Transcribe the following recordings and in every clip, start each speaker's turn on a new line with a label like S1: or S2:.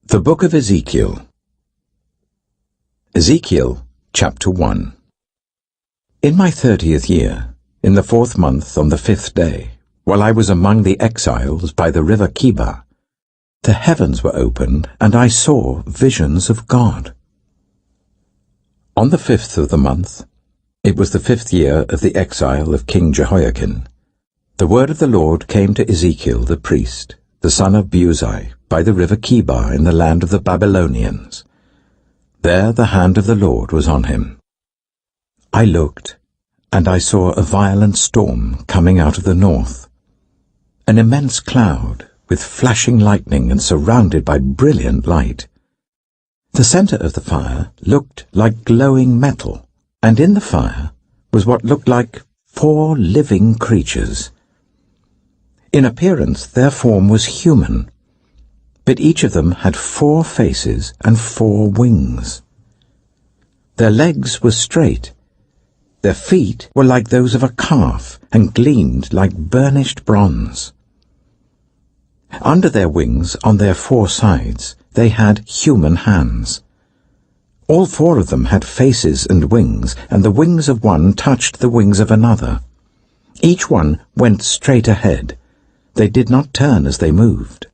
S1: The Book of Ezekiel. Ezekiel, chapter 1. In my 30th year, in the 4th month on the 5th day, while I was among the exiles by the river Kibar, the heavens were opened, and I saw visions of God. On the 5th of the month, it was the 5th year of the exile of King Jehoiakim, the word of the Lord came to Ezekiel the priest, the son of Buzi, by the river Kibar in the land of the Babylonians. There the hand of the Lord was on him. I looked, and I saw a violent storm coming out of the north, an immense cloud with flashing lightning and surrounded by brilliant light. The center of the fire looked like glowing metal, and in the fire was what looked like 4 living creatures. In appearance their form was human, but each of them had 4 faces and 4 wings. Their legs were straight. Their feet were like those of a calf and gleamed like burnished bronze. Under their wings, on their 4 sides, they had human hands. All 4 of them had faces and wings, and the wings of one touched the wings of another. Each one went straight ahead. They did not turn as they moved.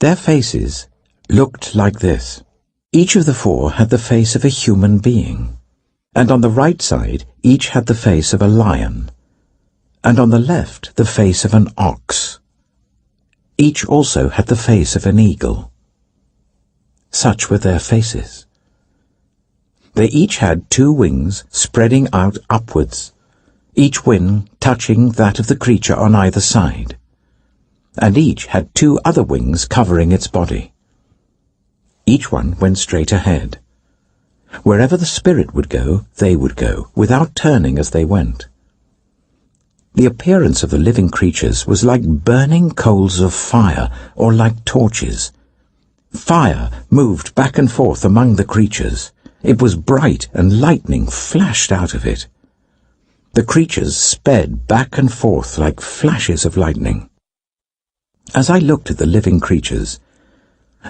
S1: Their faces looked like this. Each of the 4 had the face of a human being, and on the right side each had the face of a lion, and on the left the face of an ox. Each also had the face of an eagle. Such were their faces. They each had 2 wings spreading out upwards, each wing touching that of the creature on either side, and each had 2 other wings covering its body. Each one went straight ahead. Wherever the Spirit would go, they would go, without turning as they went. The appearance of the living creatures was like burning coals of fire, or like torches. Fire moved back and forth among the creatures. It was bright, and lightning flashed out of it. The creatures sped back and forth like flashes of lightning. As I looked at the living creatures,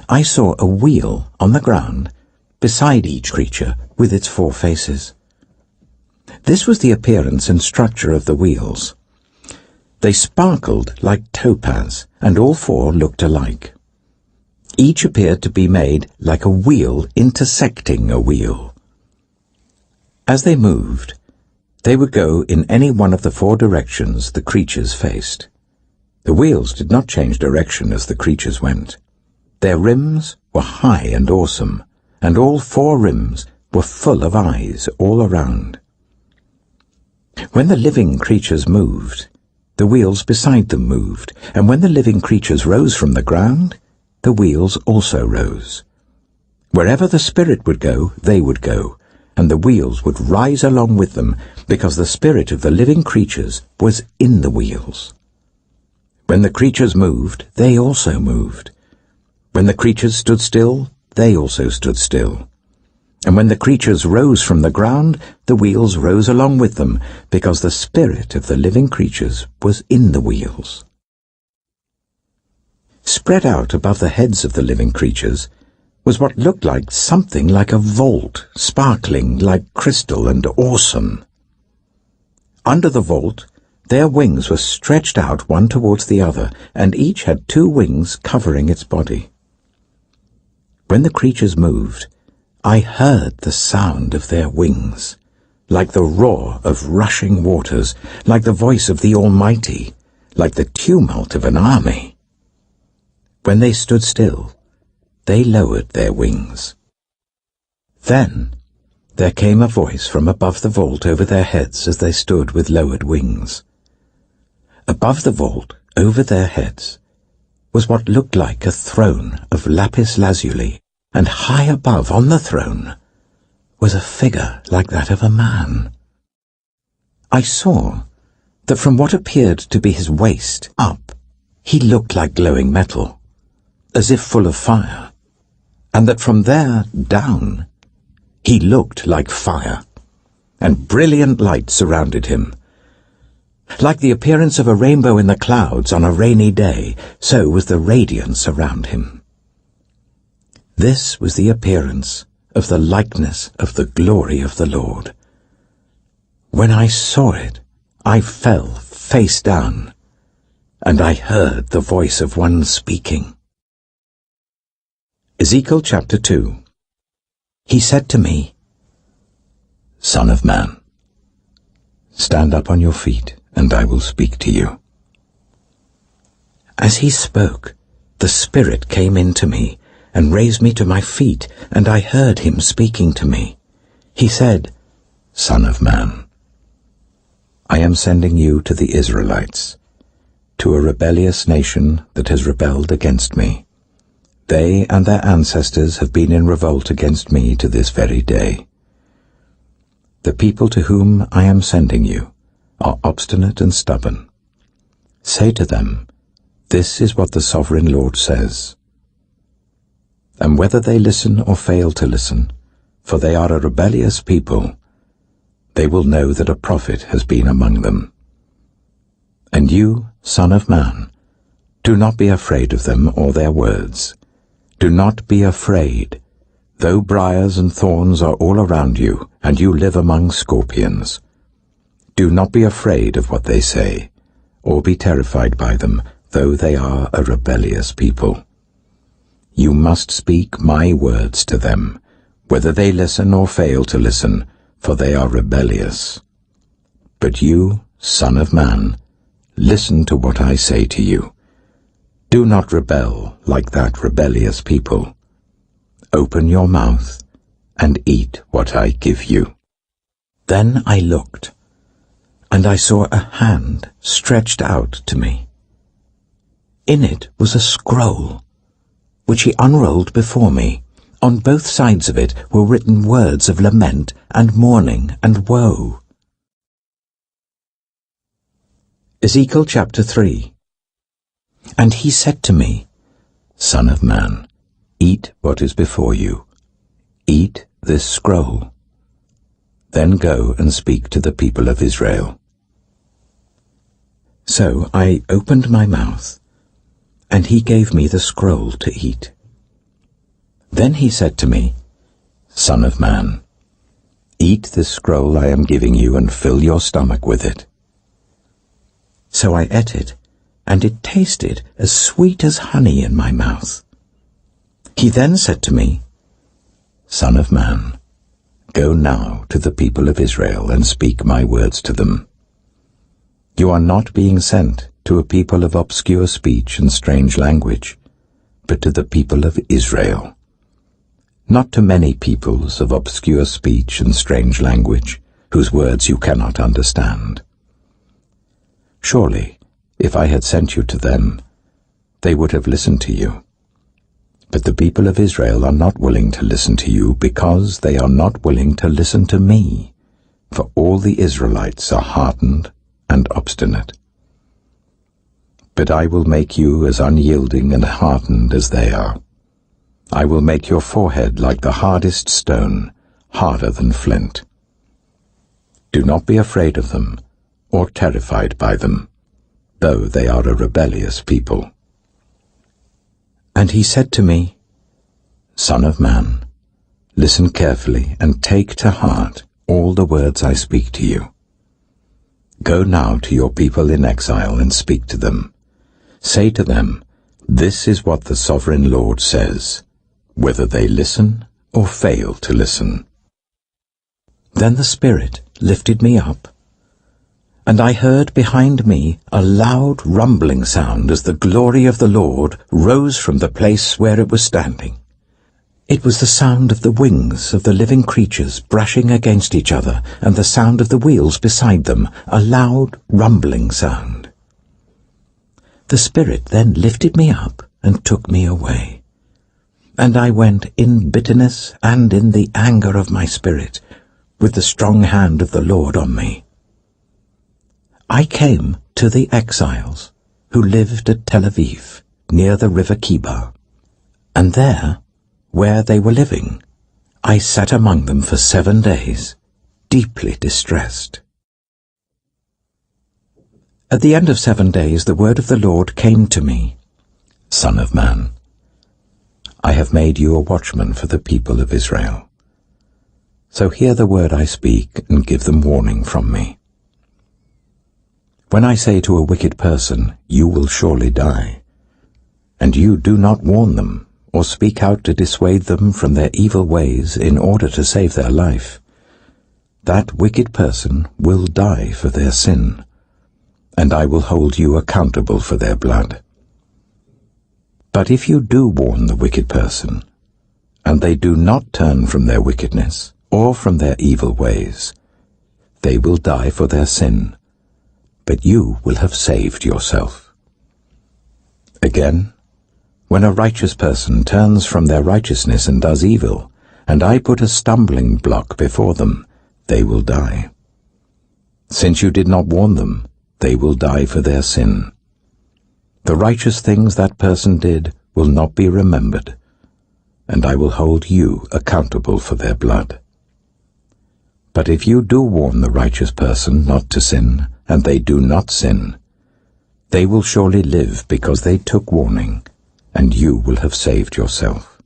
S1: I saw a wheel on the ground beside each creature with its 4 faces. This was the appearance and structure of the wheels. They sparkled like topaz, and all 4 looked alike. Each appeared to be made like a wheel intersecting a wheel. As they moved, they would go in any one of the 4 directions the creatures faced. The wheels did not change direction as the creatures went. Their rims were high and awesome, and all 4 rims were full of eyes all around. When the living creatures moved, the wheels beside them moved, and when the living creatures rose from the ground, the wheels also rose. Wherever the Spirit would go, they would go, and the wheels would rise along with them, because the spirit of the living creatures was in the wheels. When the creatures moved, they also moved. When the creatures stood still, they also stood still. And when the creatures rose from the ground, the wheels rose along with them, because the spirit of the living creatures was in the wheels. Spread out above the heads of the living creatures was what looked like something like a vault, sparkling like crystal and awesome. Under the vault, their wings were stretched out one towards the other, and each had 2 wings covering its body. When the creatures moved, I heard the sound of their wings, like the roar of rushing waters, like the voice of the Almighty, like the tumult of an army. When they stood still, they lowered their wings. Then there came a voice from above the vault over their heads as they stood with lowered wings. Above the vault, over their heads, was what looked like a throne of lapis lazuli, and high above on the throne was a figure like that of a man. I saw that from what appeared to be his waist up, he looked like glowing metal, as if full of fire, and that from there down, he looked like fire, and brilliant light surrounded him. Like the appearance of a rainbow in the clouds on a rainy day, so was the radiance around him. This was the appearance of the likeness of the glory of the Lord. When I saw it, I fell face down, and I heard the voice of one speaking. Ezekiel chapter 2. He said to me, Son of man, stand up on your feet, and I will speak to you. As he spoke, the Spirit came into me and raised me to my feet, and I heard him speaking to me. He said, Son of man, I am sending you to the Israelites, to a rebellious nation that has rebelled against me. They and their ancestors have been in revolt against me to this very day. The people to whom I am sending you are obstinate and stubborn. Say to them, This is what the Sovereign Lord says. And whether they listen or fail to listen, for they are a rebellious people, they will know that a prophet has been among them. And you, Son of man, do not be afraid of them or their words. Do not be afraid, though briars and thorns are all around you, and you live among scorpions. Do not be afraid of what they say, or be terrified by them, though they are a rebellious people. You must speak my words to them, whether they listen or fail to listen, for they are rebellious. But you, Son of man, listen to what I say to you. Do not rebel like that rebellious people. Open your mouth and eat what I give you. Then I looked, and I saw a hand stretched out to me. In it was a scroll, which he unrolled before me. On both sides of it were written words of lament and mourning and woe. Ezekiel chapter 3. And he said to me, Son of man, eat what is before you. Eat this scroll. Then go and speak to the people of Israel. So I opened my mouth, and he gave me the scroll to eat. Then he said to me, Son of man, eat this scroll I am giving you and fill your stomach with it. So I ate it, and it tasted as sweet as honey in my mouth. He then said to me, Son of man, go now to the people of Israel and speak my words to them. You are not being sent to a people of obscure speech and strange language, but to the people of Israel. Not to many peoples of obscure speech and strange language, whose words you cannot understand. Surely, if I had sent you to them, they would have listened to you. But the people of Israel are not willing to listen to you because they are not willing to listen to me, for all the Israelites are hardened and obstinate. But I will make you as unyielding and hardened as they are. I will make your forehead like the hardest stone, harder than flint. Do not be afraid of them, or terrified by them, though they are a rebellious people. And he said to me, Son of man, listen carefully and take to heart all the words I speak to you. Go now to your people in exile and speak to them. Say to them, This is what the Sovereign Lord says, whether they listen or fail to listen. Then the Spirit lifted me up, and I heard behind me a loud rumbling sound as the glory of the Lord rose from the place where it was standing. It was the sound of the wings of the living creatures brushing against each other, and the sound of the wheels beside them, a loud rumbling sound. The Spirit then lifted me up and took me away, and I went in bitterness and in the anger of my spirit, with the strong hand of the Lord on me. I came to the exiles who lived at Tel Aviv, near the river Kibar, and there, where they were living, I sat among them for 7 days, deeply distressed. At the end of 7 days the word of the Lord came to me, Son of man, I have made you a watchman for the people of Israel. So hear the word I speak and give them warning from me. When I say to a wicked person, you will surely die, and you do not warn them, or speak out to dissuade them from their evil ways in order to save their life, that wicked person will die for their sin, and I will hold you accountable for their blood. But if you do warn the wicked person, and they do not turn from their wickedness or from their evil ways, they will die for their sin, but you will have saved yourself. Again, when a righteous person turns from their righteousness and does evil, and I put a stumbling block before them, they will die. Since you did not warn them, they will die for their sin. The righteous things that person did will not be remembered, and I will hold you accountable for their blood. But if you do warn the righteous person not to sin, and they do not sin, they will surely live because they took warning, and you will have saved yourself.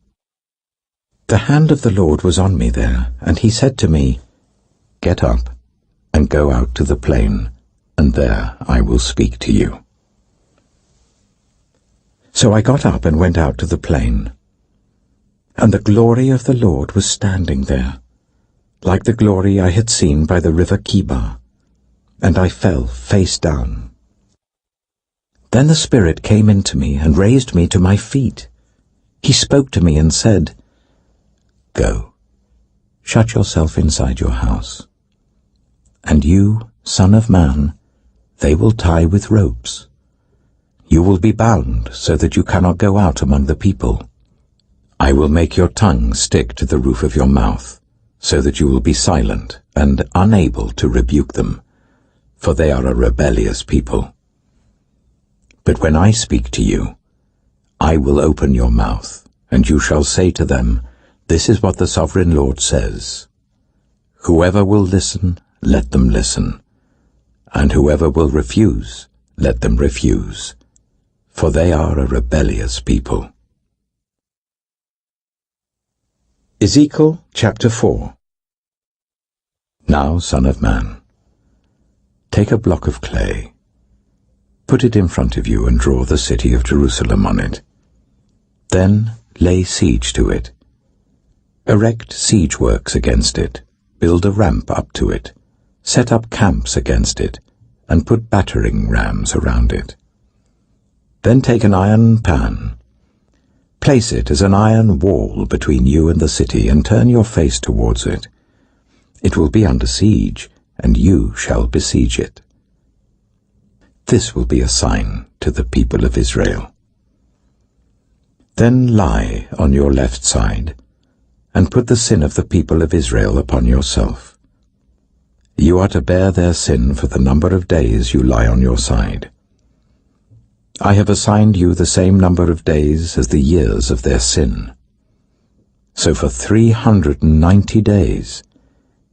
S1: The hand of the Lord was on me there, and he said to me, Get up and go out to the plain, and there I will speak to you. So I got up and went out to the plain, and the glory of the Lord was standing there, like the glory I had seen by the river Kibar, and I fell face down. Then the Spirit came into me and raised me to my feet. He spoke to me and said, Go, shut yourself inside your house. And you, son of man, they will tie with ropes. You will be bound so that you cannot go out among the people. I will make your tongue stick to the roof of your mouth, so that you will be silent and unable to rebuke them, for they are a rebellious people. But when I speak to you, I will open your mouth, and you shall say to them, This is what the Sovereign Lord says. Whoever will listen, let them listen, and whoever will refuse, let them refuse, for they are a rebellious people. Ezekiel chapter 4. Now, son of man, take a block of clay, put it in front of you and draw the city of Jerusalem on it. Then lay siege to it. Erect siege works against it, build a ramp up to it, set up camps against it, and put battering rams around it. Then take an iron pan, place it as an iron wall between you and the city, and turn your face towards it. It will be under siege, and you shall besiege it. This will be a sign to the people of Israel. Then lie on your left side, and put the sin of the people of Israel upon yourself. You are to bear their sin for the number of days you lie on your side. I have assigned you the same number of days as the years of their sin. So for 390 days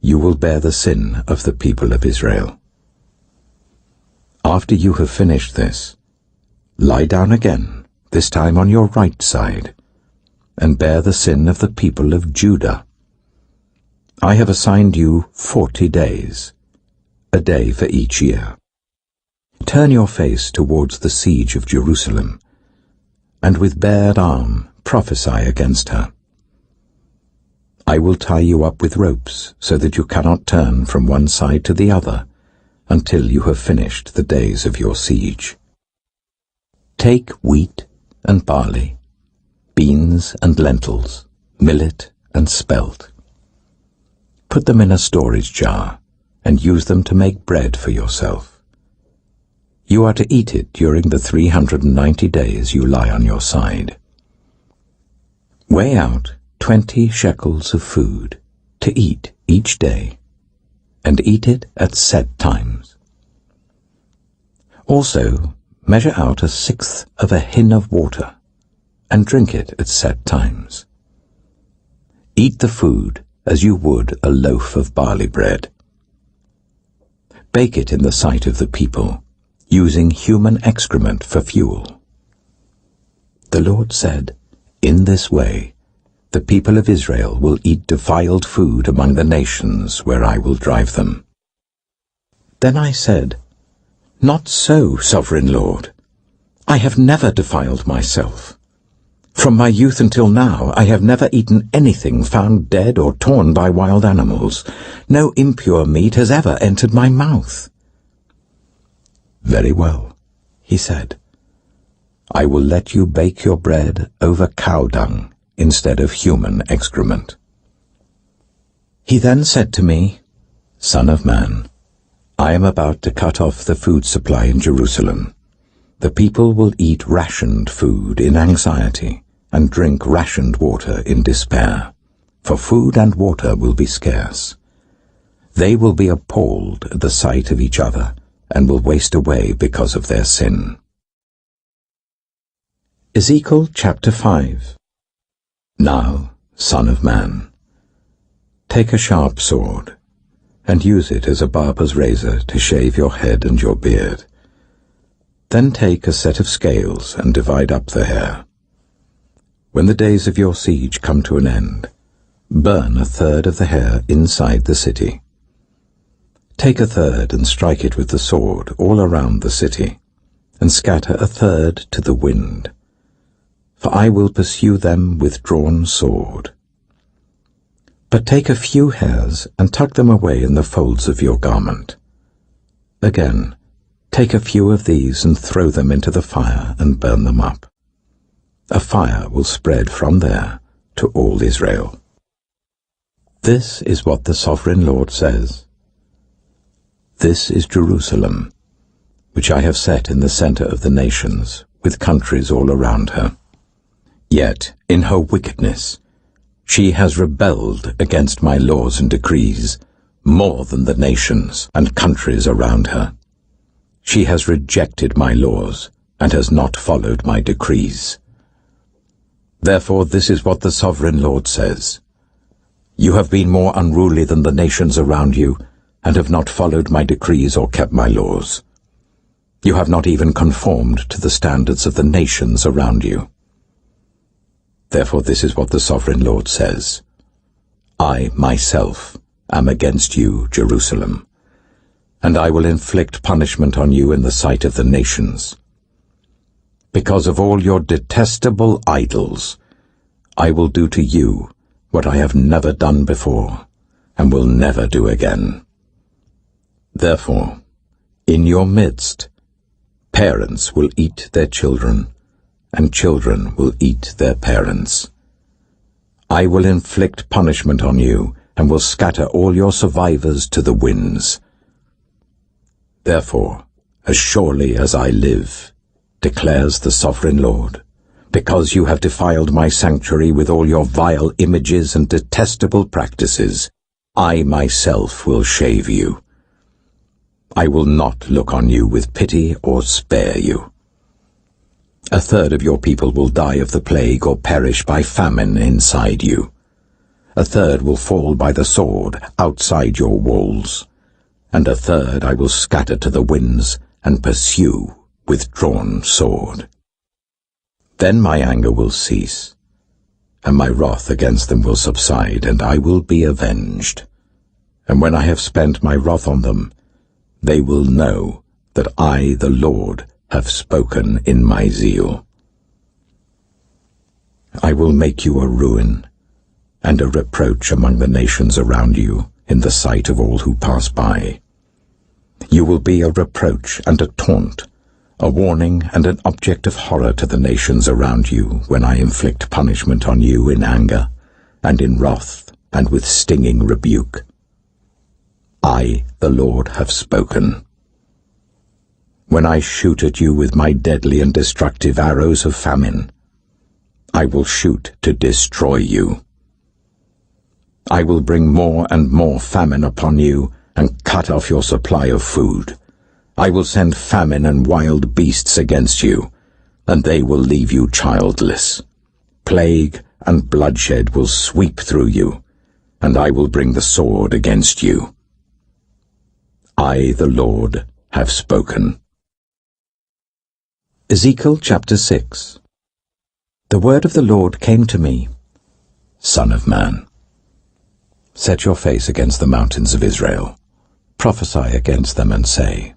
S1: you will bear the sin of the people of Israel. After you have finished this, lie down again, this time on your right side, and bear the sin of the people of Judah. I have assigned you 40 days, a day for each year. Turn your face towards the siege of Jerusalem, and with bared arm prophesy against her. I will tie you up with ropes, so that you cannot turn from one side to the other, until you have finished the days of your siege. Take wheat and barley, beans and lentils, millet and spelt. Put them in a storage jar, and use them to make bread for yourself. You are to eat it during the 390 days you lie on your side. Weigh out 20 shekels of food to eat each day, and eat it at set times. Also, measure out 1/6 of a hin of water, and drink it at set times. Eat the food as you would a loaf of barley bread. Bake it in the sight of the people, using human excrement for fuel. The Lord said, In this way, the people of Israel will eat defiled food among the nations where I will drive them. Then I said, Not so, Sovereign Lord. I have never defiled myself. From my youth until now, I have never eaten anything found dead or torn by wild animals. No impure meat has ever entered my mouth. Very well, he said. I will let you bake your bread over cow dung instead of human excrement. He then said to me, Son of man, I am about to cut off the food supply in Jerusalem. The people will eat rationed food in anxiety and drink rationed water in despair, for food and water will be scarce. They will be appalled at the sight of each other and will waste away because of their sin. Ezekiel chapter 5. Now, Son of man, take a sharp sword, and use it as a barber's razor to shave your head and your beard. Then take a set of scales and divide up the hair. When the days of your siege come to an end, burn a third of the hair inside the city. Take a third and strike it with the sword all around the city, and scatter a third to the wind. For I will pursue them with drawn sword. But take a few hairs and tuck them away in the folds of your garment. Again, take a few of these and throw them into the fire and burn them up. A fire will spread from there to all Israel. This is what the Sovereign Lord says. This is Jerusalem, which I have set in the center of the nations, with countries all around her. Yet, in her wickedness, she has rebelled against my laws and decrees more than the nations and countries around her. She has rejected my laws and has not followed my decrees. Therefore this is what the Sovereign Lord says. You have been more unruly than the nations around you, and have not followed my decrees or kept my laws. You have not even conformed to the standards of the nations around you. Therefore this is what the Sovereign Lord says. I myself am against you, Jerusalem, and I will inflict punishment on you in the sight of the nations. Because of all your detestable idols, I will do to you what I have never done before, and will never do again. Therefore, in your midst, parents will eat their children, and children will eat their parents. I will inflict punishment on you, and will scatter all your survivors to the winds. Therefore, as surely as I live, declares the Sovereign Lord, because you have defiled my sanctuary with all your vile images and detestable practices, I myself will shave you. I will not look on you with pity or spare you. A third of your people will die of the plague or perish by famine inside you. A third will fall by the sword outside your walls, and a third I will scatter to the winds and pursue with drawn sword. Then my anger will cease, and my wrath against them will subside, and I will be avenged. And when I have spent my wrath on them, they will know that I, the Lord, have spoken in my zeal. I will make you a ruin and a reproach among the nations around you in the sight of all who pass by. You will be a reproach and a taunt, a warning and an object of horror to the nations around you when I inflict punishment on you in anger and in wrath and with stinging rebuke. I, the Lord, have spoken. When I shoot at you with my deadly and destructive arrows of famine, I will shoot to destroy you. I will bring more and more famine upon you and cut off your supply of food. I will send famine and wild beasts against you, and they will leave you childless. Plague and bloodshed will sweep through you, and I will bring the sword against you. I, the Lord, have spoken. Ezekiel chapter 6. The word of the Lord came to me, Son of man, set your face against the mountains of Israel. Prophesy against them and say,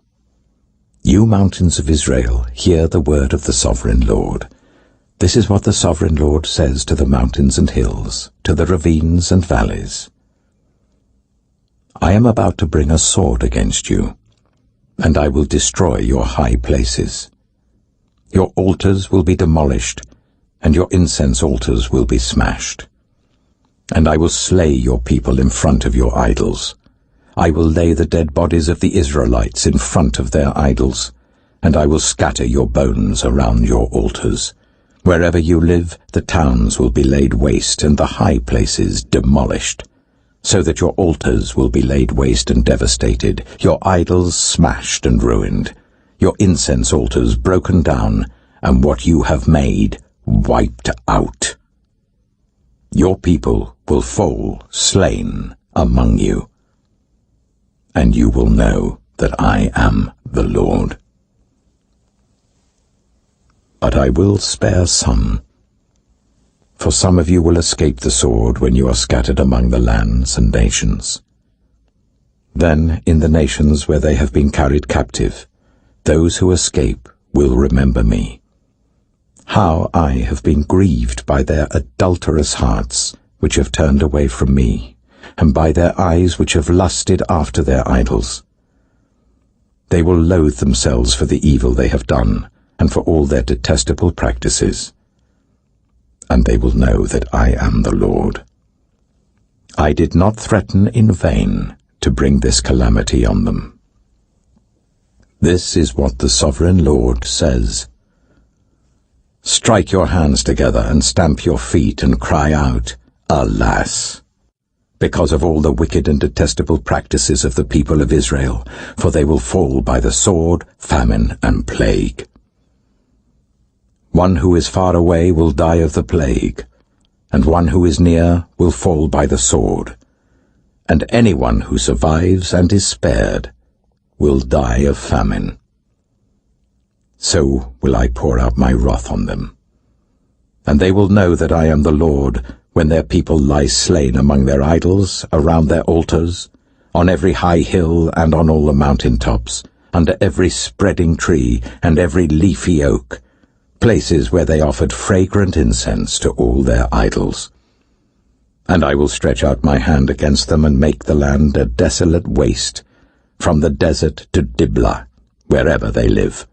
S1: You mountains of Israel, hear the word of the sovereign Lord. This is what the sovereign Lord says to the mountains and hills, to the ravines and valleys. I am about to bring a sword against you, and I will destroy your high places. Your altars will be demolished, and your incense altars will be smashed. And I will slay your people in front of your idols. I will lay the dead bodies of the Israelites in front of their idols, and I will scatter your bones around your altars. Wherever you live, the towns will be laid waste, and the high places demolished, so that your altars will be laid waste and devastated, your idols smashed and ruined, your incense altars broken down, and what you have made wiped out. Your people will fall slain among you, and you will know that I am the Lord. But I will spare some, for some of you will escape the sword when you are scattered among the lands and nations. Then in the nations where they have been carried captive, those who escape will remember me, how I have been grieved by their adulterous hearts, which have turned away from me, and by their eyes which have lusted after their idols. They will loathe themselves for the evil they have done, and for all their detestable practices. And they will know that I am the Lord. I did not threaten in vain to bring this calamity on them. This is what the sovereign Lord says. Strike your hands together and stamp your feet and cry out, Alas! Because of all the wicked and detestable practices of the people of Israel, for they will fall by the sword, famine, and plague. One who is far away will die of the plague, and one who is near will fall by the sword, and anyone who survives and is spared will die of famine. So will I pour out my wrath on them. And they will know that I am the Lord, when their people lie slain among their idols, around their altars, on every high hill and on all the mountain tops, under every spreading tree and every leafy oak, places where they offered fragrant incense to all their idols. And I will stretch out my hand against them and make the land a desolate waste, from the desert to Diblah, wherever they live.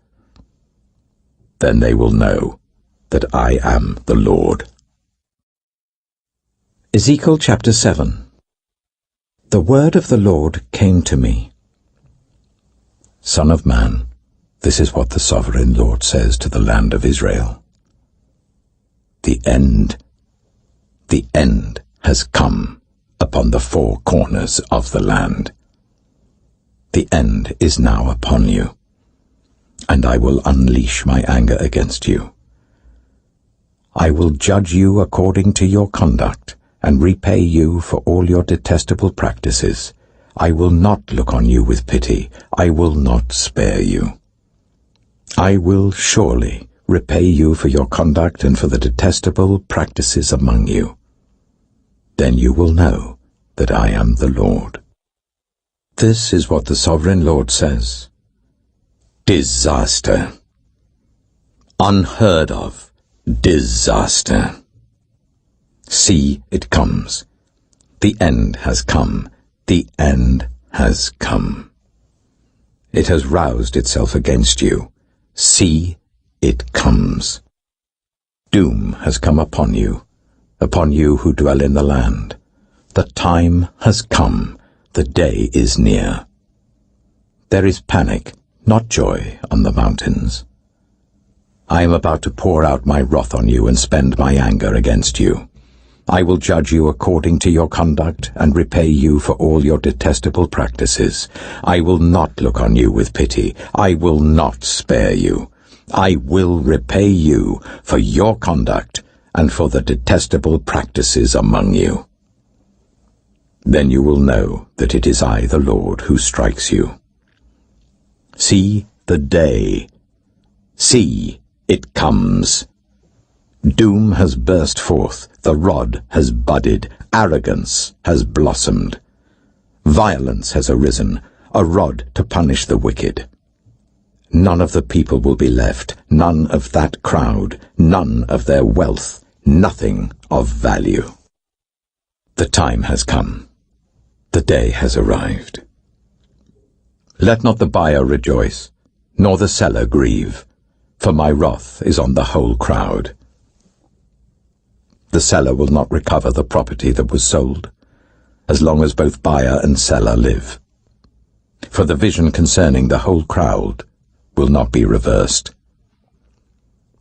S1: Then they will know that I am the Lord. Ezekiel chapter 7. The word of the Lord came to me. Son of man, this is what the sovereign Lord says to the land of Israel. The end has come upon the four corners of the land. The end is now upon you, and I will unleash my anger against you. I will judge you according to your conduct, and repay you for all your detestable practices. I will not look on you with pity. I will not spare you. I will surely repay you for your conduct and for the detestable practices among you. Then you will know that I am the Lord. This is what the sovereign Lord says. Disaster. Unheard of disaster. See, it comes. The end has come. The end has come. It has roused itself against you. See, it comes. Doom has come upon you who dwell in the land. The time has come. The day is near. There is panic, not joy, on the mountains. I am about to pour out my wrath on you and spend my anger against you. I will judge you according to your conduct and repay you for all your detestable practices. I will not look on you with pity. I will not spare you. I will repay you for your conduct and for the detestable practices among you. Then you will know that it is I, the Lord, who strikes you. See the day. See, it comes. Doom has burst forth, the rod has budded, arrogance has blossomed. Violence has arisen, a rod to punish the wicked. None of the people will be left, none of that crowd, none of their wealth, nothing of value. The time has come. The day has arrived. Let not the buyer rejoice, nor the seller grieve, for my wrath is on the whole crowd. The seller will not recover the property that was sold, as long as both buyer and seller live. For the vision concerning the whole crowd will not be reversed.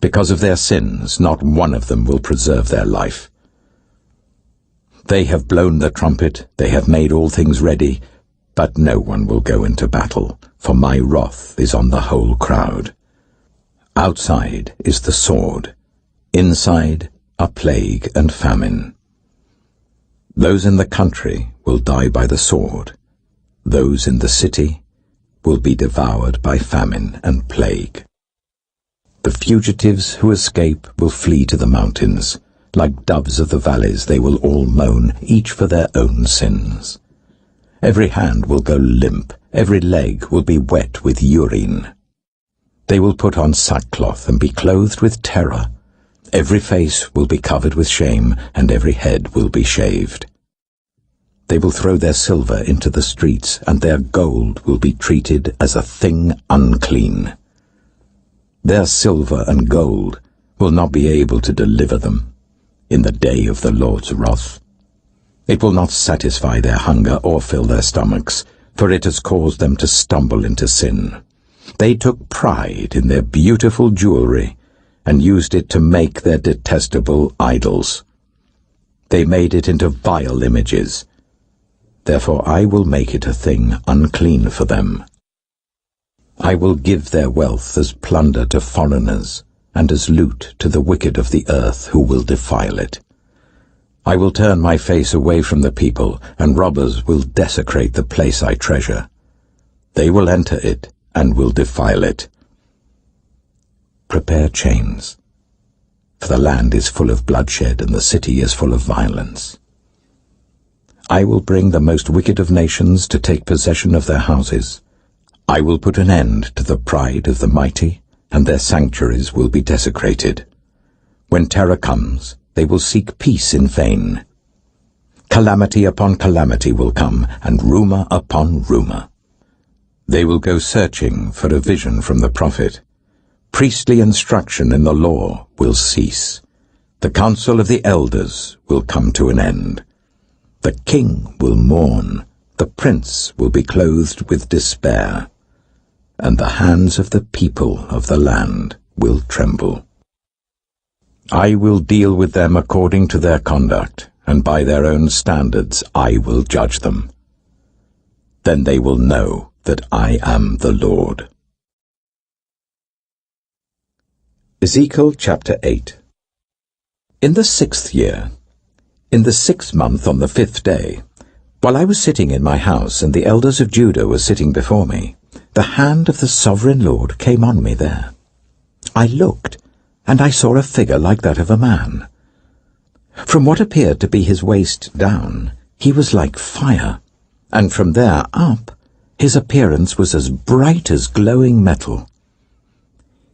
S1: Because of their sins, not one of them will preserve their life. They have blown the trumpet, they have made all things ready, but no one will go into battle, for my wrath is on the whole crowd. Outside is the sword, inside are plague and famine. Those in the country will die by the sword, those in the city will be devoured by famine and plague. The fugitives who escape will flee to the mountains. Like doves of the valleys they will all moan, each for their own sins. Every hand will go limp, every leg will be wet with urine. They will put on sackcloth and be clothed with terror. Every face will be covered with shame, and every head will be shaved. They will throw their silver into the streets, and their gold will be treated as a thing unclean. Their silver and gold will not be able to deliver them in the day of the Lord's wrath. It will not satisfy their hunger or fill their stomachs, for it has caused them to stumble into sin. They took pride in their beautiful jewelry and used it to make their detestable idols. They made it into vile images. Therefore I will make it a thing unclean for them. I will give their wealth as plunder to foreigners, and as loot to the wicked of the earth who will defile it. I will turn my face away from the people, and robbers will desecrate the place I treasure. They will enter it and will defile it. Prepare chains, for the land is full of bloodshed and the city is full of violence. I will bring the most wicked of nations to take possession of their houses. I will put an end to the pride of the mighty, and their sanctuaries will be desecrated. When terror comes, they will seek peace in vain. Calamity upon calamity will come, and rumor upon rumor. They will go searching for a vision from the prophet. Priestly instruction in the law will cease. The counsel of the elders will come to an end. The king will mourn, the prince will be clothed with despair, and the hands of the people of the land will tremble. I will deal with them according to their conduct, and by their own standards I will judge them. Then they will know that I am the Lord. Ezekiel chapter 8. In the 6th year, in the 6th month on the 5th day, while I was sitting in my house and the elders of Judah were sitting before me, the hand of the sovereign Lord came on me there. I looked, and I saw a figure like that of a man. From what appeared to be his waist down, he was like fire, and from there up, his appearance was as bright as glowing metal.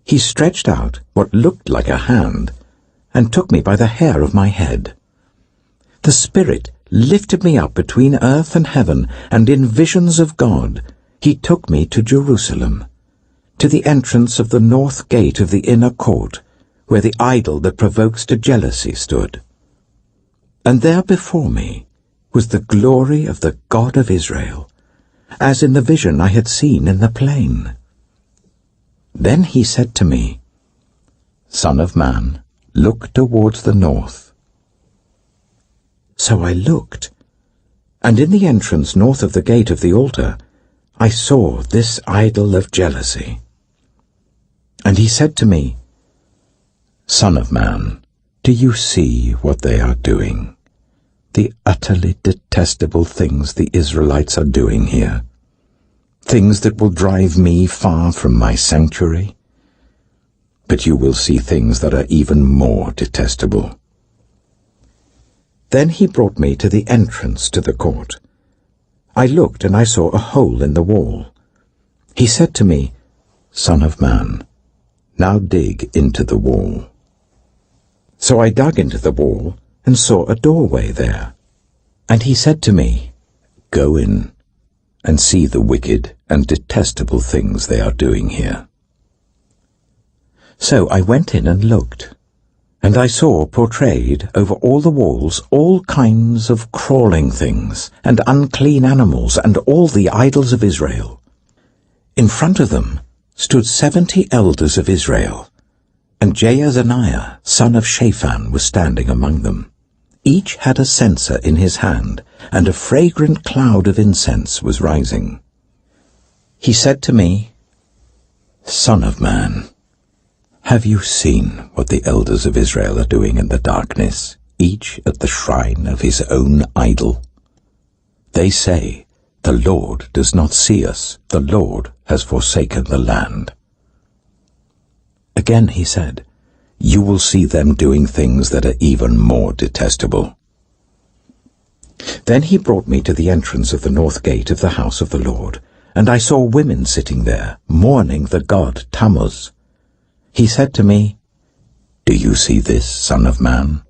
S1: He stretched out what looked like a hand, and took me by the hair of my head. The Spirit lifted me up between earth and heaven, and in visions of God, he took me to Jerusalem, to the entrance of the north gate of the inner court, where the idol that provokes to jealousy stood. And there before me was the glory of the God of Israel, as in the vision I had seen in the plain. Then he said to me, Son of man, look towards the north. So I looked, and in the entrance north of the gate of the altar, I saw this idol of jealousy. And he said to me, Son of man, do you see what they are doing? The utterly detestable things the Israelites are doing here. Things that will drive me far from my sanctuary. but you will see things that are even more detestable." Then he brought me to the entrance to the court. I looked, and I saw a hole in the wall. He said to me, "Son of man, now dig into the wall." So I dug into the wall and saw a doorway there. And he said to me, "Go in and see the wicked and detestable things they are doing here." So I went in and looked, and I saw portrayed over all the walls all kinds of crawling things and unclean animals and all the idols of Israel. In front of them stood 70 elders of Israel, and Jaazaniah, son of Shaphan, was standing among them. Each had a censer in his hand, and a fragrant cloud of incense was rising. He said to me, "Son of man, have you seen what the elders of Israel are doing in the darkness, each at the shrine of his own idol? They say, 'The Lord does not see us, the Lord has forsaken the land.'" Again he said, "You will see them doing things that are even more detestable." Then he brought me to the entrance of the north gate of the house of the Lord, and I saw women sitting there, mourning the god Tammuz. He said to me, "Do you see this, son of man?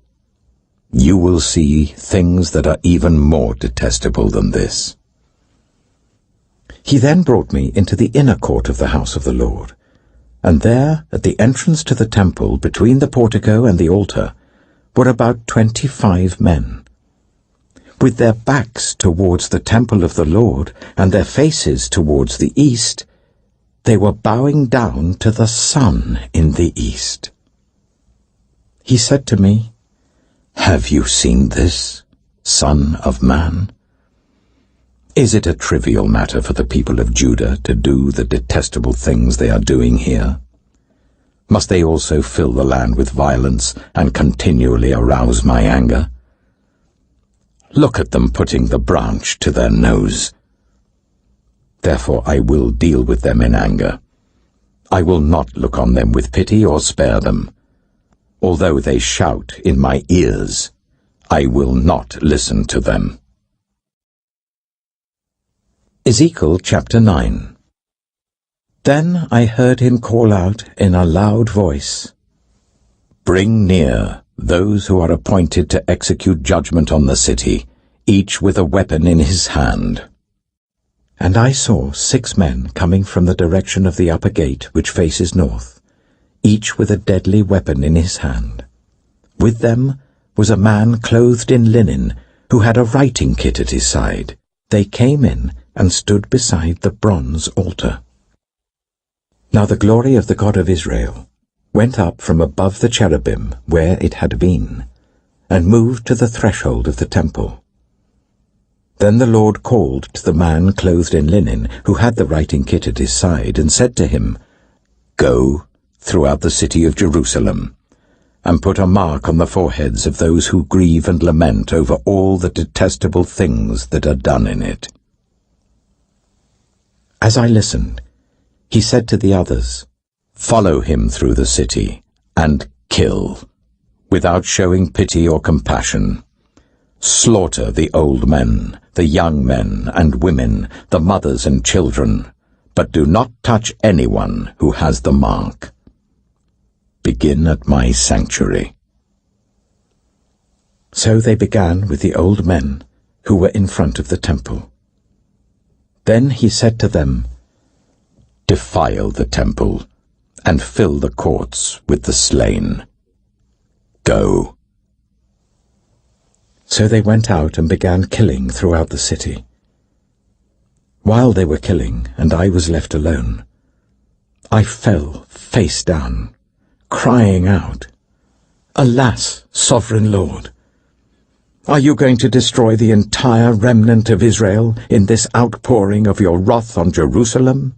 S1: You will see things that are even more detestable than this." He then brought me into the inner court of the house of the Lord, and there, at the entrance to the temple, between the portico and the altar, were about 25 men. With their backs towards the temple of the Lord, and their faces towards the east, they were bowing down to the sun in the east. He said to me, "Have you seen this, son of man? Is it a trivial matter for the people of Judah to do the detestable things they are doing here? Must they also fill the land with violence and continually arouse my anger? Look at them putting the branch to their nose. Therefore I will deal with them in anger. I will not look on them with pity or spare them. Although they shout in my ears, I will not listen to them." Ezekiel chapter 9. Then I heard him call out in a loud voice, "Bring near those who are appointed to execute judgment on the city, each with a weapon in his hand." And I saw 6 men coming from the direction of the upper gate which faces north, each with a deadly weapon in his hand. With them was a man clothed in linen, who had a writing kit at his side. They came in and stood beside the bronze altar. Now the glory of the God of Israel went up from above the cherubim where it had been, and moved to the threshold of the temple. Then the Lord called to the man clothed in linen, who had the writing kit at his side, and said to him, "Go throughout the city of Jerusalem, and put a mark on the foreheads of those who grieve and lament over all the detestable things that are done in it." As I listened, he said to the others, "Follow him through the city, and kill, without showing pity or compassion. Slaughter the old men, the young men and women, the mothers and children, but do not touch anyone who has the mark. Begin at my sanctuary." So they began with the old men who were in front of the temple. Then he said to them, "Defile the temple, and fill the courts with the slain. Go." So they went out and began killing throughout the city. While they were killing, and I was left alone, I fell face down, crying out, "Alas, sovereign Lord! Are you going to destroy the entire remnant of Israel in this outpouring of your wrath on Jerusalem?"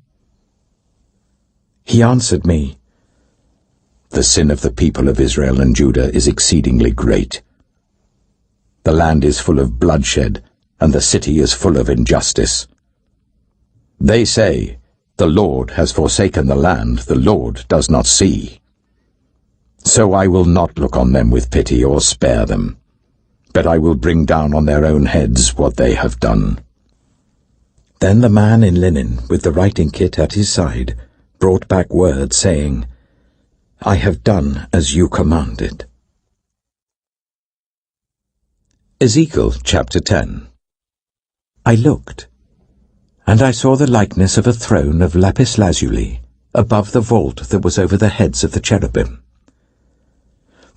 S1: He answered me, "The sin of the people of Israel and Judah is exceedingly great. The land is full of bloodshed, and the city is full of injustice. They say, 'The Lord has forsaken the land, the Lord does not see.' So I will not look on them with pity or spare them, but I will bring down on their own heads what they have done." Then the man in linen, with the writing kit at his side, brought back word, saying, "I have done as you commanded." Ezekiel chapter 10. I looked, and I saw the likeness of a throne of lapis lazuli above the vault that was over the heads of the cherubim.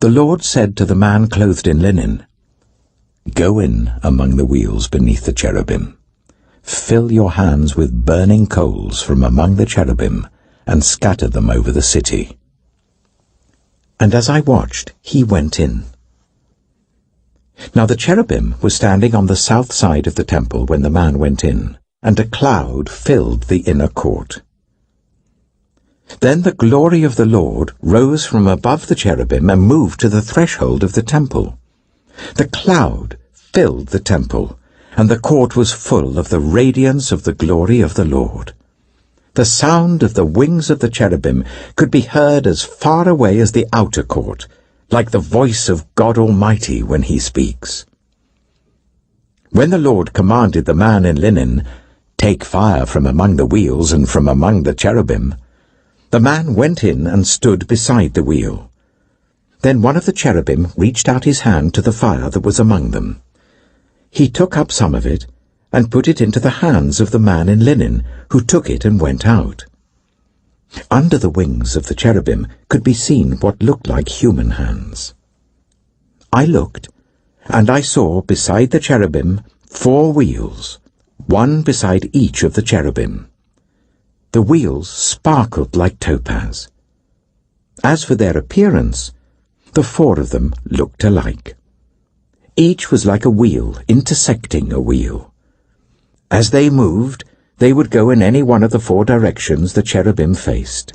S1: The Lord said to the man clothed in linen, "Go in among the wheels beneath the cherubim. Fill your hands with burning coals from among the cherubim, and scatter them over the city." And as I watched, he went in. Now the cherubim were standing on the south side of the temple when the man went in, and a cloud filled the inner court. Then the glory of the Lord rose from above the cherubim and moved to the threshold of the temple. The cloud filled the temple, and the court was full of the radiance of the glory of the Lord. The sound of the wings of the cherubim could be heard as far away as the outer court, like the voice of God Almighty when he speaks. When the Lord commanded the man in linen, "Take fire from among the wheels and from among the cherubim," the man went in and stood beside the wheel. Then one of the cherubim reached out his hand to the fire that was among them. He took up some of it and put it into the hands of the man in linen, who took it and went out. Under the wings of the cherubim could be seen what looked like human hands. I looked, and I saw beside the cherubim 4 wheels, one beside each of the cherubim. The wheels sparkled like topaz. As for their appearance, the 4 of them looked alike. Each was like a wheel intersecting a wheel. As they moved, they would go in any one of the 4 directions the cherubim faced.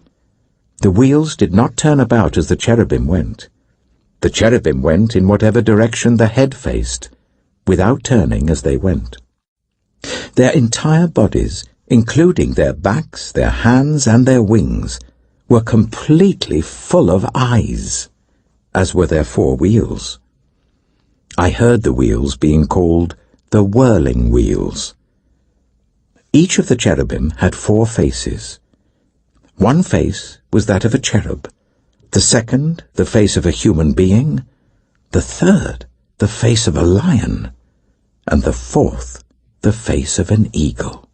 S1: The wheels did not turn about as the cherubim went. The cherubim went in whatever direction the head faced, without turning as they went. Their entire bodies, including their backs, their hands, and their wings, were completely full of eyes, as were their 4 wheels. I heard the wheels being called the whirling wheels. Each of the cherubim had 4 faces. One face was that of a cherub, the second the face of a human being, the third the face of a lion, and the 4th the face of an eagle.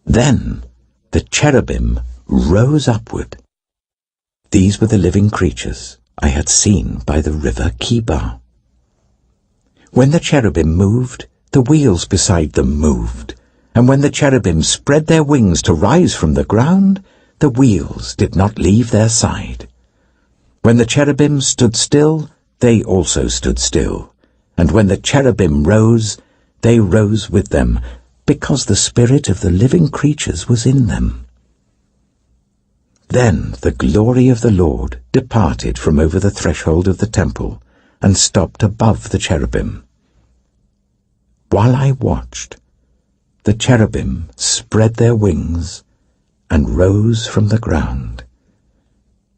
S1: Then the cherubim rose upward. These were the living creatures I had seen by the river Kibar. When the cherubim moved, the wheels beside them moved, and when the cherubim spread their wings to rise from the ground, the wheels did not leave their side. When the cherubim stood still, they also stood still, and when the cherubim rose, they rose with them, because the spirit of the living creatures was in them. Then the glory of the Lord departed from over the threshold of the temple, and stopped above the cherubim. While I watched, the cherubim spread their wings and rose from the ground,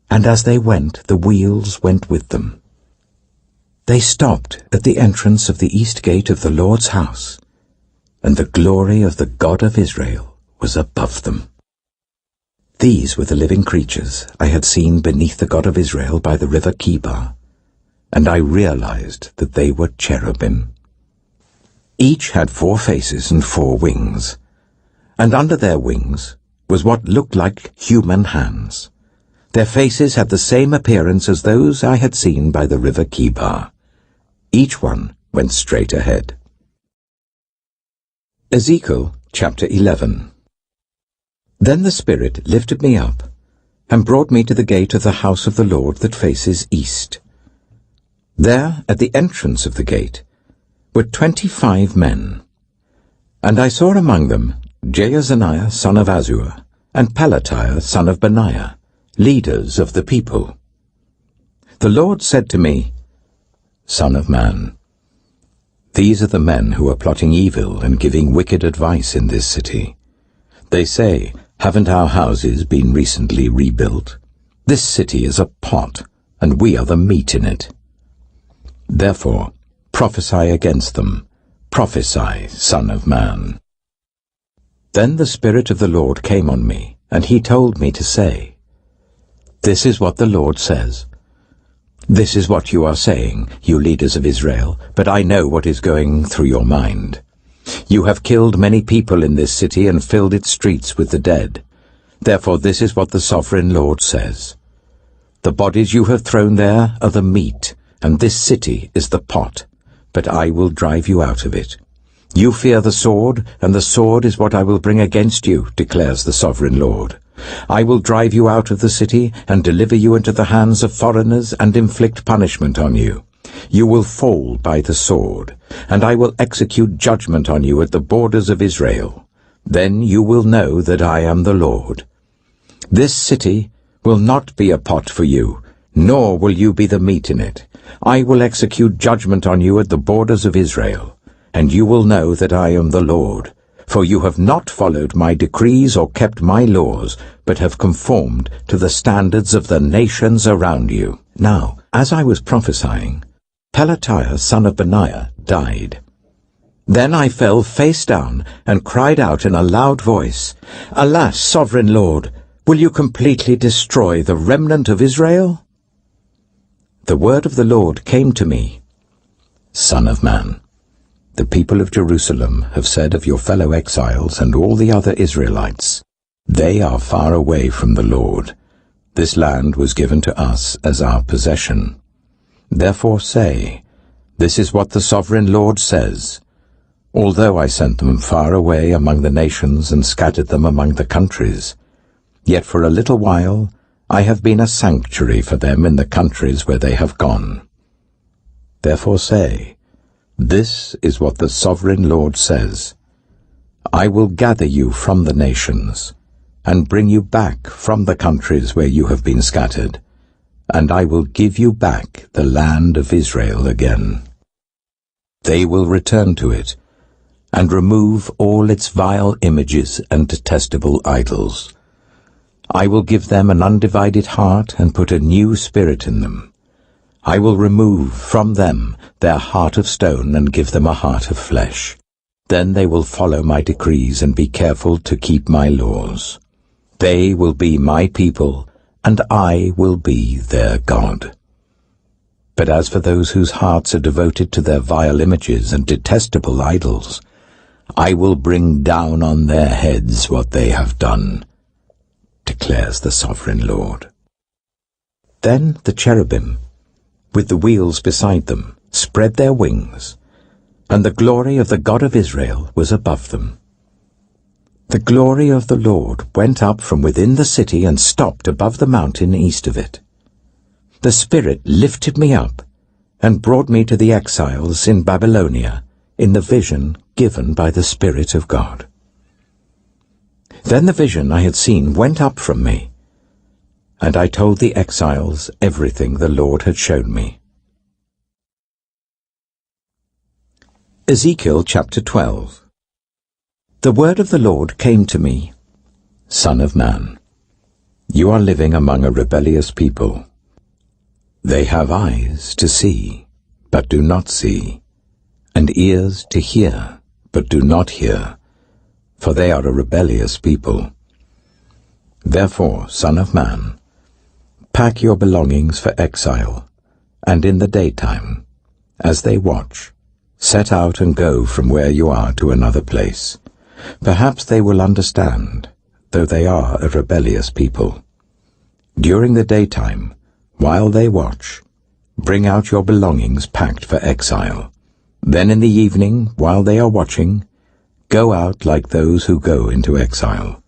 S1: and as they went, the wheels went with them. They stopped at the entrance of the east gate of the Lord's house, and the glory of the God of Israel was above them. These were the living creatures I had seen beneath the God of Israel by the river Kibar, and I realized that they were cherubim. Each had 4 faces and 4 wings, and under their wings was what looked like human hands. Their faces had the same appearance as those I had seen by the river Kibar. Each one went straight ahead. Ezekiel chapter 11. Then the Spirit lifted me up and brought me to the gate of the house of the Lord that faces east. There, at the entrance of the gate, were 25 men, and I saw among them Jaazaniah son of Azur and Pelatiah son of Benaiah, leaders of the people. The Lord said to me, "Son of man, these are the men who are plotting evil and giving wicked advice in this city. They say, 'Haven't our houses been recently rebuilt? This city is a pot, and we are the meat in it. Therefore, prophesy against them. Prophesy, Son of Man. Then the Spirit of the Lord came on me, and he told me to say, This is what the Lord says. This is what you are saying, you leaders of Israel, but I know what is going through your mind. You have killed many people in this city and filled its streets with the dead. Therefore this is what the Sovereign Lord says. The bodies you have thrown there are the meat, and this city is the pot, but I will drive you out of it. You fear the sword, and the sword is what I will bring against you, declares the Sovereign Lord. I will drive you out of the city and deliver you into the hands of foreigners and inflict punishment on you. You will fall by the sword, and I will execute judgment on you at the borders of Israel. Then you will know that I am the Lord. This city will not be a pot for you, nor will you be the meat in it. I will execute judgment on you at the borders of Israel, and you will know that I am the Lord. For you have not followed my decrees or kept my laws, but have conformed to the standards of the nations around you. Now, as I was prophesying, Pelatiah son of Benaiah died. Then I fell face down and cried out in a loud voice, Alas, Sovereign Lord, will you completely destroy the remnant of Israel? The word of the Lord came to me, Son of man, the people of Jerusalem have said of your fellow exiles and all the other Israelites, They are far away from the Lord. This land was given to us as our possession. Therefore say, This is what the Sovereign Lord says. Although I sent them far away among the nations and scattered them among the countries, yet for a little while I have been a sanctuary for them in the countries where they have gone. Therefore say, This is what the Sovereign Lord says. I will gather you from the nations, and bring you back from the countries where you have been scattered, and I will give you back the land of Israel again. They will return to it, and remove all its vile images and detestable idols. I will give them an undivided heart and put a new spirit in them. I will remove from them their heart of stone and give them a heart of flesh. Then they will follow my decrees and be careful to keep my laws. They will be my people, and I will be their God. But as for those whose hearts are devoted to their vile images and detestable idols, I will bring down on their heads what they have done, declares the Sovereign Lord. Then the cherubim, with the wheels beside them, spread their wings, and the glory of the God of Israel was above them. The glory of the Lord went up from within the city and stopped above the mountain east of it. The Spirit lifted me up and brought me to the exiles in Babylonia in the vision given by the Spirit of God. Then the vision I had seen went up from me, and I told the exiles everything the Lord had shown me. Ezekiel chapter 12. The word of the Lord came to me, Son of man, you are living among a rebellious people. They have eyes to see, but do not see, and ears to hear, but do not hear, for they are a rebellious people. Therefore, Son of man, pack your belongings for exile, and in the daytime, as they watch, set out and go from where you are to another place. Perhaps they will understand, though they are a rebellious people. During the daytime, while they watch, bring out your belongings packed for exile. Then in the evening, while they are watching, go out like those who go into exile.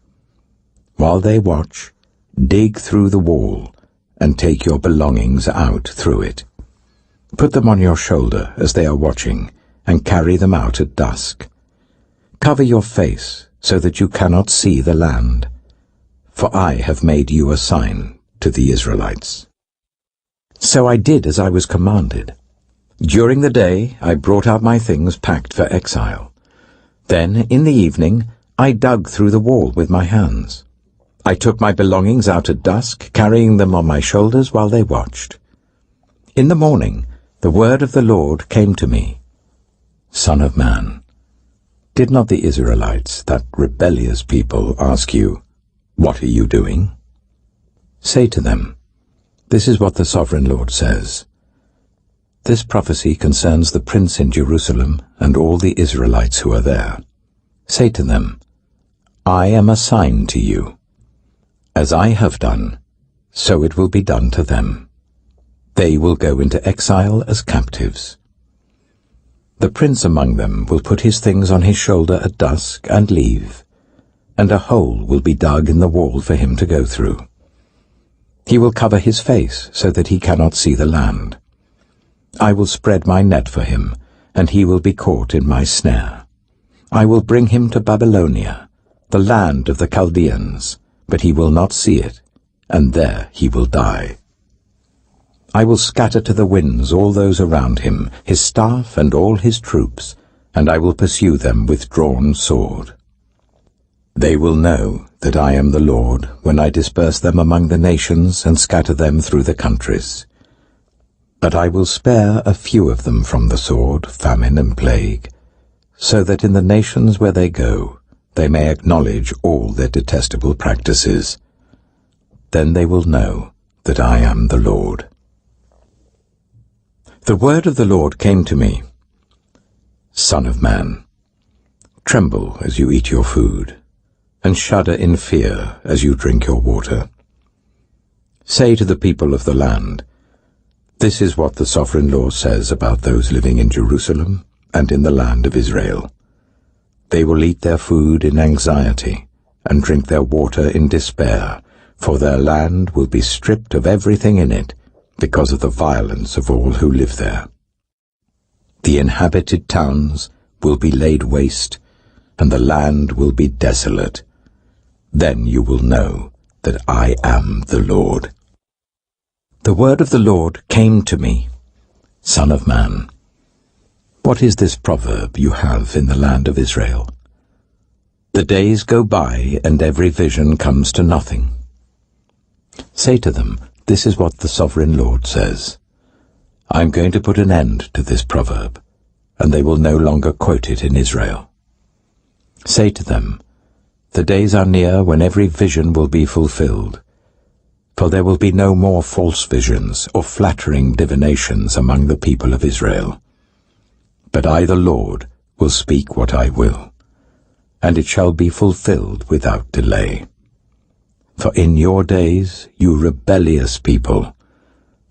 S1: While they watch, dig through the wall, and take your belongings out through it. Put them on your shoulder as they are watching, and carry them out at dusk. Cover your face so that you cannot see the land, for I have made you a sign to the Israelites. So I did as I was commanded. During the day I brought out my things packed for exile. Then, in the evening, I dug through the wall with my hands. I took my belongings out at dusk, carrying them on my shoulders while they watched. In the morning the word of the Lord came to me. Son of man, did not the Israelites, that rebellious people, ask you, "What are you doing?" Say to them, "This is what the Sovereign Lord says. This prophecy concerns the prince in Jerusalem and all the Israelites who are there. Say to them, I am a sign to you. As I have done, so it will be done to them. They will go into exile as captives. The prince among them will put his things on his shoulder at dusk and leave, and a hole will be dug in the wall for him to go through. He will cover his face so that he cannot see the land. I will spread my net for him, and he will be caught in my snare. I will bring him to Babylonia, the land of the Chaldeans, but he will not see it, and there he will die. I will scatter to the winds all those around him, his staff and all his troops, and I will pursue them with drawn sword. They will know that I am the Lord when I disperse them among the nations and scatter them through the countries. But I will spare a few of them from the sword, famine and plague, so that in the nations where they go, they may acknowledge all their detestable practices. Then they will know that I am the Lord. The word of the Lord came to me. Son of man, tremble as you eat your food, and shudder in fear as you drink your water. Say to the people of the land, this is what the Sovereign Lord says about those living in Jerusalem and in the land of Israel. They will eat their food in anxiety and drink their water in despair, for their land will be stripped of everything in it because of the violence of all who live there. The inhabited towns will be laid waste, and the land will be desolate. Then you will know that I am the Lord. The word of the Lord came to me. Son of man, what is this proverb you have in the land of Israel? The days go by and every vision comes to nothing. Say to them, this is what the Sovereign Lord says. I am going to put an end to this proverb, and they will no longer quote it in Israel. Say to them, the days are near when every vision will be fulfilled, for there will be no more false visions or flattering divinations among the people of Israel. But I, the Lord, will speak what I will, and it shall be fulfilled without delay. For in your days, you rebellious people,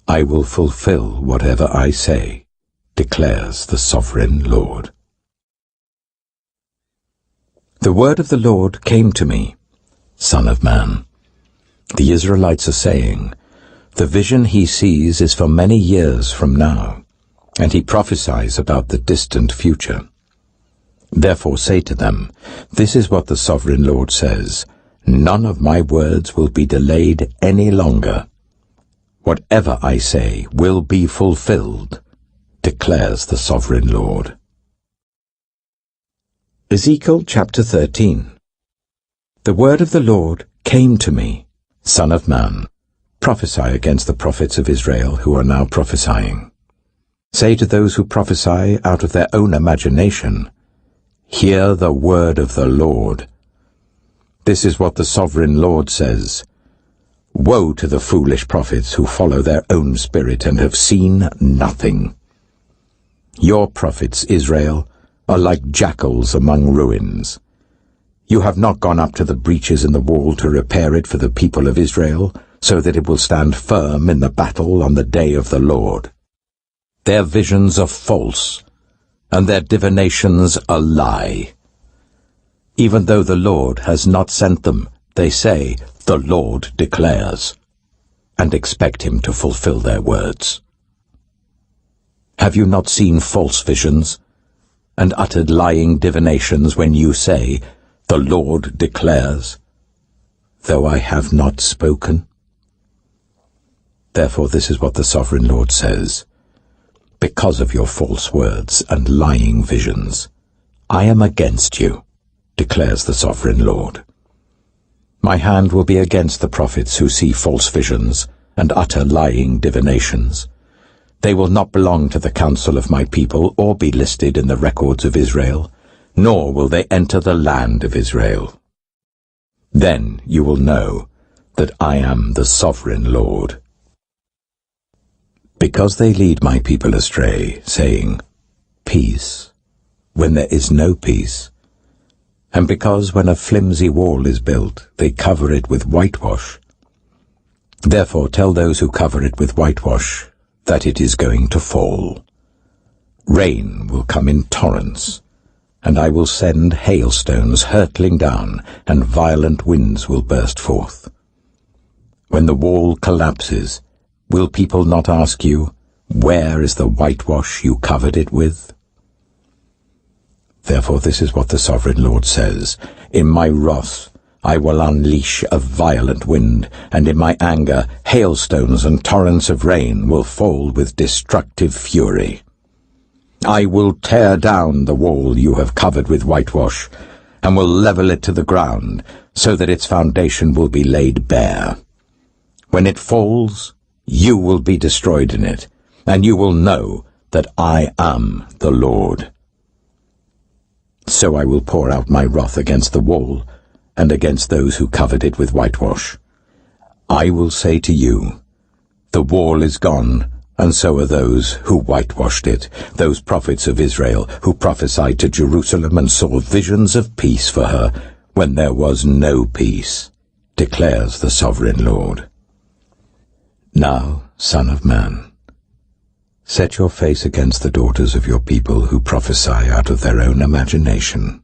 S1: I will fulfill whatever I say, declares the Sovereign Lord. The word of the Lord came to me, Son of man. The Israelites are saying, the vision he sees is for many years from now, and he prophesies about the distant future. Therefore say to them, this is what the Sovereign Lord says, none of my words will be delayed any longer. Whatever I say will be fulfilled, declares the Sovereign Lord. Ezekiel chapter 13. The word of the Lord came to me, Son of man, prophesy against the prophets of Israel who are now prophesying. Say to those who prophesy out of their own imagination, hear the word of the Lord. This is what the Sovereign Lord says. Woe to the foolish prophets who follow their own spirit and have seen nothing. Your prophets, Israel, are like jackals among ruins. You have not gone up to the breaches in the wall to repair it for the people of Israel, so that it will stand firm in the battle on the day of the Lord. Their visions are false, and their divinations a lie. Even though the Lord has not sent them, they say, the Lord declares, and expect him to fulfill their words. Have you not seen false visions, and uttered lying divinations when you say, the Lord declares, though I have not spoken? Therefore this is what the Sovereign Lord says. Because of your false words and lying visions, I am against you, declares the Sovereign Lord. My hand will be against the prophets who see false visions and utter lying divinations. They will not belong to the council of my people or be listed in the records of Israel, nor will they enter the land of Israel. Then you will know that I am the sovereign Lord. Because they lead my people astray, saying, Peace, when there is no peace, and because when a flimsy wall is built, they cover it with whitewash. Therefore tell those who cover it with whitewash that it is going to fall. Rain will come in torrents, and I will send hailstones hurtling down, and violent winds will burst forth. When the wall collapses, will people not ask you, Where is the whitewash you covered it with? Therefore this is what the sovereign Lord says, In my wrath I will unleash a violent wind, and in my anger hailstones and torrents of rain will fall with destructive fury. I will tear down the wall you have covered with whitewash, and will level it to the ground, so that its foundation will be laid bare. When it falls, you will be destroyed in it, and you will know that I am the Lord. So I will pour out my wrath against the wall, and against those who covered it with whitewash. I will say to you, The wall is gone, and so are those who whitewashed it, those prophets of Israel who prophesied to Jerusalem and saw visions of peace for her, when there was no peace, declares the sovereign Lord. Now, Son of man, set your face against the daughters of your people who prophesy out of their own imagination.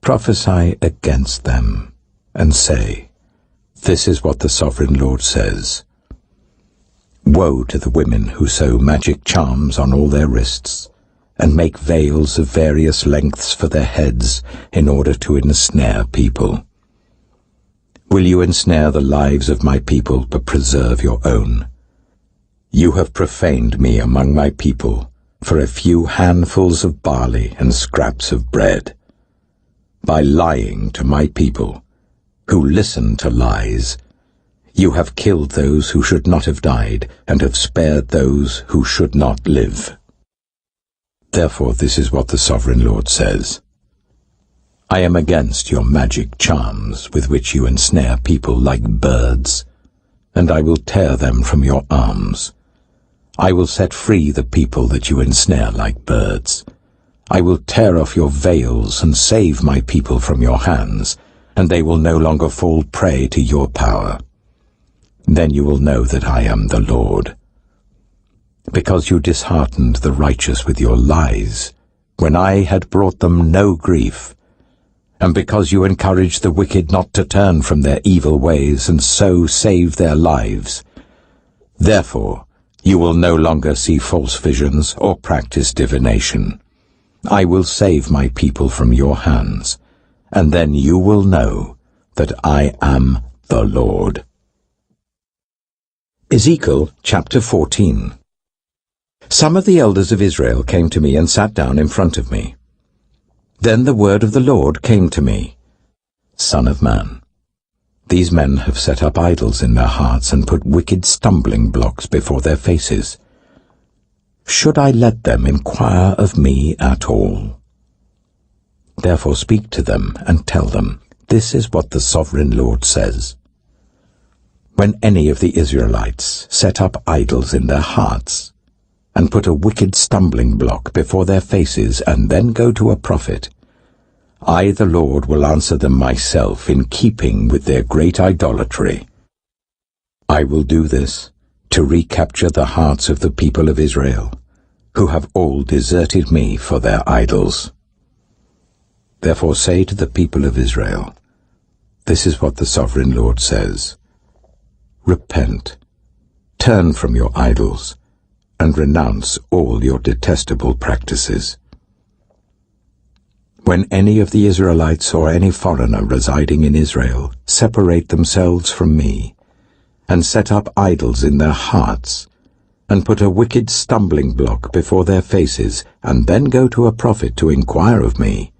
S1: Prophesy against them, and say, This is what the sovereign Lord says. Woe to the women who sew magic charms on all their wrists, and make veils of various lengths for their heads in order to ensnare people. Will you ensnare the lives of my people but preserve your own? You have profaned me among my people for a few handfuls of barley and scraps of bread. By lying to my people, who listen to lies, you have killed those who should not have died, and have spared those who should not live. Therefore this is what the sovereign Lord says. I am against your magic charms with which you ensnare people like birds, and I will tear them from your arms. I will set free the people that you ensnare like birds. I will tear off your veils and save my people from your hands, and they will no longer fall prey to your power. Then you will know that I am the Lord. Because you disheartened the righteous with your lies, when I had brought them no grief, and because you encouraged the wicked not to turn from their evil ways and so save their lives. Therefore you will no longer see false visions or practice divination. I will save my people from your hands, and then you will know that I am the Lord. Ezekiel chapter 14. Some of the elders of Israel came to me and sat down in front of me. Then the word of the Lord came to me, Son of man, these men have set up idols in their hearts and put wicked stumbling blocks before their faces. Should I let them inquire of me at all? Therefore speak to them and tell them, This is what the sovereign Lord says. When any of the Israelites set up idols in their hearts, and put a wicked stumbling block before their faces, and then go to a prophet, I, the Lord, will answer them myself in keeping with their great idolatry. I will do this to recapture the hearts of the people of Israel, who have all deserted me for their idols. Therefore say to the people of Israel, This is what the sovereign Lord says. Repent, turn from your idols, and renounce all your detestable practices. When any of the Israelites or any foreigner residing in Israel separate themselves from me, and set up idols in their hearts, and put a wicked stumbling block before their faces, and then go to a prophet to inquire of me,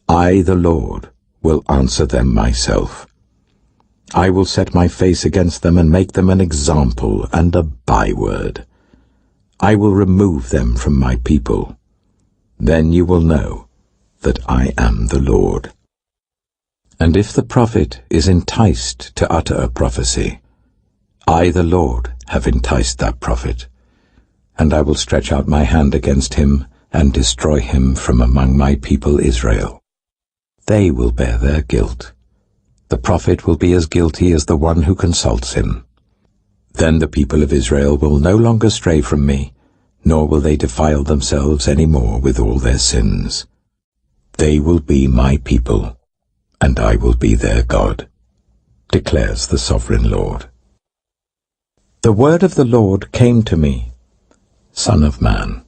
S1: I, the Lord, will answer them myself. I will set my face against them and make them an example and a byword. I will remove them from my people. Then you will know that I am the Lord. And if the prophet is enticed to utter a prophecy, I, the Lord, have enticed that prophet, and I will stretch out my hand against him and destroy him from among my people Israel. They will bear their guilt. The prophet will be as guilty as the one who consults him. Then the people of Israel will no longer stray from me, nor will they defile themselves any more with all their sins. They will be my people, and I will be their God, declares the sovereign Lord. The word of the Lord came to me, Son of man.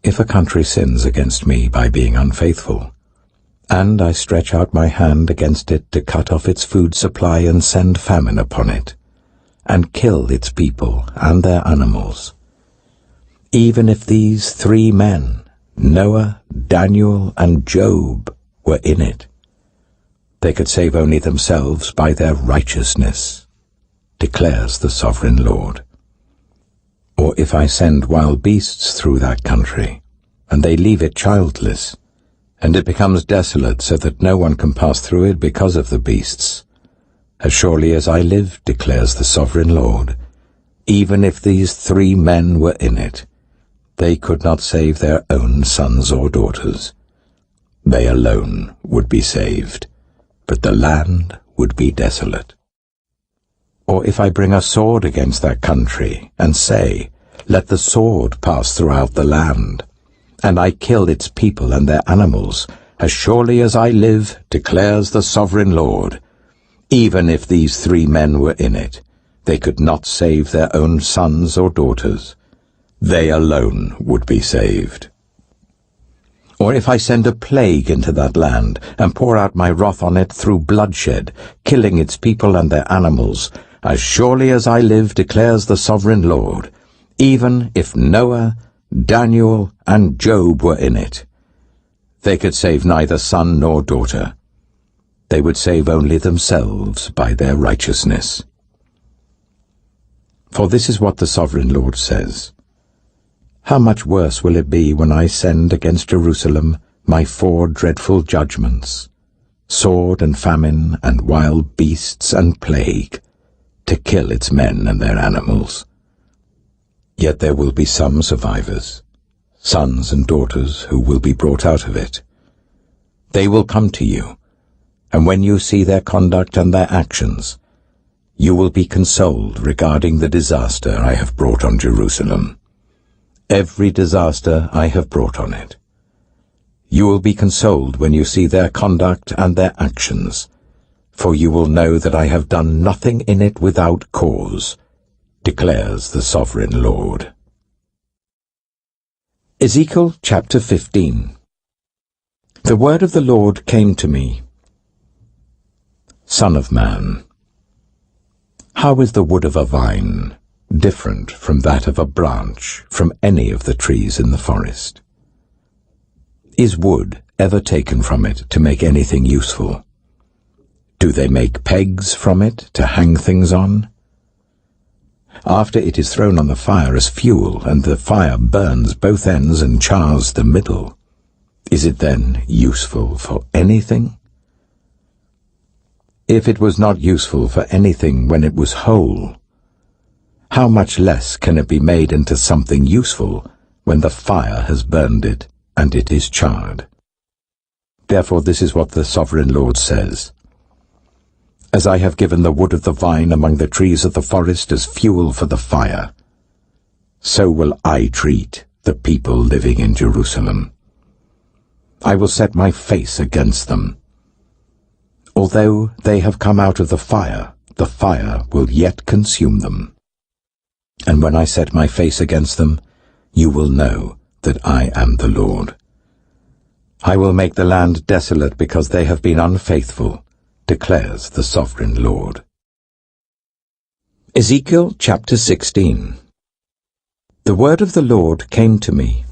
S1: If a country sins against me by being unfaithful, and I stretch out my hand against it to cut off its food supply and send famine upon it, and kill its people and their animals, even if these 3 men, Noah, Daniel, and Job, were in it, they could save only themselves by their righteousness, declares the sovereign Lord. Or if I send wild beasts through that country, and they leave it childless, and it becomes desolate so that no one can pass through it because of the beasts, as surely as I live, declares the sovereign Lord, even if these 3 men were in it, they could not save their own sons or daughters. They alone would be saved, but the land would be desolate. Or if I bring a sword against that country, and say, Let the sword pass throughout the land, and I kill its people and their animals, as surely as I live, declares the sovereign Lord, even if these 3 men were in it, they could not save their own sons or daughters. They alone would be saved. Or if I send a plague into that land, and pour out my wrath on it through bloodshed, killing its people and their animals, as surely as I live, declares the sovereign Lord, even if Noah, Daniel, and Job were in it, they could save neither son nor daughter. They would save only themselves by their righteousness. For this is what the sovereign Lord says, How much worse will it be when I send against Jerusalem my 4 dreadful judgments, sword and famine and wild beasts and plague, to kill its men and their animals. Yet there will be some survivors, sons and daughters who will be brought out of it. They will come to you, and when you see their conduct and their actions, you will be consoled regarding the disaster I have brought on Jerusalem. Every disaster I have brought on it. You will be consoled when you see their conduct and their actions, for you will know that I have done nothing in it without cause, declares the sovereign Lord. Ezekiel chapter 15. The word of the Lord came to me, Son of man, how is the wood of a vine different from that of a branch from any of the trees in the forest? Is wood ever taken from it to make anything useful? Do they make pegs from it to hang things on? After it is thrown on the fire as fuel, and the fire burns both ends and chars the middle, is it then useful for anything? If it was not useful for anything when it was whole, how much less can it be made into something useful when the fire has burned it and it is charred? Therefore this is what the sovereign Lord says. As I have given the wood of the vine among the trees of the forest as fuel for the fire, so will I treat the people living in Jerusalem. I will set my face against them. Although they have come out of the fire will yet consume them. And when I set my face against them, you will know that I am the Lord. I will make the land desolate because they have been unfaithful, declares the sovereign Lord. Ezekiel chapter 16. The word of the Lord came to me,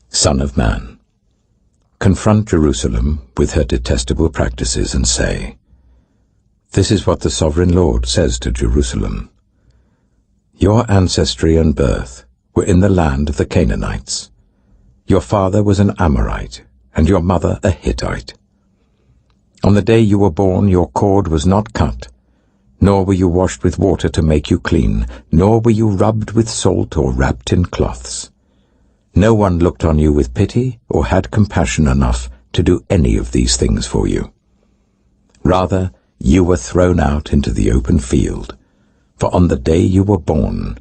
S1: Son of man, confront Jerusalem with her detestable practices and say, This is what the sovereign Lord says to Jerusalem. Your ancestry and birth were in the land of the Canaanites. Your father was an Amorite, and your mother a Hittite. On the day you were born, your cord was not cut, nor were you washed with water to make you clean, nor were you rubbed with salt or wrapped in cloths. No one looked on you with pity or had compassion enough to do any of these things for you. Rather, you were thrown out into the open field, for on the day you were born,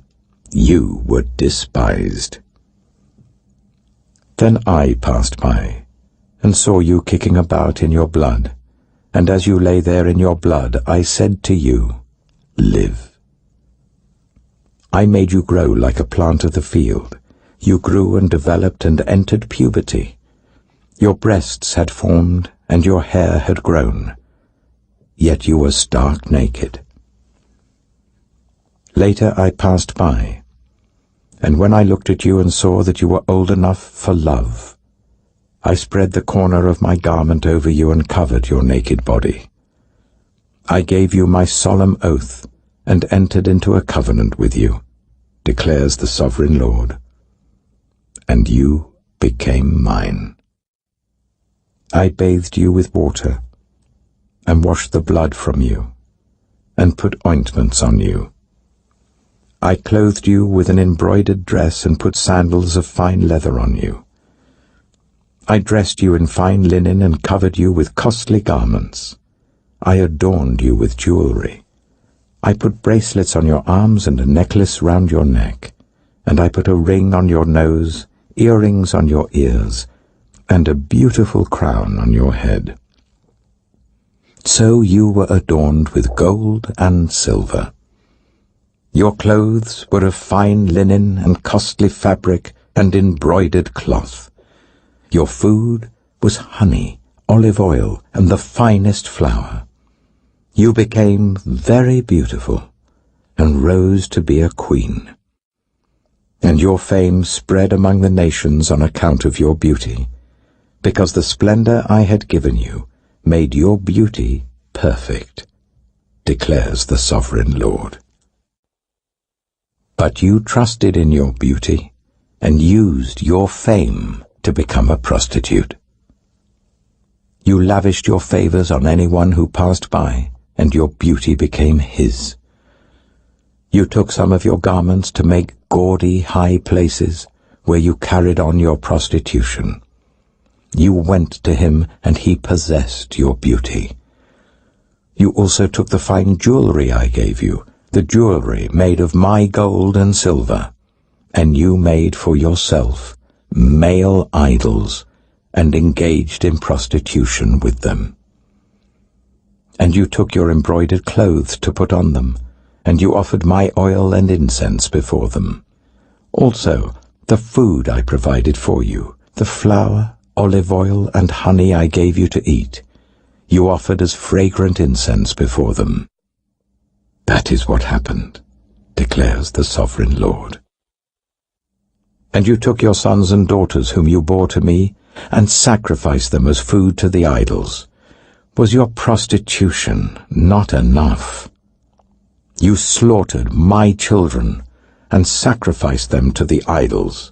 S1: you were despised. Then I passed by, and saw you kicking about in your blood, and as you lay there in your blood, I said to you, Live. I made you grow like a plant of the field. You grew and developed and entered puberty. Your breasts had formed, and your hair had grown, yet you were stark naked. Later I passed by, and when I looked at you and saw that you were old enough for love, I spread the corner of my garment over you and covered your naked body. I gave you my solemn oath and entered into a covenant with you, declares the sovereign Lord, and you became mine. I bathed you with water and washed the blood from you and put ointments on you. I clothed you with an embroidered dress and put sandals of fine leather on you. I dressed you in fine linen and covered you with costly garments. I adorned you with jewelry. I put bracelets on your arms and a necklace round your neck, and I put a ring on your nose, earrings on your ears, and a beautiful crown on your head. So you were adorned with gold and silver. Your clothes were of fine linen and costly fabric and embroidered cloth. Your food was honey, olive oil, and the finest flour. You became very beautiful and rose to be a queen. And your fame spread among the nations on account of your beauty, because the splendor I had given you made your beauty perfect, declares the sovereign Lord. But you trusted in your beauty and used your fame to become a prostitute. You lavished your favors on anyone who passed by, and your beauty became his. You took some of your garments to make gaudy high places where you carried on your prostitution. You went to him, and he possessed your beauty. You also took the fine jewelry I gave you, the jewelry made of my gold and silver, and you made for yourself male idols, and engaged in prostitution with them. And you took your embroidered clothes to put on them, and you offered my oil and incense before them. Also, the food I provided for you, the flour, olive oil, and honey I gave you to eat, you offered as fragrant incense before them. That is what happened, declares the sovereign Lord. And you took your sons and daughters whom you bore to me, and sacrificed them as food to the idols. Was your prostitution not enough? You slaughtered my children, and sacrificed them to the idols.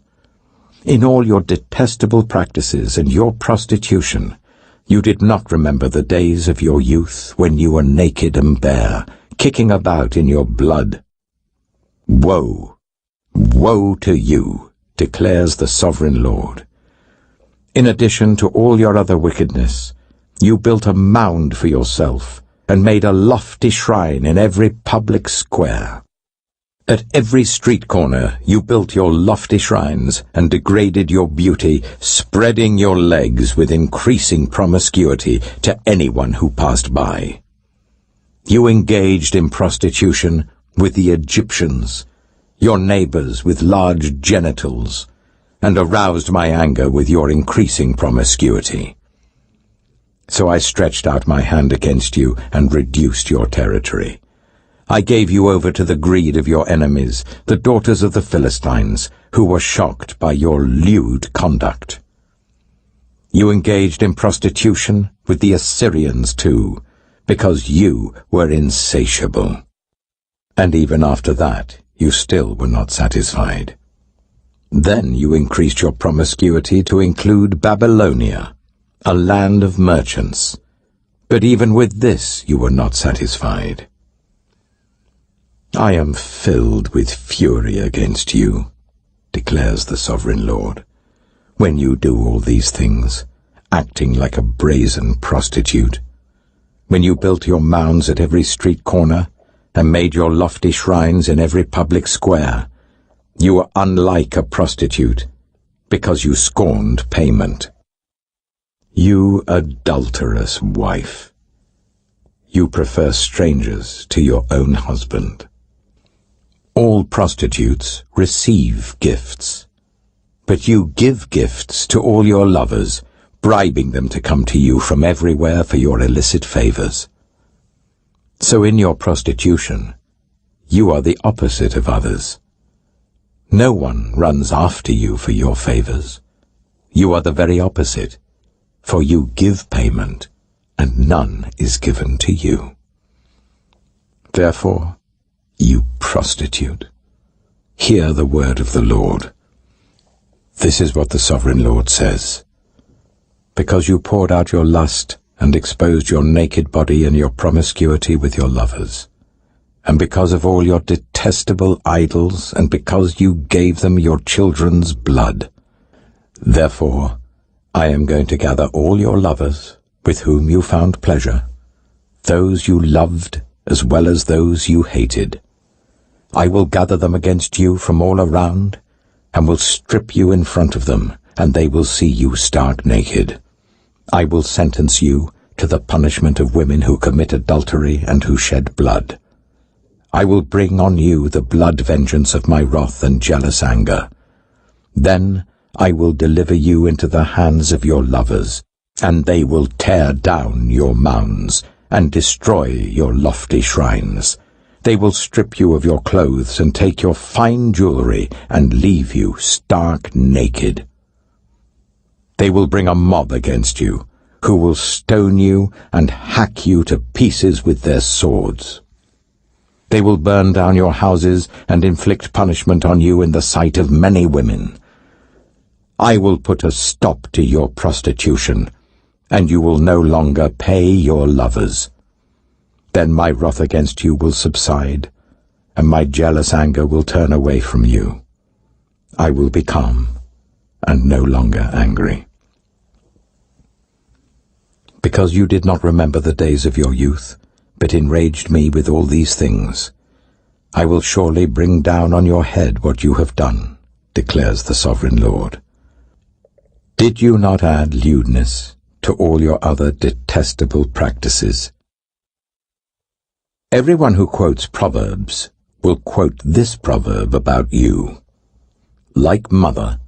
S1: In all your detestable practices and your prostitution, you did not remember the days of your youth when you were naked and bare, kicking about in your blood. Woe! Woe to you, declares the sovereign Lord. In addition to all your other wickedness, you built a mound for yourself and made a lofty shrine in every public square. At every street corner you built your lofty shrines and degraded your beauty, spreading your legs with increasing promiscuity to anyone who passed by. You engaged in prostitution with the Egyptians, your neighbors with large genitals, and aroused my anger with your increasing promiscuity. So I stretched out my hand against you and reduced your territory. I gave you over to the greed of your enemies, the daughters of the Philistines, who were shocked by your lewd conduct. You engaged in prostitution with the Assyrians too, because you were insatiable. And even after that, you still were not satisfied. Then you increased your promiscuity to include Babylonia, a land of merchants. But even with this you were not satisfied. I am filled with fury against you, declares the Sovereign Lord, when you do all these things, acting like a brazen prostitute. When you built your mounds at every street corner and made your lofty shrines in every public square, you were unlike a prostitute because you scorned payment. You adulterous wife, you prefer strangers to your own husband. All prostitutes receive gifts, but you give gifts to all your lovers, bribing them to come to you from everywhere for your illicit favors. So in your prostitution, you are the opposite of others. No one runs after you for your favors. You are the very opposite, for you give payment, and none is given to you. Therefore, you prostitute, hear the word of the Lord. This is what the Sovereign Lord says. Because you poured out your lust and exposed your naked body in your promiscuity with your lovers, and because of all your detestable idols, and because you gave them your children's blood, therefore I am going to gather all your lovers with whom you found pleasure, those you loved as well as those you hated. I will gather them against you from all around, and will strip you in front of them, and they will see you stark naked. I will sentence you to the punishment of women who commit adultery and who shed blood. I will bring on you the blood vengeance of my wrath and jealous anger. Then I will deliver you into the hands of your lovers, and they will tear down your mounds and destroy your lofty shrines. They will strip you of your clothes and take your fine jewelry and leave you stark naked. They will bring a mob against you, who will stone you and hack you to pieces with their swords. They will burn down your houses and inflict punishment on you in the sight of many women. I will put a stop to your prostitution, and you will no longer pay your lovers. Then my wrath against you will subside, and my jealous anger will turn away from you. I will be calm and no longer angry. Because you did not remember the days of your youth, but enraged me with all these things, I will surely bring down on your head what you have done, declares the Sovereign Lord. Did you not add lewdness to all your other detestable practices? Everyone who quotes Proverbs will quote this proverb about you: like mother,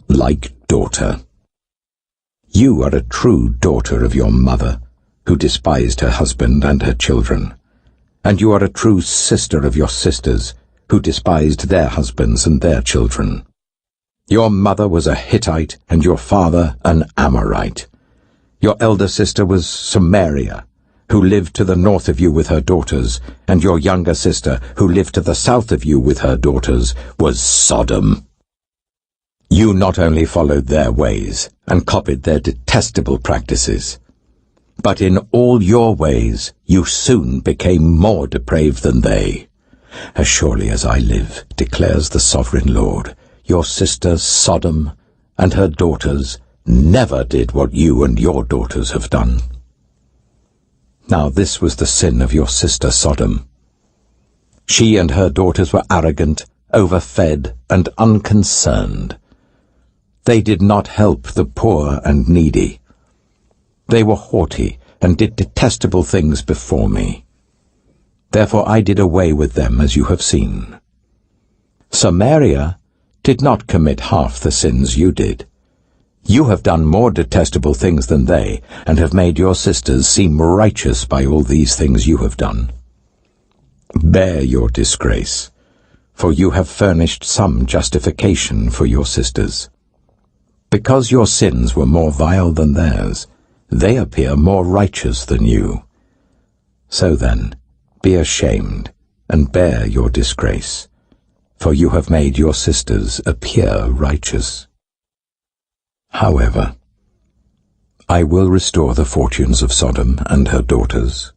S1: like daughter. You are a true daughter of your mother, who despised her husband and her children, and you are a true sister of your sisters, who despised their husbands and their children. Your mother was a Hittite, and your father an Amorite. Your elder sister was Samaria, who lived to the north of you with her daughters, and your younger sister, who lived to the south of you with her daughters, was Sodom. You not only followed their ways and copied their detestable practices, but in all your ways you soon became more depraved than they. As surely as I live, declares the Sovereign Lord, your sister Sodom and her daughters never did what you and your daughters have done. Now this was the sin of your sister Sodom. She and her daughters were arrogant, overfed, and unconcerned. They did not help the poor and needy. They were haughty and did detestable things before me. Therefore I did away with them, as you have seen. Samaria did not commit half the sins you did. You have done more detestable things than they, and have made your sisters seem righteous by all these things you have done. Bear your disgrace, for you have furnished some justification for your sisters. Because your sins were more vile than theirs, they appear more righteous than you. So then, be ashamed, and bear your disgrace. for you have made your sisters appear righteous. However, I will restore the fortunes of Sodom and her daughters,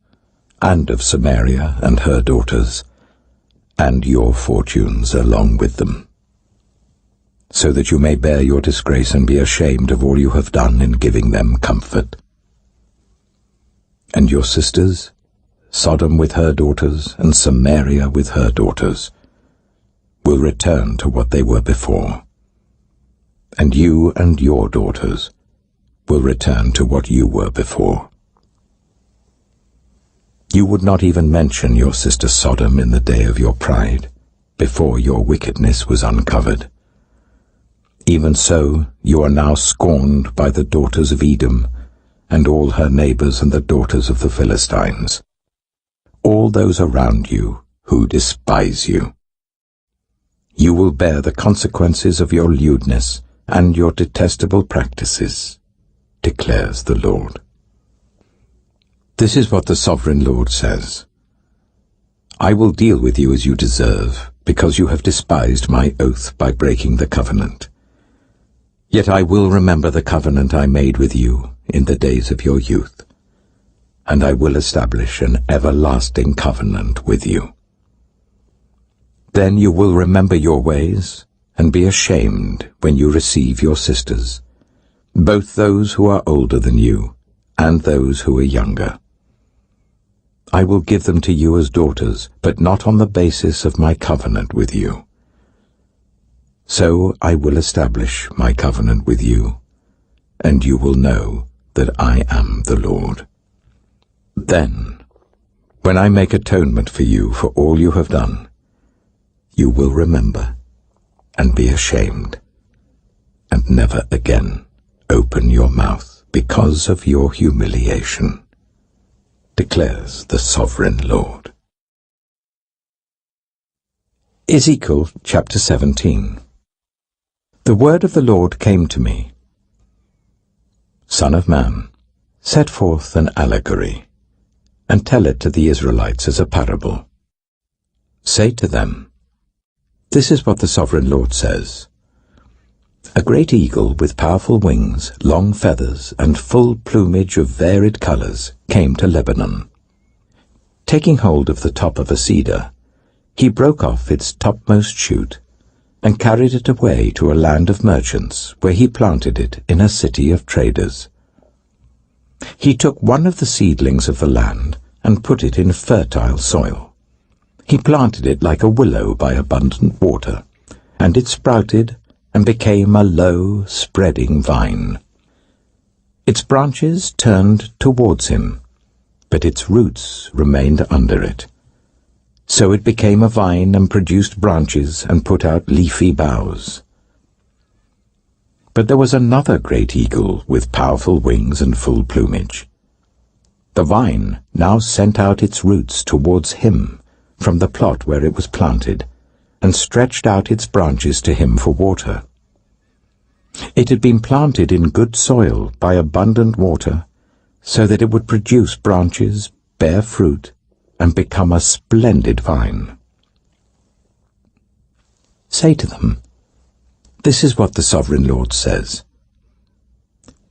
S1: and of Samaria and her daughters, and your fortunes along with them, so that you may bear your disgrace and be ashamed of all you have done in giving them comfort. And your sisters, Sodom with her daughters, and Samaria with her daughters, will return to what they were before, and you and your daughters will return to what you were before. You would not even mention your sister Sodom in the day of your pride, before your wickedness was uncovered. Even so, you are now scorned by the daughters of Edom, and all her neighbors and the daughters of the Philistines, all those around you who despise you. You will bear the consequences of your lewdness and your detestable practices, declares the Lord. This is what the Sovereign Lord says. I will deal with you as you deserve, because you have despised my oath by breaking the covenant. Yet I will remember the covenant I made with you in the days of your youth, and I will establish an everlasting covenant with you. Then you will remember your ways and be ashamed when you receive your sisters, both those who are older than you and those who are younger. I will give them to you as daughters, but not on the basis of my covenant with you. So I will establish my covenant with you, and you will know that I am the Lord. Then, when I make atonement for you for all you have done, you will remember and be ashamed, and never again open your mouth because of your humiliation, declares the Sovereign Lord. Ezekiel chapter 17. The word of the Lord came to me. Son of man, set forth an allegory, and tell it to the Israelites as a parable. Say to them, this is what the Sovereign Lord says. A great eagle with powerful wings, long feathers, and full plumage of varied colors came to Lebanon. Taking hold of the top of a cedar, he broke off its topmost shoot and carried it away to a land of merchants, where he planted it in a city of traders. He took one of the seedlings of the land and put it in fertile soil. He planted it like a willow by abundant water, and it sprouted and became a low, spreading vine. Its branches turned towards him, but its roots remained under it. So it became a vine and produced branches and put out leafy boughs. But there was another great eagle with powerful wings and full plumage. The vine now sent out its roots towards him from the plot where it was planted, and stretched out its branches to him for water. It had been planted in good soil by abundant water, so that it would produce branches, bear fruit, and become a splendid vine. Say to them, this is what the Sovereign Lord says.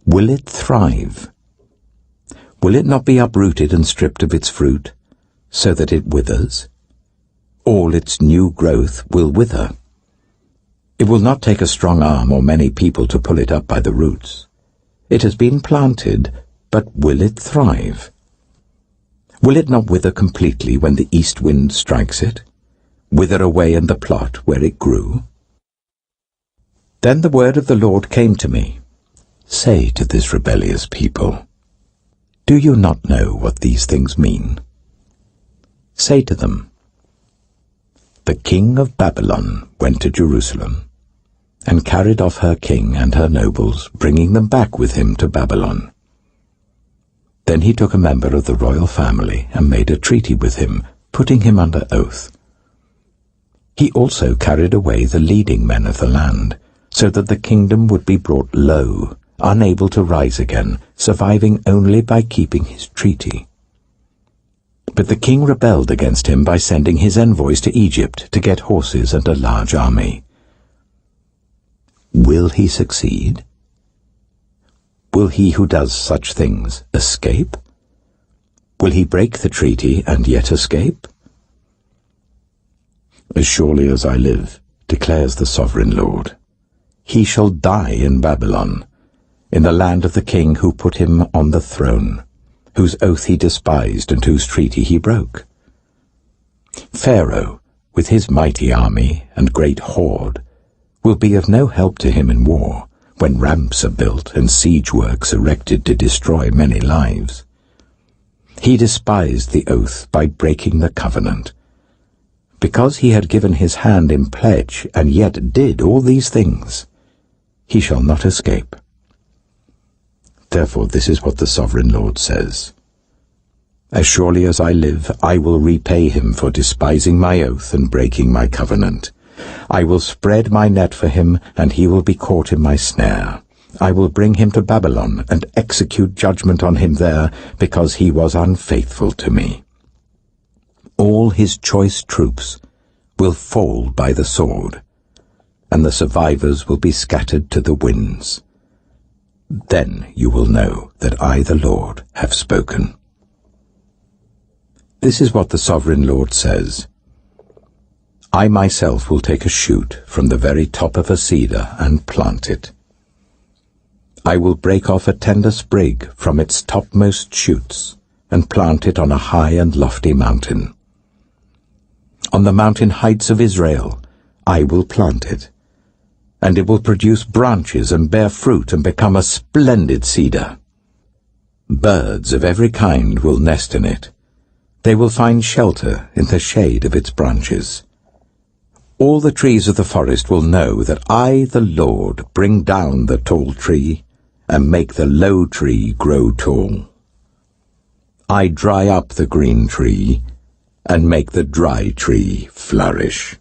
S1: Will it thrive? Will it not be uprooted and stripped of its fruit, so that it withers? All its new growth will wither. It will not take a strong arm or many people to pull it up by the roots. It has been planted, but will it thrive? Will it not wither completely when the east wind strikes it, wither away in the plot where it grew? Then the word of the Lord came to me. Say to this rebellious people, do you not know what these things mean? Say to them, the king of Babylon went to Jerusalem, and carried off her king and her nobles, bringing them back with him to Babylon. Then he took a member of the royal family and made a treaty with him, putting him under oath. He also carried away the leading men of the land, so that the kingdom would be brought low, unable to rise again, surviving only by keeping his treaty. But the king rebelled against him by sending his envoys to Egypt to get horses and a large army. Will he succeed? Will he who does such things escape? Will he break the treaty and yet escape? As surely as I live, declares the sovereign Lord, he shall die in Babylon, in the land of the king who put him on the throne, whose oath he despised and whose treaty he broke. Pharaoh, with his mighty army and great horde, will be of no help to him in war, when ramps are built and siege works erected to destroy many lives. He despised the oath by breaking the covenant. Because he had given his hand in pledge and yet did all these things, he shall not escape. Therefore this is what the sovereign Lord says. As surely as I live, I will repay him for despising my oath and breaking my covenant. I will spread my net for him, and he will be caught in my snare. I will bring him to Babylon and execute judgment on him there, because he was unfaithful to me. All his choice troops will fall by the sword, and the survivors will be scattered to the winds. Then you will know that I, the Lord, have spoken. This is what the sovereign Lord says. I myself will take a shoot from the very top of a cedar and plant it. I will break off a tender sprig from its topmost shoots and plant it on a high and lofty mountain. On the mountain heights of Israel I will plant it, and it will produce branches and bear fruit and become a splendid cedar. Birds of every kind will nest in it. They will find shelter in the shade of its branches. All the trees of the forest will know that I, the Lord, bring down the tall tree and make the low tree grow tall. I dry up the green tree and make the dry tree flourish.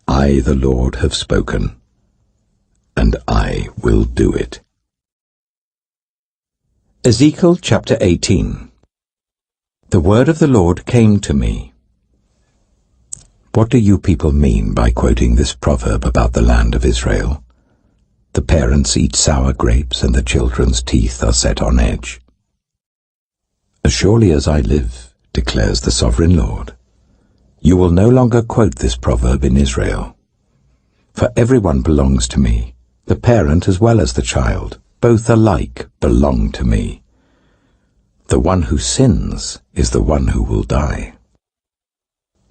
S1: I, the Lord, have spoken, and I will do it. Ezekiel chapter 18. The word of the Lord came to me. What do you people mean by quoting this proverb about the land of Israel? The parents eat sour grapes and the children's teeth are set on edge. As surely as I live, declares the sovereign Lord, you will no longer quote this proverb in Israel. For everyone belongs to me, the parent as well as the child, both alike belong to me. The one who sins is the one who will die.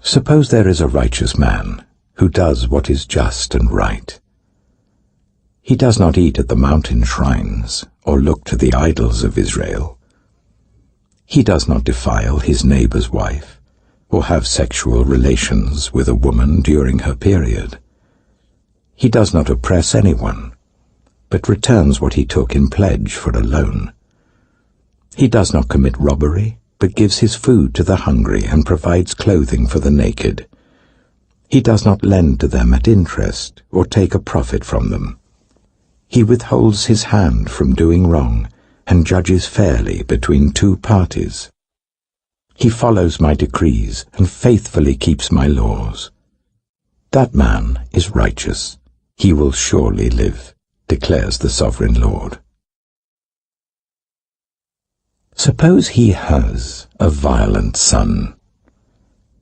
S1: Suppose there is a righteous man who does what is just and right. He does not eat at the mountain shrines or look to the idols of Israel. He does not defile his neighbor's wife or have sexual relations with a woman during her period. He does not oppress anyone, but returns what he took in pledge for a loan. He does not commit robbery, but gives his food to the hungry and provides clothing for the naked. He does not lend to them at interest or take a profit from them. He withholds his hand from doing wrong and judges fairly between two parties. He follows my decrees and faithfully keeps my laws. That man is righteous. He will surely live, declares the sovereign Lord. Suppose he has a violent son,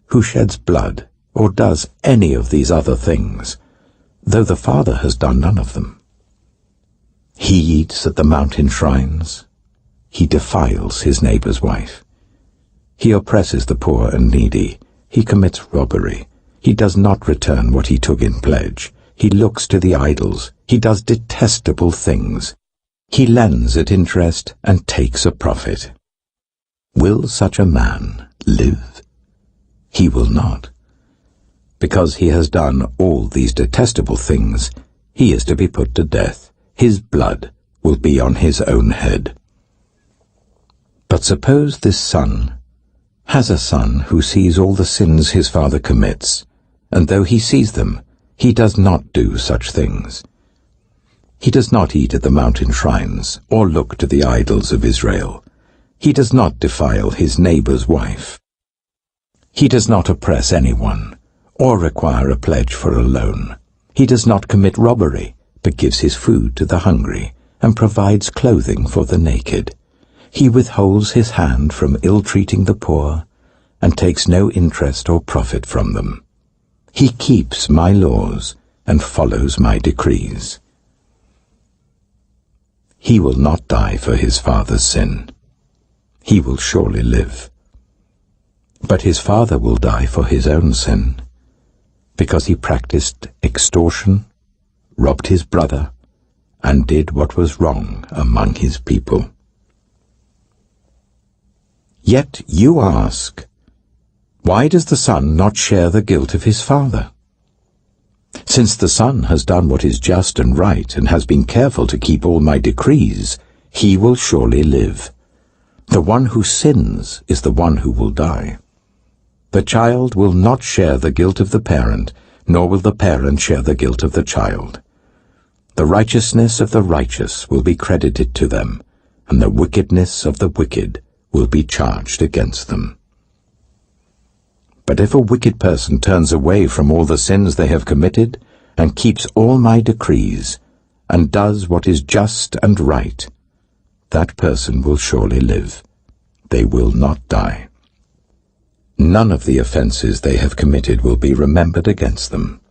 S1: who sheds blood or does any of these other things, though the father has done none of them. He eats at the mountain shrines. He defiles his neighbor's wife. He oppresses the poor and needy. He commits robbery. He does not return what he took in pledge. He looks to the idols. He does detestable things. He lends at interest and takes a profit. Will such a man live? He will not. Because he has done all these detestable things, he is to be put to death. His blood will be on his own head. But suppose this son has a son who sees all the sins his father commits, and though he sees them, he does not do such things. He does not eat at the mountain shrines or look to the idols of Israel. He does not defile his neighbor's wife. He does not oppress anyone, or require a pledge for a loan. He does not commit robbery, but gives his food to the hungry, and provides clothing for the naked. He withholds his hand from ill-treating the poor, and takes no interest or profit from them. He keeps my laws, and follows my decrees. He will not die for his father's sin. He will surely live. But his father will die for his own sin, because he practiced extortion, robbed his brother, and did what was wrong among his people. Yet you ask, why does the son not share the guilt of his father? Since the son has done what is just and right, and has been careful to keep all my decrees, he will surely live. The one who sins is the one who will die. The child will not share the guilt of the parent, nor will the parent share the guilt of the child. The righteousness of the righteous will be credited to them, and the wickedness of the wicked will be charged against them. But if a wicked person turns away from all the sins they have committed, and keeps all my decrees, and does what is just and right, that person will surely live. They will not die. None of the offenses they have committed will be remembered against them.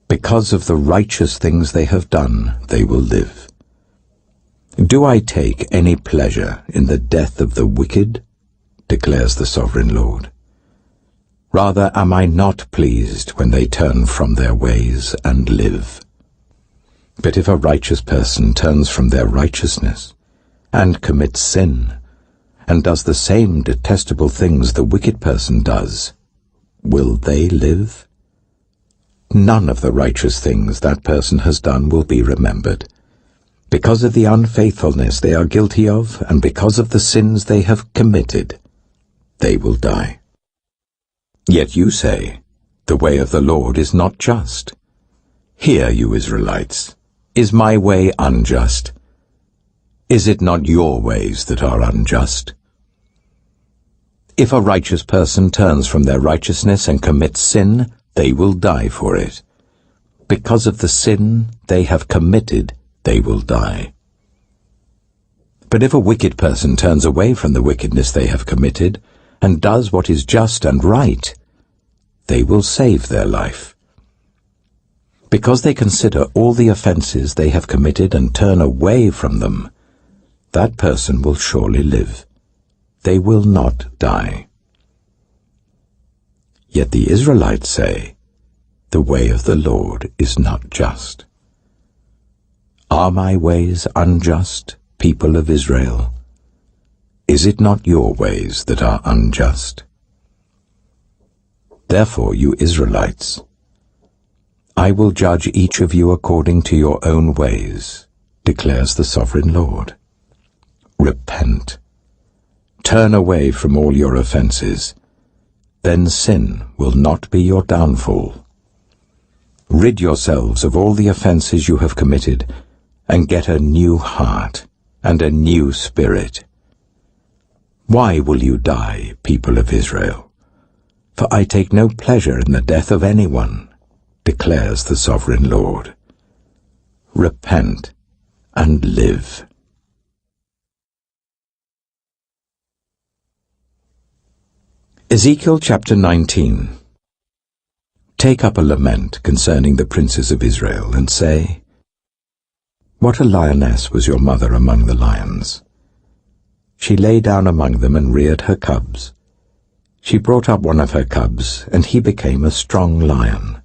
S1: Because of the righteous things they have done, they will live. Do I take any pleasure in the death of the wicked? Declares the Sovereign Lord. Rather am I not pleased when they turn from their ways and live. But if a righteous person turns from their righteousness and commits sin, and does the same detestable things the wicked person does, will they live? None of the righteous things that person has done will be remembered. Because of the unfaithfulness they are guilty of, and because of the sins they have committed, they will die. Yet you say, the way of the Lord is not just. Hear, you Israelites, is my way unjust? Is it not your ways that are unjust? If a righteous person turns from their righteousness and commits sin, they will die for it. Because of the sin they have committed, they will die. But if a wicked person turns away from the wickedness they have committed, and does what is just and right, they will save their life. Because they consider all the offenses they have committed and turn away from them, that person will surely live. They will not die. Yet the Israelites say, the way of the Lord is not just. Are my ways unjust, people of Israel? Is it not your ways that are unjust? Therefore, you Israelites, I will judge each of you according to your own ways, declares the Sovereign Lord. Repent. Turn away from all your offenses. Then sin will not be your downfall. Rid yourselves of all the offenses you have committed, and get a new heart and a new spirit. Why will you die, people of Israel? For I take no pleasure in the death of anyone, declares the Sovereign Lord. Repent and live. Ezekiel chapter 19. Take up a lament concerning the princes of Israel, and say, What a lioness was your mother among the lions! She lay down among them and reared her cubs. She brought up one of her cubs, and he became a strong lion.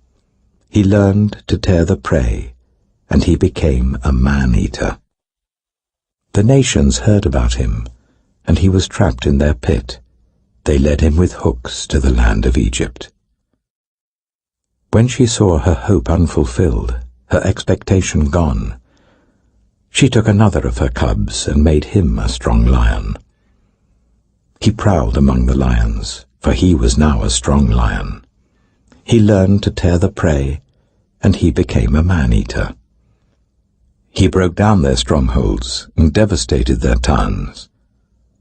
S1: He learned to tear the prey, and he became a man-eater. The nations heard about him, and he was trapped in their pit. They led him with hooks to the land of Egypt. When she saw her hope unfulfilled, her expectation gone, she took another of her cubs and made him a strong lion. He prowled among the lions, for he was now a strong lion. He learned to tear the prey, and he became a man-eater. He broke down their strongholds and devastated their towns.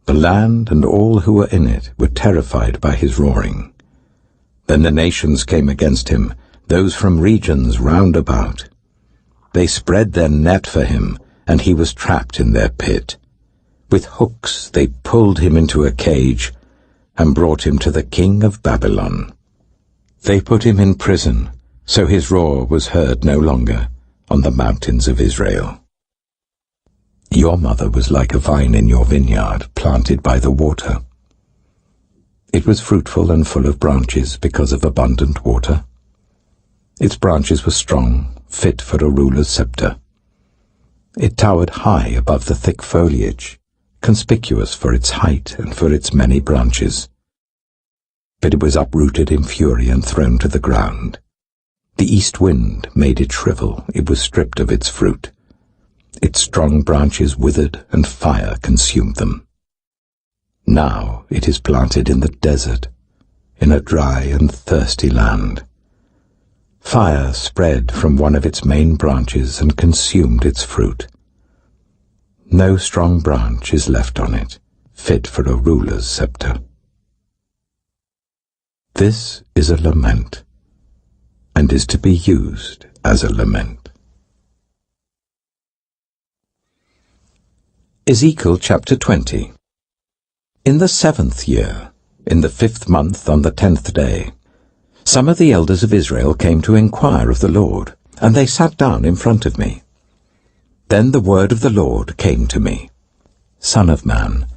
S1: The land and all who were in it were terrified by his roaring. Then the nations came against him, those from regions round about. They spread their net for him, and he was trapped in their pit. With hooks they pulled him into a cage, and brought him to the king of Babylon. They put him in prison, so his roar was heard no longer on the mountains of Israel. Your mother was like a vine in your vineyard, planted by the water. It was fruitful and full of branches because of abundant water. Its branches were strong, fit for a ruler's scepter. It towered high above the thick foliage, conspicuous for its height and for its many branches. But it was uprooted in fury and thrown to the ground. The east wind made it shrivel, it was stripped of its fruit. Its strong branches withered, and fire consumed them. Now it is planted in the desert, in a dry and thirsty land. Fire spread from one of its main branches and consumed its fruit. No strong branch is left on it, fit for a ruler's scepter. This is a lament, and is to be used as a lament. Ezekiel chapter 20. In the 7th year, in the 5th month on the 10th day, some of the elders of Israel came to inquire of the Lord, and they sat down in front of me. Then the word of the Lord came to me. Son of man,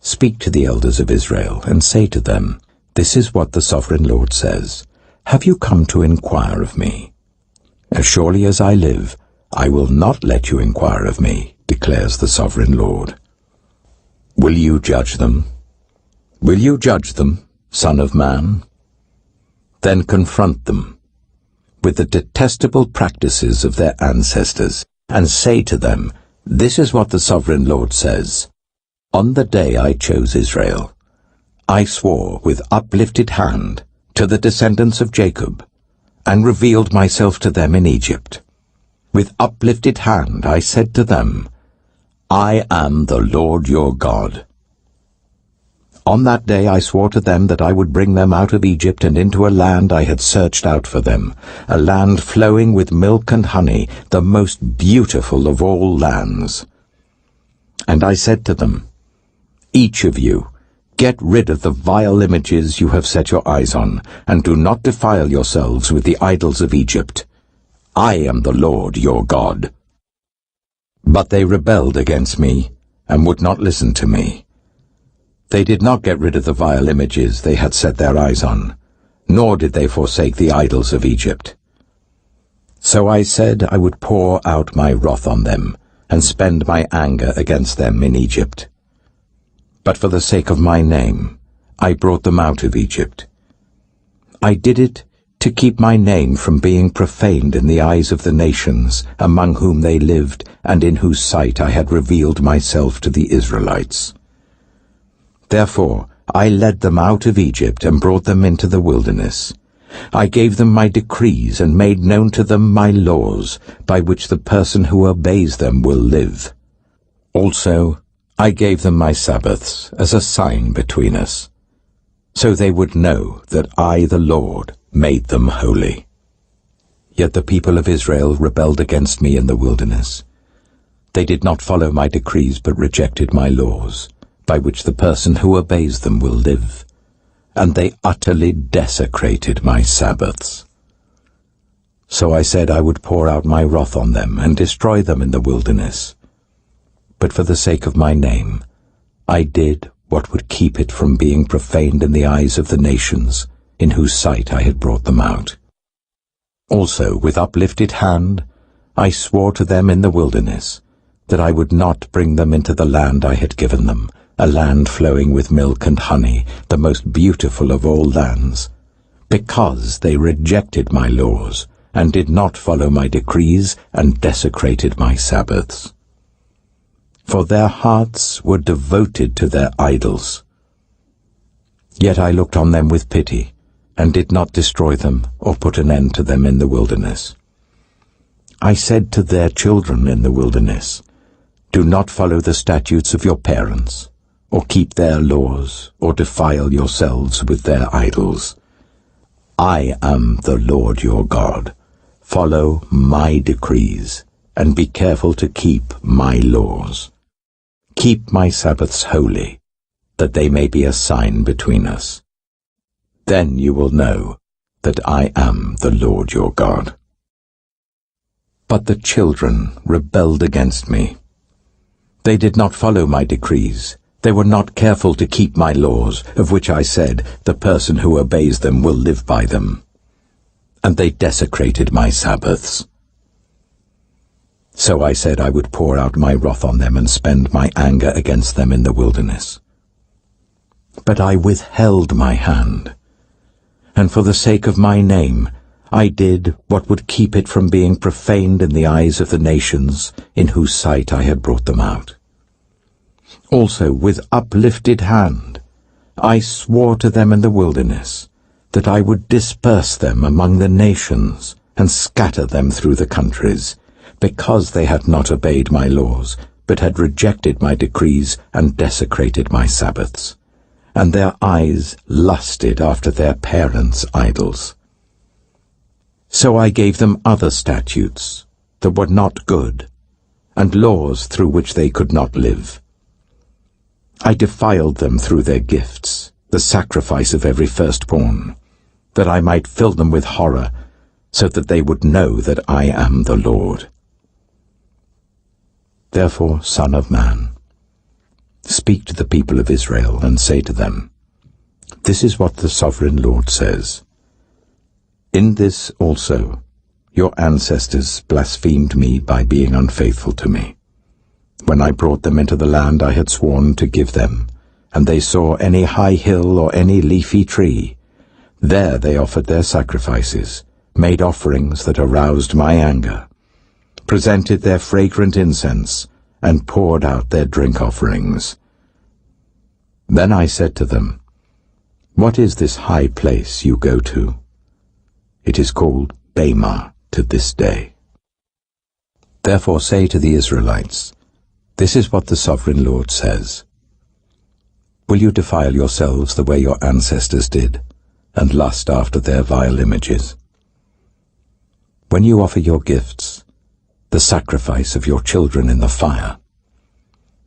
S1: speak to the elders of Israel, and say to them, This is what the sovereign Lord says. Have you come to inquire of me? As surely as I live, I will not let you inquire of me, declares the sovereign Lord. Will you judge them? Will you judge them, son of man? Then confront them with the detestable practices of their ancestors, and say to them, This is what the sovereign Lord says. On the day I chose Israel, I swore with uplifted hand to the descendants of Jacob, and revealed myself to them in Egypt. With uplifted hand I said to them, I am the Lord your God. On that day I swore to them that I would bring them out of Egypt and into a land I had searched out for them, a land flowing with milk and honey, the most beautiful of all lands. And I said to them, Each of you, get rid of the vile images you have set your eyes on, and do not defile yourselves with the idols of Egypt. I am the Lord your God. But they rebelled against me, and would not listen to me. They did not get rid of the vile images they had set their eyes on, nor did they forsake the idols of Egypt. So I said I would pour out my wrath on them, and spend my anger against them in Egypt. But for the sake of my name, I brought them out of Egypt. I did it to keep my name from being profaned in the eyes of the nations, among whom they lived, and in whose sight I had revealed myself to the Israelites. Therefore I led them out of Egypt and brought them into the wilderness. I gave them my decrees and made known to them my laws, by which the person who obeys them will live. Also I gave them my Sabbaths as a sign between us, so they would know that I, the Lord, made them holy. Yet the people of Israel rebelled against me in the wilderness. They did not follow my decrees, but rejected my laws, by which the person who obeys them will live. And they utterly desecrated my Sabbaths. So I said I would pour out my wrath on them and destroy them in the wilderness. But for the sake of my name, I did what would keep it from being profaned in the eyes of the nations, in whose sight I had brought them out. Also, with uplifted hand, I swore to them in the wilderness that I would not bring them into the land I had given them, a land flowing with milk and honey, the most beautiful of all lands, because they rejected my laws, and did not follow my decrees, and desecrated my Sabbaths. For their hearts were devoted to their idols. Yet I looked on them with pity, and did not destroy them, or put an end to them in the wilderness. I said to their children in the wilderness, Do not follow the statutes of your parents, or keep their laws, or defile yourselves with their idols. I am the Lord your God. Follow my decrees, and be careful to keep my laws. Keep my Sabbaths holy, that they may be a sign between us. Then you will know that I am the Lord your God. But the children rebelled against me. They did not follow my decrees. They were not careful to keep my laws, of which I said, the person who obeys them will live by them. And they desecrated my Sabbaths. So I said I would pour out my wrath on them and spend my anger against them in the wilderness. But I withheld my hand, and for the sake of my name I did what would keep it from being profaned in the eyes of the nations in whose sight I had brought them out. Also with uplifted hand I swore to them in the wilderness that I would disperse them among the nations and scatter them through the countries, because they had not obeyed my laws, but had rejected my decrees and desecrated my Sabbaths, and their eyes lusted after their parents' idols. So I gave them other statutes that were not good, and laws through which they could not live. I defiled them through their gifts, the sacrifice of every firstborn, that I might fill them with horror, so that they would know that I am the Lord. Therefore, Son of man, speak to the people of Israel and say to them, This is what the sovereign Lord says. In this also your ancestors blasphemed me by being unfaithful to me. When I brought them into the land I had sworn to give them, and they saw any high hill or any leafy tree, there they offered their sacrifices, made offerings that aroused my anger, presented their fragrant incense, and poured out their drink offerings. Then I said to them, What is this high place you go to? It is called Bamah to this day. Therefore say to the Israelites, This is what the sovereign Lord says. Will you defile yourselves the way your ancestors did, and lust after their vile images? When you offer your gifts, the sacrifice of your children in the fire,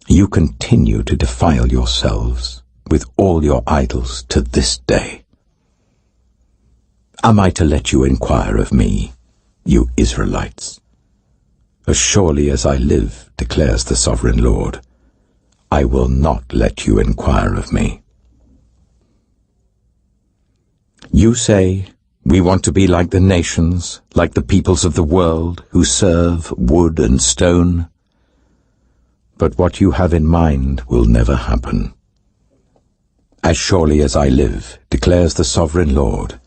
S1: you continue to defile yourselves with all your idols to this day. Am I to let you inquire of me, you Israelites? As surely as I live, declares the sovereign Lord, I will not let you inquire of me. You say, We want to be like the nations, like the peoples of the world, who serve wood and stone. But what you have in mind will never happen. As surely as I live, declares the sovereign Lord,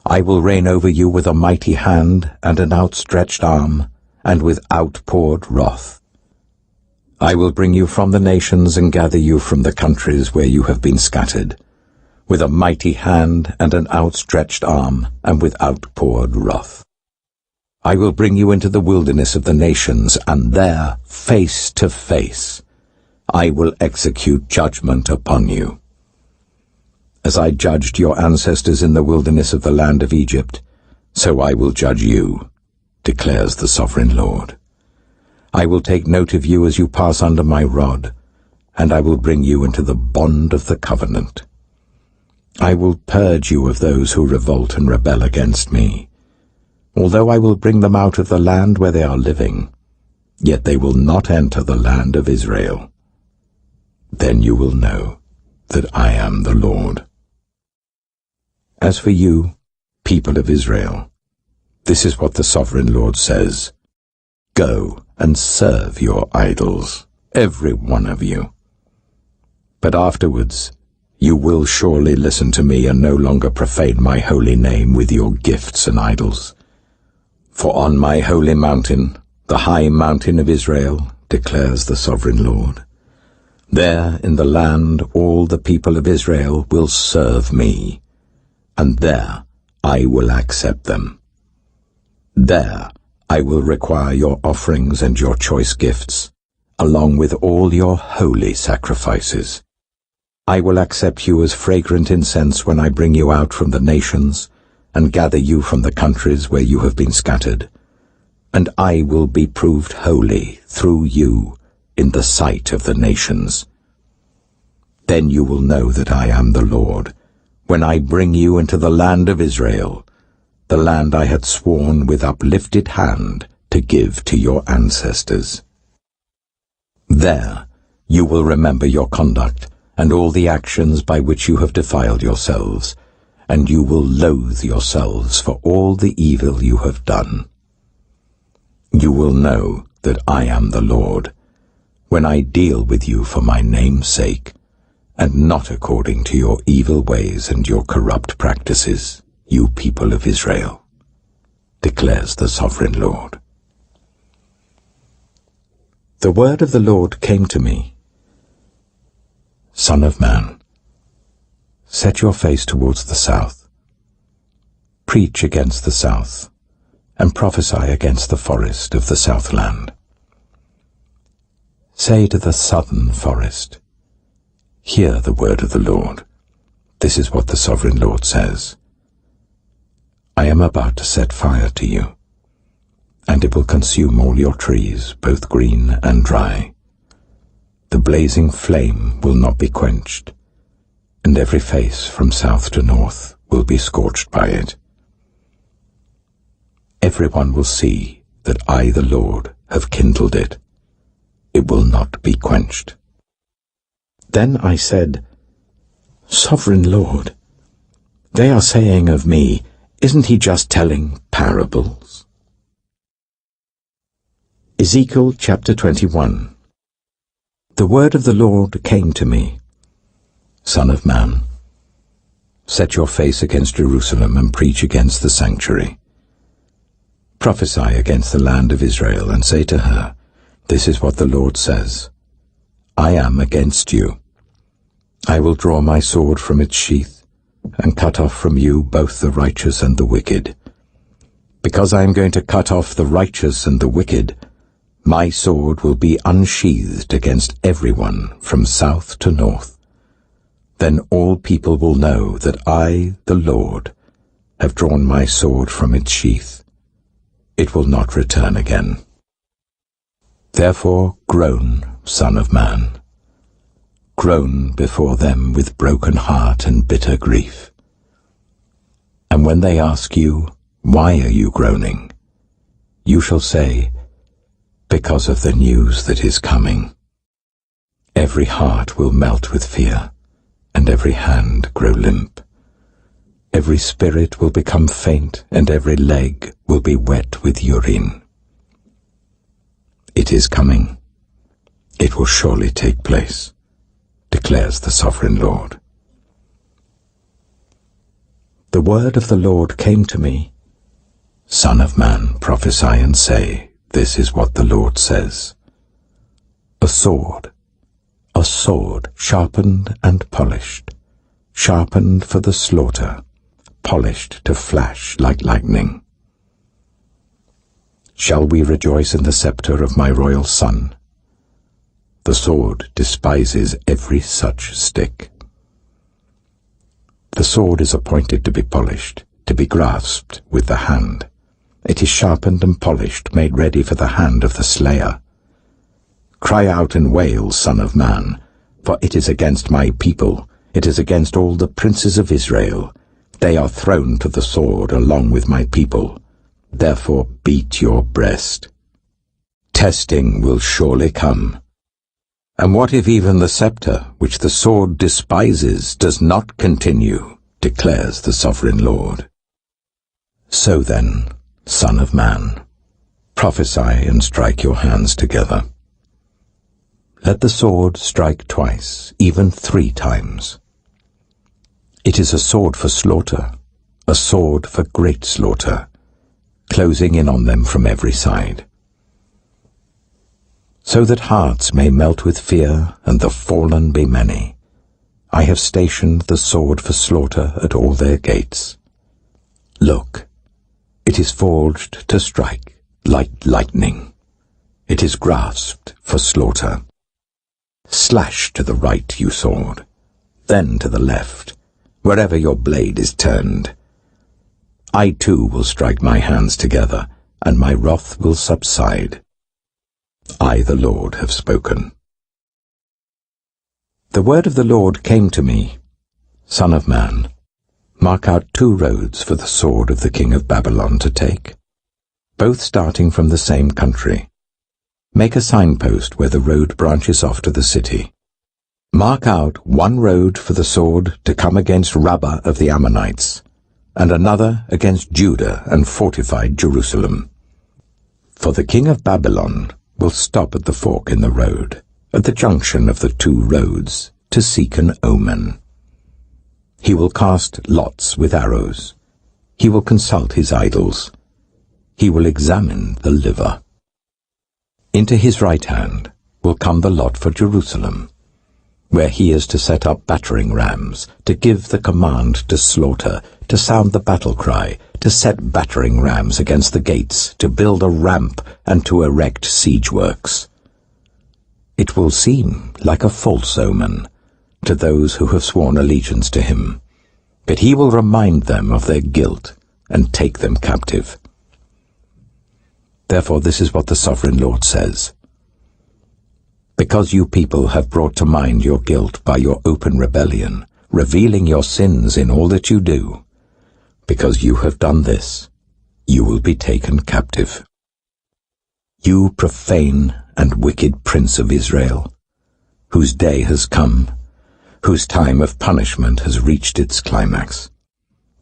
S1: I will reign over you with a mighty hand and an outstretched arm, and with outpoured wrath. I will bring you from the nations and gather you from the countries where you have been scattered, with a mighty hand and an outstretched arm, and with outpoured wrath. I will bring you into the wilderness of the nations, and there, face to face, I will execute judgment upon you. As I judged your ancestors in the wilderness of the land of Egypt, so I will judge you, declares the sovereign Lord. I will take note of you as you pass under my rod, and I will bring you into the bond of the covenant. I will purge you of those who revolt and rebel against me. Although I will bring them out of the land where they are living, yet they will not enter the land of Israel. Then you will know that I am the Lord. As for you, people of Israel, this is what the sovereign Lord says. Go and serve your idols, every one of you. But afterwards, you will surely listen to me and no longer profane my holy name with your gifts and idols. For on my holy mountain, the high mountain of Israel, declares the sovereign Lord, there in the land all the people of Israel will serve me, and there I will accept them. There I will require your offerings and your choice gifts, along with all your holy sacrifices. I will accept you as fragrant incense when I bring you out from the nations and gather you from the countries where you have been scattered. And I will be proved holy through you in the sight of the nations. Then you will know that I am the Lord, when I bring you into the land of Israel, the land I had sworn with uplifted hand to give to your ancestors. There you will remember your conduct and all the actions by which you have defiled yourselves, and you will loathe yourselves for all the evil you have done. You will know that I am the Lord, when I deal with you for my name's sake, and not according to your evil ways and your corrupt practices, you people of Israel, declares the sovereign Lord. The word of the Lord came to me. Son of man, set your face towards the south. Preach against the south, and prophesy against the forest of the southland. Say to the southern forest, hear the word of the Lord. This is what the sovereign Lord says. I am about to set fire to you, and it will consume all your trees, both green and dry. The blazing flame will not be quenched, and every face from south to north will be scorched by it. Everyone will see that I, the Lord, have kindled it. It will not be quenched. Then I said, Sovereign Lord, they are saying of me, isn't he just telling parables? Ezekiel chapter 21. The word of the Lord came to me. Son of man, set your face against Jerusalem and preach against the sanctuary. Prophesy against the land of Israel and say to her, this is what the Lord says. I am against you. I will draw my sword from its sheath and cut off from you both the righteous and the wicked. Because I am going to cut off the righteous and the wicked, my sword will be unsheathed against everyone from south to north. Then all people will know that I, the Lord, have drawn my sword from its sheath. It will not return again. Therefore groan, Son of man. Groan before them with broken heart and bitter grief. And when they ask you, why are you groaning? You shall say, because of the news that is coming. Every heart will melt with fear, and every hand grow limp. Every spirit will become faint, and every leg will be wet with urine. It is coming. It will surely take place, declares the sovereign Lord. The word of the Lord came to me. Son of man, prophesy and say, this is what the Lord says. A sword, sharpened and polished, sharpened for the slaughter, polished to flash like lightning. Shall we rejoice in the scepter of my royal son? The sword despises every such stick. The sword is appointed to be polished, to be grasped with the hand. It is sharpened and polished, made ready for the hand of the slayer. Cry out and wail, Son of man, for it is against my people, it is against all the princes of Israel. They are thrown to the sword along with my people. Therefore beat your breast. Testing will surely come. And what if even the scepter, which the sword despises, does not continue, declares the sovereign Lord. So then, Son of man, prophesy and strike your hands together. Let the sword strike twice, even 3 times. It is a sword for slaughter, a sword for great slaughter, closing in on them from every side. So that hearts may melt with fear and the fallen be many, I have stationed the sword for slaughter at all their gates. Look, it is forged to strike like lightning. It is grasped for slaughter. Slash to the right, you sword. then to the left, wherever your blade is turned. I too will strike my hands together, and my wrath will subside. I, the Lord, have spoken. The word of the Lord came to me, Son of man, mark out 2 roads for the sword of the king of Babylon to take, both starting from the same country. Make a signpost where the road branches off to the city. Mark out 1 road for the sword to come against Rabbah of the Ammonites, and another against Judah and fortified Jerusalem. For the king of Babylon will stop at the fork in the road, at the junction of the 2 roads, to seek an omen. He will cast lots with arrows. He will consult his idols. He will examine the liver. Into his right hand will come the lot for Jerusalem, where he is to set up battering rams, to give the command to slaughter, to sound the battle cry, to set battering rams against the gates, to build a ramp, and to erect siege works. It will seem like a false omen to those who have sworn allegiance to him, but he will remind them of their guilt and take them captive. Therefore this is what the Sovereign Lord says. Because you people have brought to mind your guilt by your open rebellion, revealing your sins in all that you do, because you have done this, you will be taken captive. You profane and wicked Prince of Israel, whose day has come, whose time of punishment has reached its climax.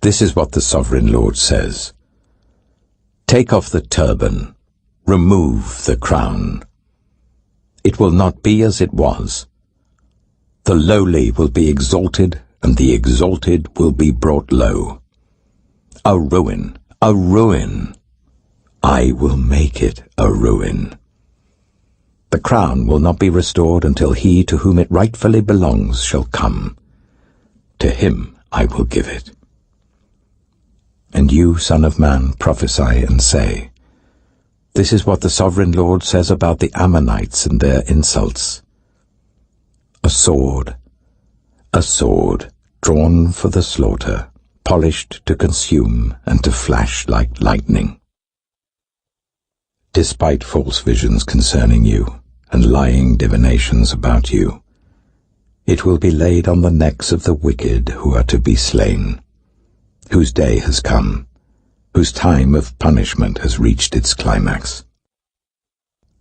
S1: This is what the Sovereign Lord says. Take off the turban, remove the crown. It will not be as it was. The lowly will be exalted, and the exalted will be brought low. A ruin, a ruin. I will make it a ruin. The crown will not be restored until he to whom it rightfully belongs shall come. To him I will give it. And you, Son of man, prophesy and say, This is what the Sovereign Lord says about the Ammonites and their insults. A sword, drawn for the slaughter, polished to consume and to flash like lightning. Despite false visions concerning you, and lying divinations about you, it will be laid on the necks of the wicked who are to be slain, whose day has come, whose time of punishment has reached its climax.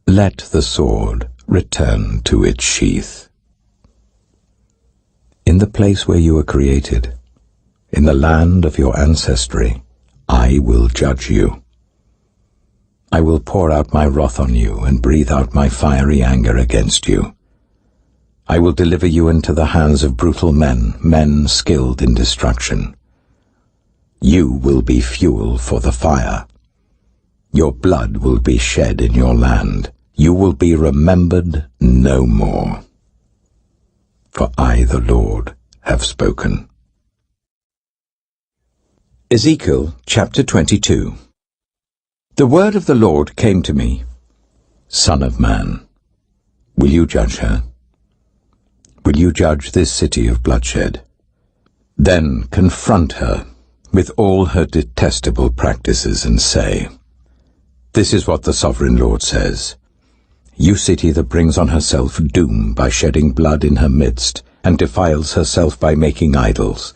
S1: Let the sword return to its sheath. In the place where you were created, in the land of your ancestry, I will judge you. I will pour out my wrath on you and breathe out my fiery anger against you. I will deliver you into the hands of brutal men, men skilled in destruction. You will be fuel for the fire. Your blood will be shed in your land. You will be remembered no more. For I, the Lord, have spoken. Ezekiel chapter 22. The word of the Lord came to me, Son of man, will you judge her? Will you judge this city of bloodshed? Then confront her with all her detestable practices and say, This is what the Sovereign Lord says. You city that brings on herself doom by shedding blood in her midst, and defiles herself by making idols.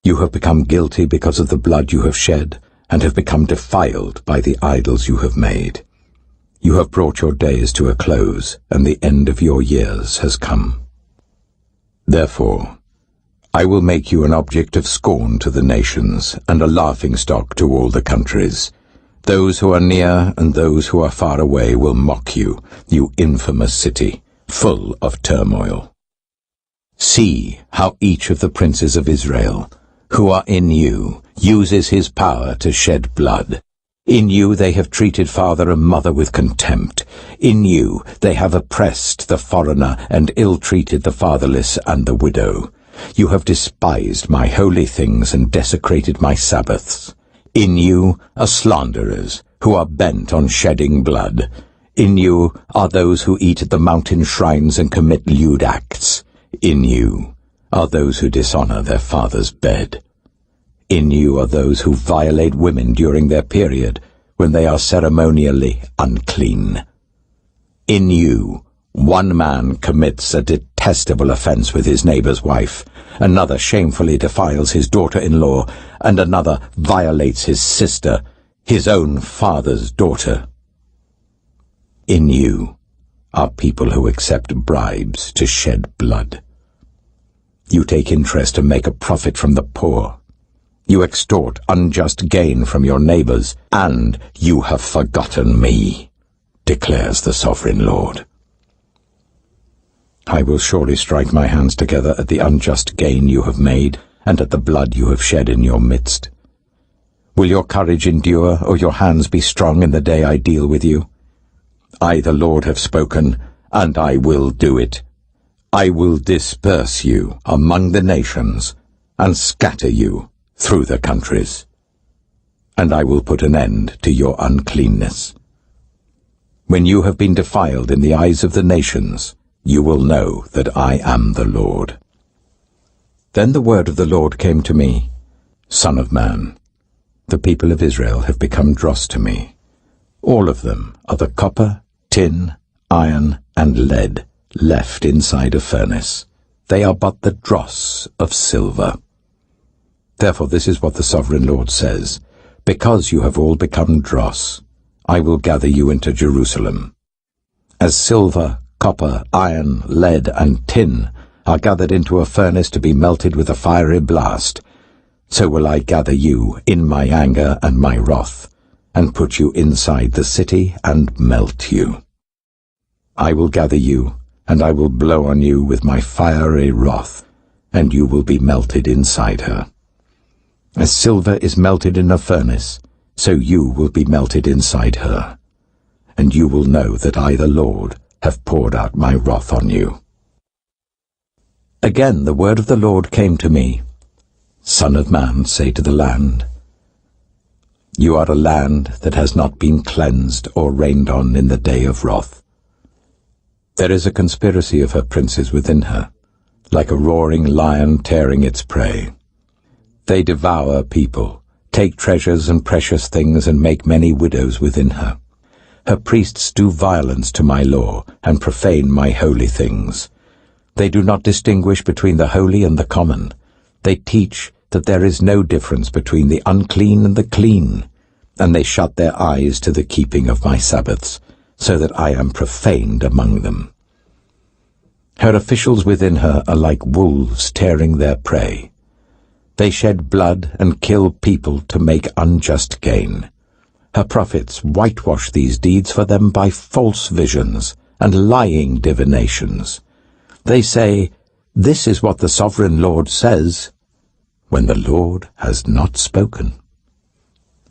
S1: You have become guilty because of the blood you have shed, and have become defiled by the idols you have made. You have brought your days to a close, and the end of your years has come. Therefore, I will make you an object of scorn to the nations, and a laughingstock to all the countries. Those who are near and those who are far away will mock you, you infamous city, full of turmoil. See how each of the princes of Israel, who are in you, uses his power to shed blood. In you they have treated father and mother with contempt. In you they have oppressed the foreigner and ill-treated the fatherless and the widow. You have despised my holy things and desecrated my Sabbaths. In you are slanderers who are bent on shedding blood. In you are those who eat at the mountain shrines and commit lewd acts. In you are those who dishonor their father's bed. In you are those who violate women during their period, when they are ceremonially unclean. In you, one man commits a detestable offense with his neighbor's wife, another shamefully defiles his daughter-in-law, and another violates his sister, his own father's daughter. In you are people who accept bribes to shed blood. You take interest to make a profit from the poor. You extort unjust gain from your neighbors, and you have forgotten me, declares the Sovereign Lord. I will surely strike my hands together at the unjust gain you have made, and at the blood you have shed in your midst. Will your courage endure, or your hands be strong in the day I deal with you? I, the Lord, have spoken, and I will do it. I will disperse you among the nations, and scatter you through the countries. And I will put an end to your uncleanness. When you have been defiled in the eyes of the nations, you will know that I am the Lord. Then the word of the Lord came to me, Son of man, the people of Israel have become dross to me. All of them are the copper, tin, iron, and lead left inside a furnace. They are but the dross of silver. Therefore this is what the Sovereign Lord says, because you have all become dross, I will gather you into Jerusalem. As silver, copper, iron, lead, and tin are gathered into a furnace to be melted with a fiery blast, so will I gather you in my anger and my wrath, and put you inside the city and melt you. I will gather you, and I will blow on you with my fiery wrath, and you will be melted inside her. As silver is melted in a furnace, so you will be melted inside her, and you will know that I, the Lord, have poured out my wrath on you. Again the word of the Lord came to me, Son of man, say to the land, You are a land that has not been cleansed or rained on in the day of wrath. There is a conspiracy of her princes within her, like a roaring lion tearing its prey. They devour people, take treasures and precious things, and make many widows within her. Her priests do violence to my law, and profane my holy things. They do not distinguish between the holy and the common. They teach that there is no difference between the unclean and the clean, and they shut their eyes to the keeping of my Sabbaths, so that I am profaned among them. Her officials within her are like wolves tearing their prey. They shed blood and kill people to make unjust gain. Her prophets whitewash these deeds for them by false visions and lying divinations. They say, This is what the Sovereign Lord says, when the Lord has not spoken.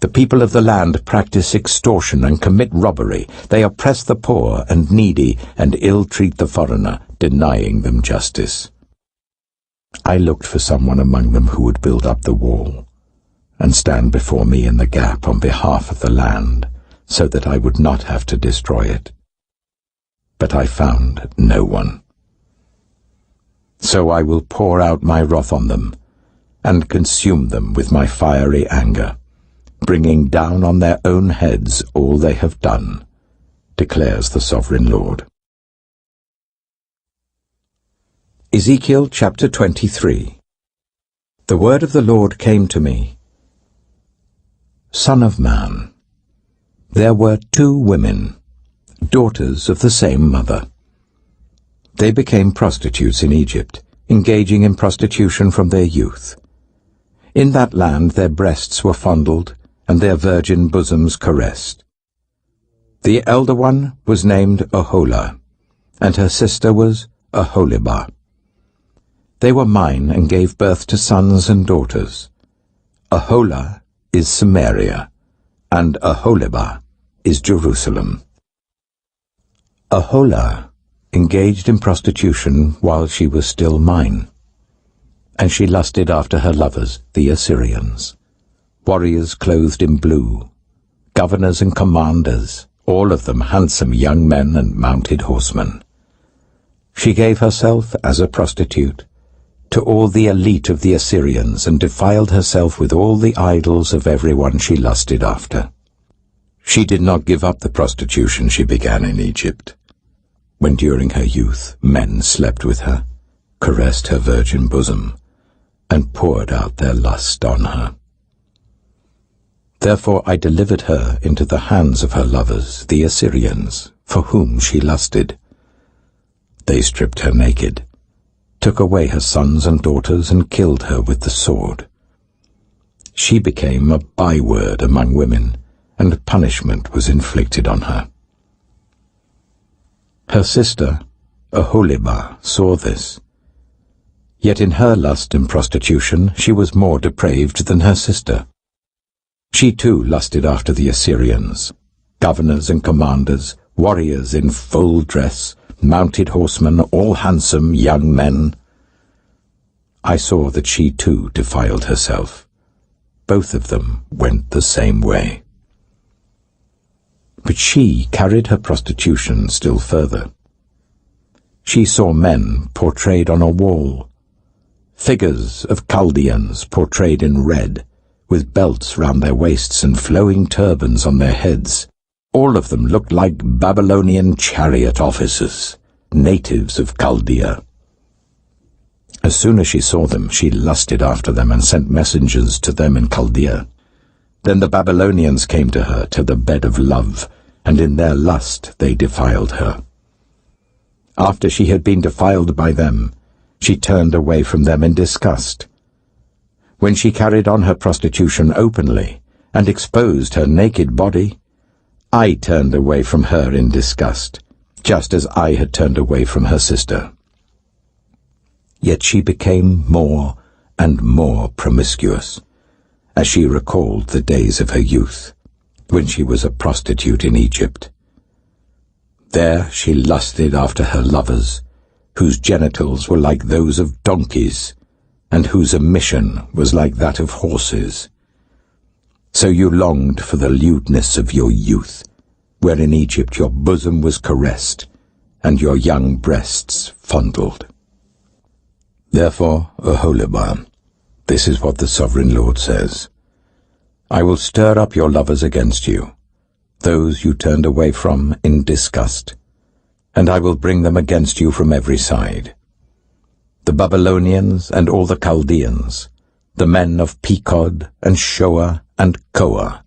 S1: The people of the land practice extortion and commit robbery. They oppress the poor and needy and ill-treat the foreigner, denying them justice. I looked for someone among them who would build up the wall and stand before me in the gap on behalf of the land, so that I would not have to destroy it. But I found no one. So I will pour out my wrath on them, and consume them with my fiery anger, bringing down on their own heads all they have done, declares the Sovereign Lord. Ezekiel chapter 23. The word of the Lord came to me, Son of man, there were 2 women, daughters of the same mother. They became prostitutes in Egypt, engaging in prostitution from their youth. In that land their breasts were fondled, and their virgin bosoms caressed. The elder one was named Oholah, and her sister was Oholibah. They were mine and gave birth to sons and daughters. Oholah is Samaria, and Oholibah is Jerusalem. Oholah engaged in prostitution while she was still mine, and she lusted after her lovers, the Assyrians, warriors clothed in blue, governors and commanders, all of them handsome young men and mounted horsemen. She gave herself as a prostitute, to all the elite of the Assyrians and defiled herself with all the idols of everyone she lusted after. She did not give up the prostitution she began in Egypt, when during her youth men slept with her, caressed her virgin bosom, and poured out their lust on her. Therefore I delivered her into the hands of her lovers, the Assyrians, for whom she lusted. They stripped her naked, took away her sons and daughters, and killed her with the sword. She became a byword among women, and punishment was inflicted on her. Her sister, Oholibah, saw this. Yet in her lust and prostitution she was more depraved than her sister. She too lusted after the Assyrians, governors and commanders, warriors in full dress, mounted horsemen, all handsome young men. I saw that she too defiled herself. Both of them went the same way. But she carried her prostitution still further. She saw men portrayed on a wall, figures of Chaldeans portrayed in red, with belts round their waists and flowing turbans on their heads. All of them looked like Babylonian chariot officers, natives of Chaldea. As soon as she saw them, she lusted after them and sent messengers to them in Chaldea. Then the Babylonians came to her to the bed of love, and in their lust they defiled her. After she had been defiled by them, she turned away from them in disgust. When she carried on her prostitution openly and exposed her naked body, I turned away from her in disgust, just as I had turned away from her sister. Yet she became more and more promiscuous, as she recalled the days of her youth, when she was a prostitute in Egypt. There she lusted after her lovers, whose genitals were like those of donkeys, and whose emission was like that of horses. So you longed for the lewdness of your youth, where in Egypt your bosom was caressed, and your young breasts fondled. Therefore, Oholibah, this is what the Sovereign Lord says. I will stir up your lovers against you, those you turned away from in disgust, and I will bring them against you from every side. The Babylonians and all the Chaldeans, the men of Pekod and Shoa and Koa,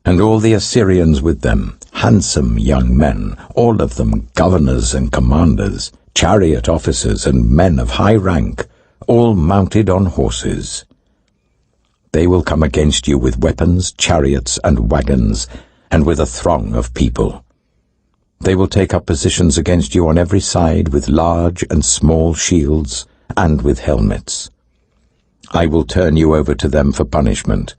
S1: and all the Assyrians with them, handsome young men, all of them governors and commanders, chariot officers and men of high rank, all mounted on horses. They will come against you with weapons, chariots, and wagons, and with a throng of people. They will take up positions against you on every side with large and small shields and with helmets. I will turn you over to them for punishment,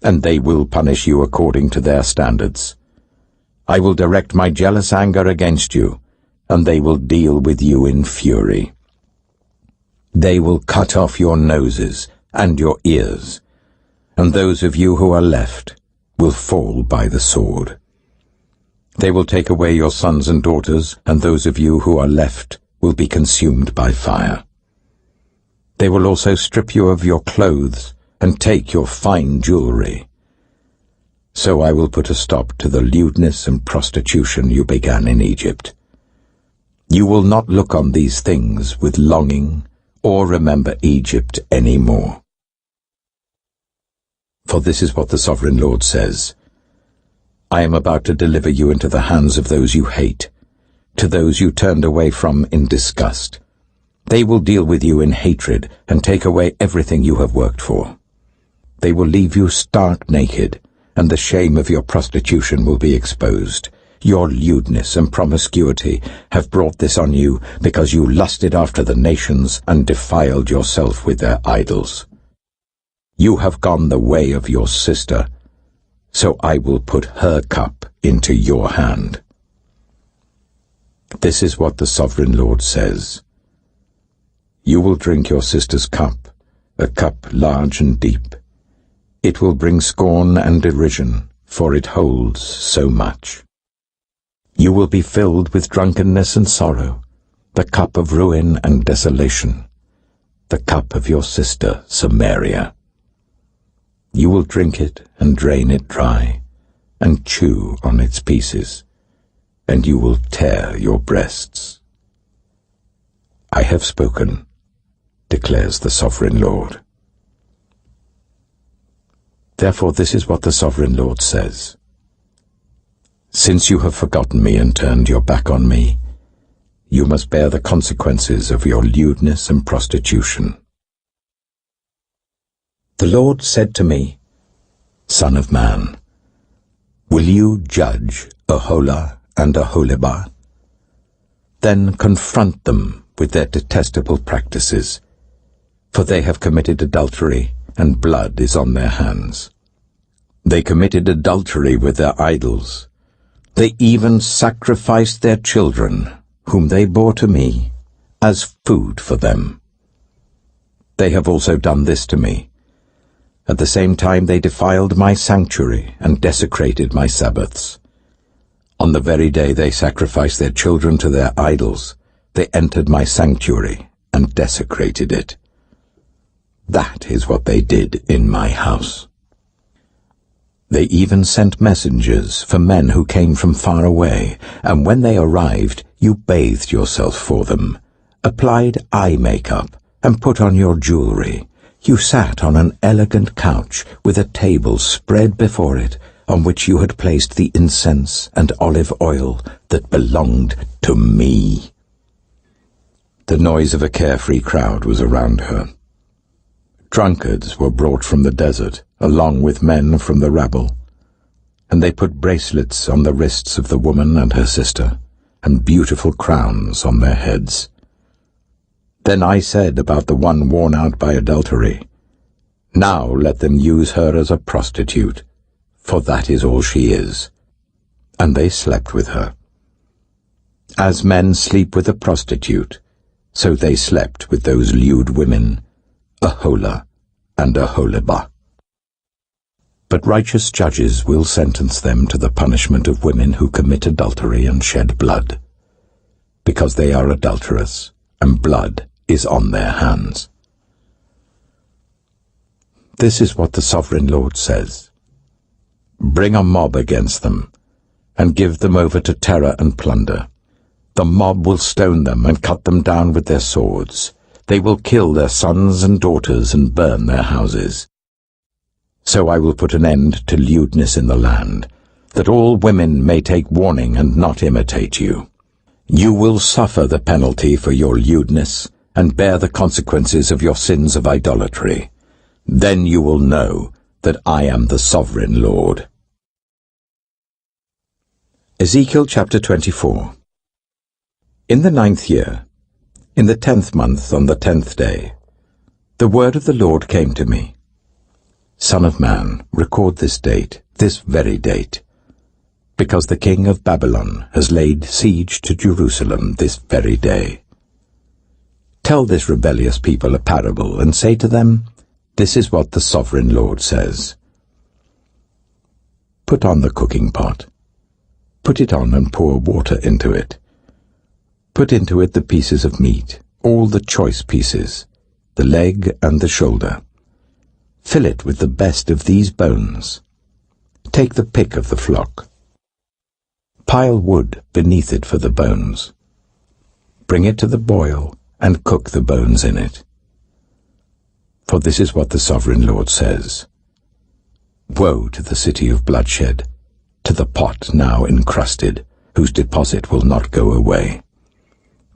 S1: and they will punish you according to their standards. I will direct my jealous anger against you, and they will deal with you in fury. They will cut off your noses and your ears, and those of you who are left will fall by the sword. They will take away your sons and daughters, and those of you who are left will be consumed by fire. They will also strip you of your clothes and take your fine jewelry. So I will put a stop to the lewdness and prostitution you began in Egypt. You will not look on these things with longing or remember Egypt any more. For this is what the Sovereign Lord says. I am about to deliver you into the hands of those you hate, to those you turned away from in disgust. They will deal with you in hatred and take away everything you have worked for. They will leave you stark naked, and the shame of your prostitution will be exposed. Your lewdness and promiscuity have brought this on you because you lusted after the nations and defiled yourself with their idols. You have gone the way of your sister, so I will put her cup into your hand. This is what the Sovereign Lord says. You will drink your sister's cup, a cup large and deep. It will bring scorn and derision, for it holds so much. You will be filled with drunkenness and sorrow, the cup of ruin and desolation. the cup of your sister Samaria. You will drink it and drain it dry, and chew on its pieces, and you will tear your breasts. I have spoken, declares the Sovereign Lord. Therefore this is what the Sovereign Lord says. Since you have forgotten me and turned your back on me, you must bear the consequences of your lewdness and prostitution. The Lord said to me, Son of man, will you judge Aholah and Aholibah? Then confront them with their detestable practices, for they have committed adultery, and blood is on their hands. They committed adultery with their idols. They even sacrificed their children, whom they bore to me, as food for them. They have also done this to me. At the same time they defiled my sanctuary and desecrated my Sabbaths. On the very day they sacrificed their children to their idols, they entered my sanctuary and desecrated it. That is what they did in my house. They even sent messengers for men who came from far away, and when they arrived, you bathed yourself for them, applied eye makeup, and put on your jewelry. You sat on an elegant couch with a table spread before it, on which you had placed the incense and olive oil that belonged to me. The noise of a carefree crowd was around her. Drunkards were brought from the desert, along with men from the rabble, and they put bracelets on the wrists of the woman and her sister, and beautiful crowns on their heads. Then I said about the one worn out by adultery, Now let them use her as a prostitute, for that is all she is. And they slept with her. As men sleep with a prostitute, so they slept with those lewd women, Aholah and Aholibah. But righteous judges will sentence them to the punishment of women who commit adultery and shed blood, because they are adulterous, and blood is on their hands. This is what the Sovereign Lord says. Bring a mob against them, and give them over to terror and plunder. The mob will stone them and cut them down with their swords. They will kill their sons and daughters and burn their houses. So I will put an end to lewdness in the land, that all women may take warning and not imitate you. You will suffer the penalty for your lewdness, and bear the consequences of your sins of idolatry. Then you will know that I am the Sovereign Lord. Ezekiel chapter 24. In the 9th year, in the 10th month on the 10th day, the word of the Lord came to me. Son of man, record this date, this very date, because the king of Babylon has laid siege to Jerusalem this very day. Tell this rebellious people a parable, and say to them, This is what the Sovereign Lord says. Put on the cooking pot. Put it on and pour water into it. Put into it the pieces of meat, all the choice pieces, the leg and the shoulder. Fill it with the best of these bones. Take the pick of the flock. Pile wood beneath it for the bones. Bring it to the boil, and cook the bones in it. For this is what the Sovereign Lord says. Woe to the city of bloodshed, to the pot now encrusted, whose deposit will not go away.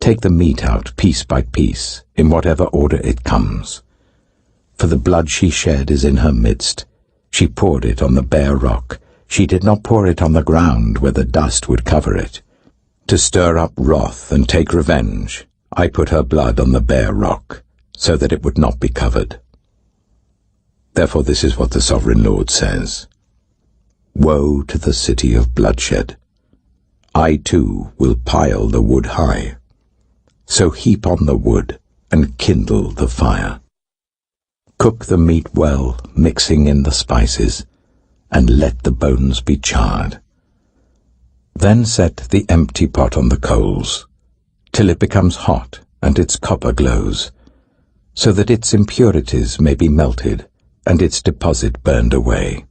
S1: Take the meat out piece by piece, in whatever order it comes. For the blood she shed is in her midst. She poured it on the bare rock. She did not pour it on the ground where the dust would cover it. To stir up wrath and take revenge, I put her blood on the bare rock, so that it would not be covered. Therefore this is what the Sovereign Lord says. Woe to the city of bloodshed. I too will pile the wood high. So heap on the wood, and kindle the fire. Cook the meat well, mixing in the spices, and let the bones be charred. Then set the empty pot on the coals, till it becomes hot and its copper glows. so that its impurities may be melted and its deposit burned away.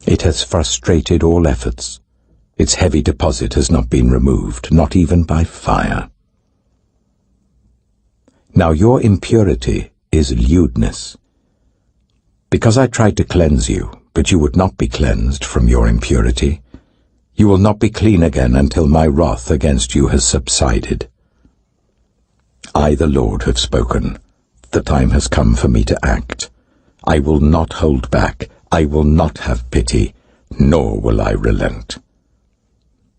S1: It has frustrated all efforts. Its heavy deposit has not been removed, not even by fire. Now your impurity is lewdness. Because I tried to cleanse you, but you would not be cleansed from your impurity, you will not be clean again until my wrath against you has subsided. I, the Lord, have spoken. The time has come for me to act. I will not hold back. I will not have pity, nor will I relent.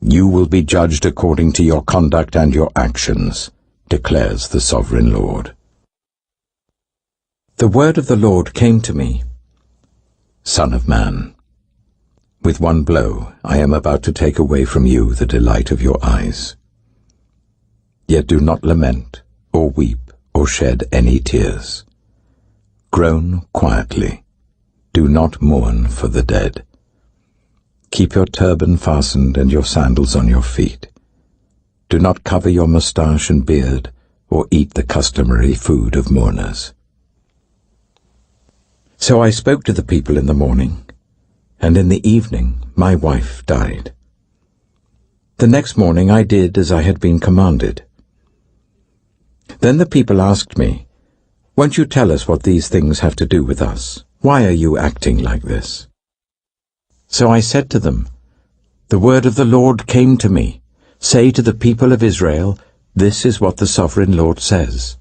S1: You will be judged according to your conduct and your actions, declares the Sovereign Lord. The word of the Lord came to me. Son of man, with one blow I am about to take away from you the delight of your eyes. Yet do not lament, or weep, or shed any tears. Groan quietly. Do not mourn for the dead. Keep your turban fastened and your sandals on your feet. Do not cover your moustache and beard, or eat the customary food of mourners. So I spoke to the people in the morning, and in the evening my wife died. The next morning I did as I had been commanded. Then the people asked me, "Won't you tell us what these things have to do with us? Why are you acting like this?" So I said to them, "The word of the Lord came to me. Say to the people of Israel, this is what the Sovereign Lord says.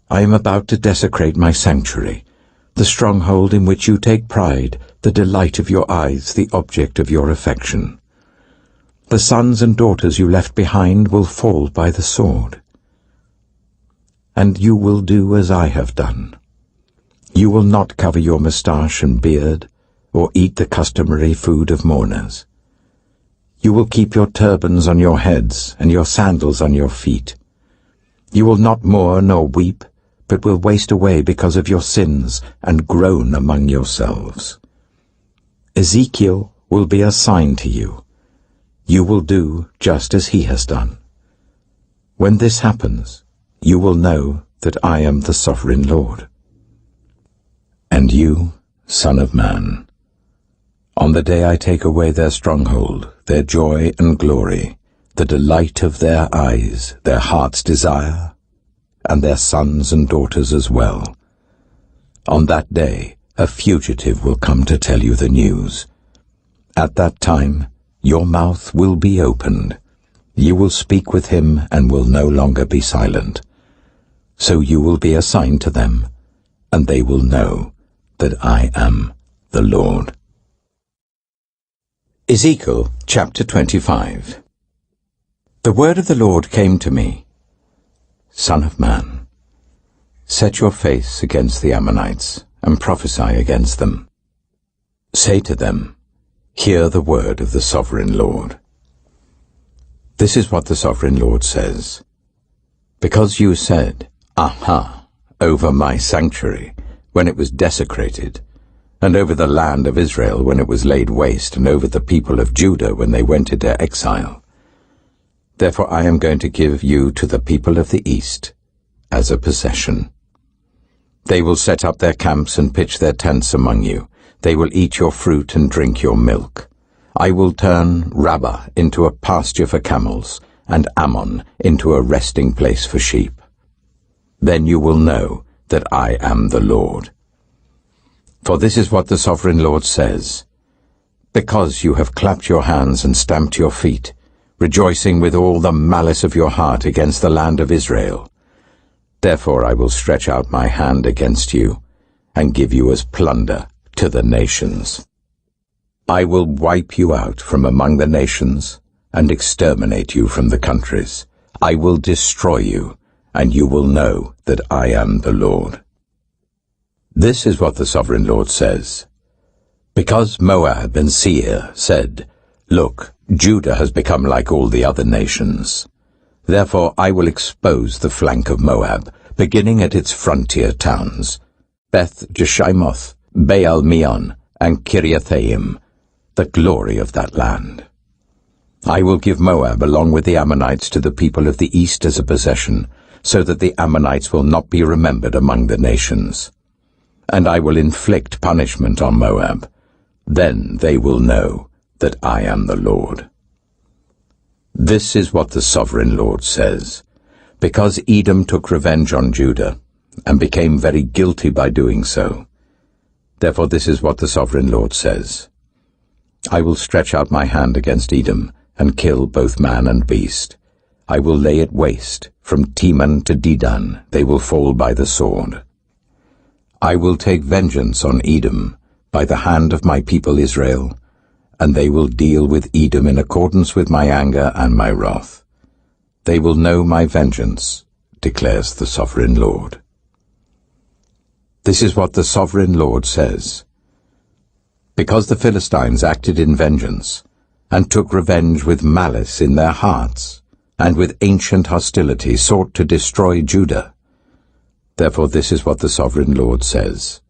S1: I am about to desecrate my sanctuary, the stronghold in which you take pride, the delight of your eyes, the object of your affection. The sons and daughters you left behind will fall by the sword. And you will do as I have done. You will not cover your moustache and beard, or eat the customary food of mourners. You will keep your turbans on your heads and your sandals on your feet. You will not mourn or weep, but will waste away because of your sins and groan among yourselves. Ezekiel will be a sign to you. You will do just as he has done. When this happens, you will know that I am the Sovereign Lord. And you, Son of man, on the day I take away their stronghold, their joy and glory, the delight of their eyes, their heart's desire, and their sons and daughters as well, on that day a fugitive will come to tell you the news. At that time your mouth will be opened. You will speak with him and will no longer be silent. So you will be a sign to them, and they will know that I am the Lord. Ezekiel chapter 25. The word of the Lord came to me. Son of man, set your face against the Ammonites and prophesy against them. Say to them, hear the word of the Sovereign Lord. This is what the Sovereign Lord says. Because you said, Aha, over my sanctuary, when it was desecrated, and over the land of Israel when it was laid waste, and over the people of Judah when they went into exile. Therefore I am going to give you to the people of the east as a possession. They will set up their camps and pitch their tents among you. They will eat your fruit and drink your milk. I will turn Rabbah into a pasture for camels, and Ammon into a resting place for sheep. Then you will know that I am the Lord. For this is what the Sovereign Lord says. Because you have clapped your hands and stamped your feet, rejoicing with all the malice of your heart against the land of Israel, therefore I will stretch out my hand against you, and give you as plunder to the nations. I will wipe you out from among the nations, and exterminate you from the countries. I will destroy you, and you will know that I am the Lord. This is what the Sovereign Lord says. Because Moab and Seir said, Look, Judah has become like all the other nations. Therefore I will expose the flank of Moab, beginning at its frontier towns, Beth-Jeshimoth, Baal-Meon, and Kiriathaim, the glory of that land. I will give Moab along with the Ammonites to the people of the east as a possession, so that the Ammonites will not be remembered among the nations. And I will inflict punishment on Moab. Then they will know that I am the Lord. This is what the sovereign Lord says. Because Edom took revenge on Judah, and became very guilty by doing so, therefore this is what the sovereign Lord says. I will stretch out my hand against Edom, and kill both man and beast. I will lay it waste, from Teman to Dedan they will fall by the sword. I will take vengeance on Edom by the hand of my people Israel, and they will deal with Edom in accordance with my anger and my wrath. They will know my vengeance, declares the sovereign Lord. This is what the sovereign Lord says. Because the Philistines acted in vengeance, and took revenge with malice in their hearts, and with ancient hostility sought to destroy Judah, therefore this is what the sovereign Lord says.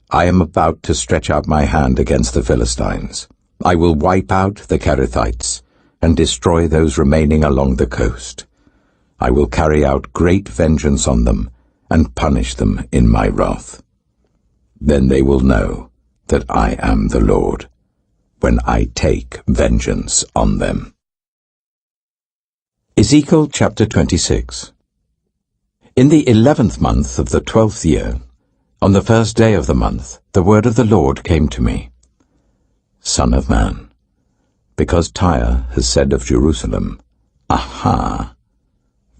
S1: I am about to stretch out my hand against the Philistines. I will wipe out the Kerethites, and destroy those remaining along the coast. I will carry out great vengeance on them, and punish them in my wrath. Then they will know that I am the Lord, when I take vengeance on them. Ezekiel chapter 26. In the 11th month of the 12th year, on the first day of the month, the word of the Lord came to me. Son of man, because Tyre has said of Jerusalem, Aha!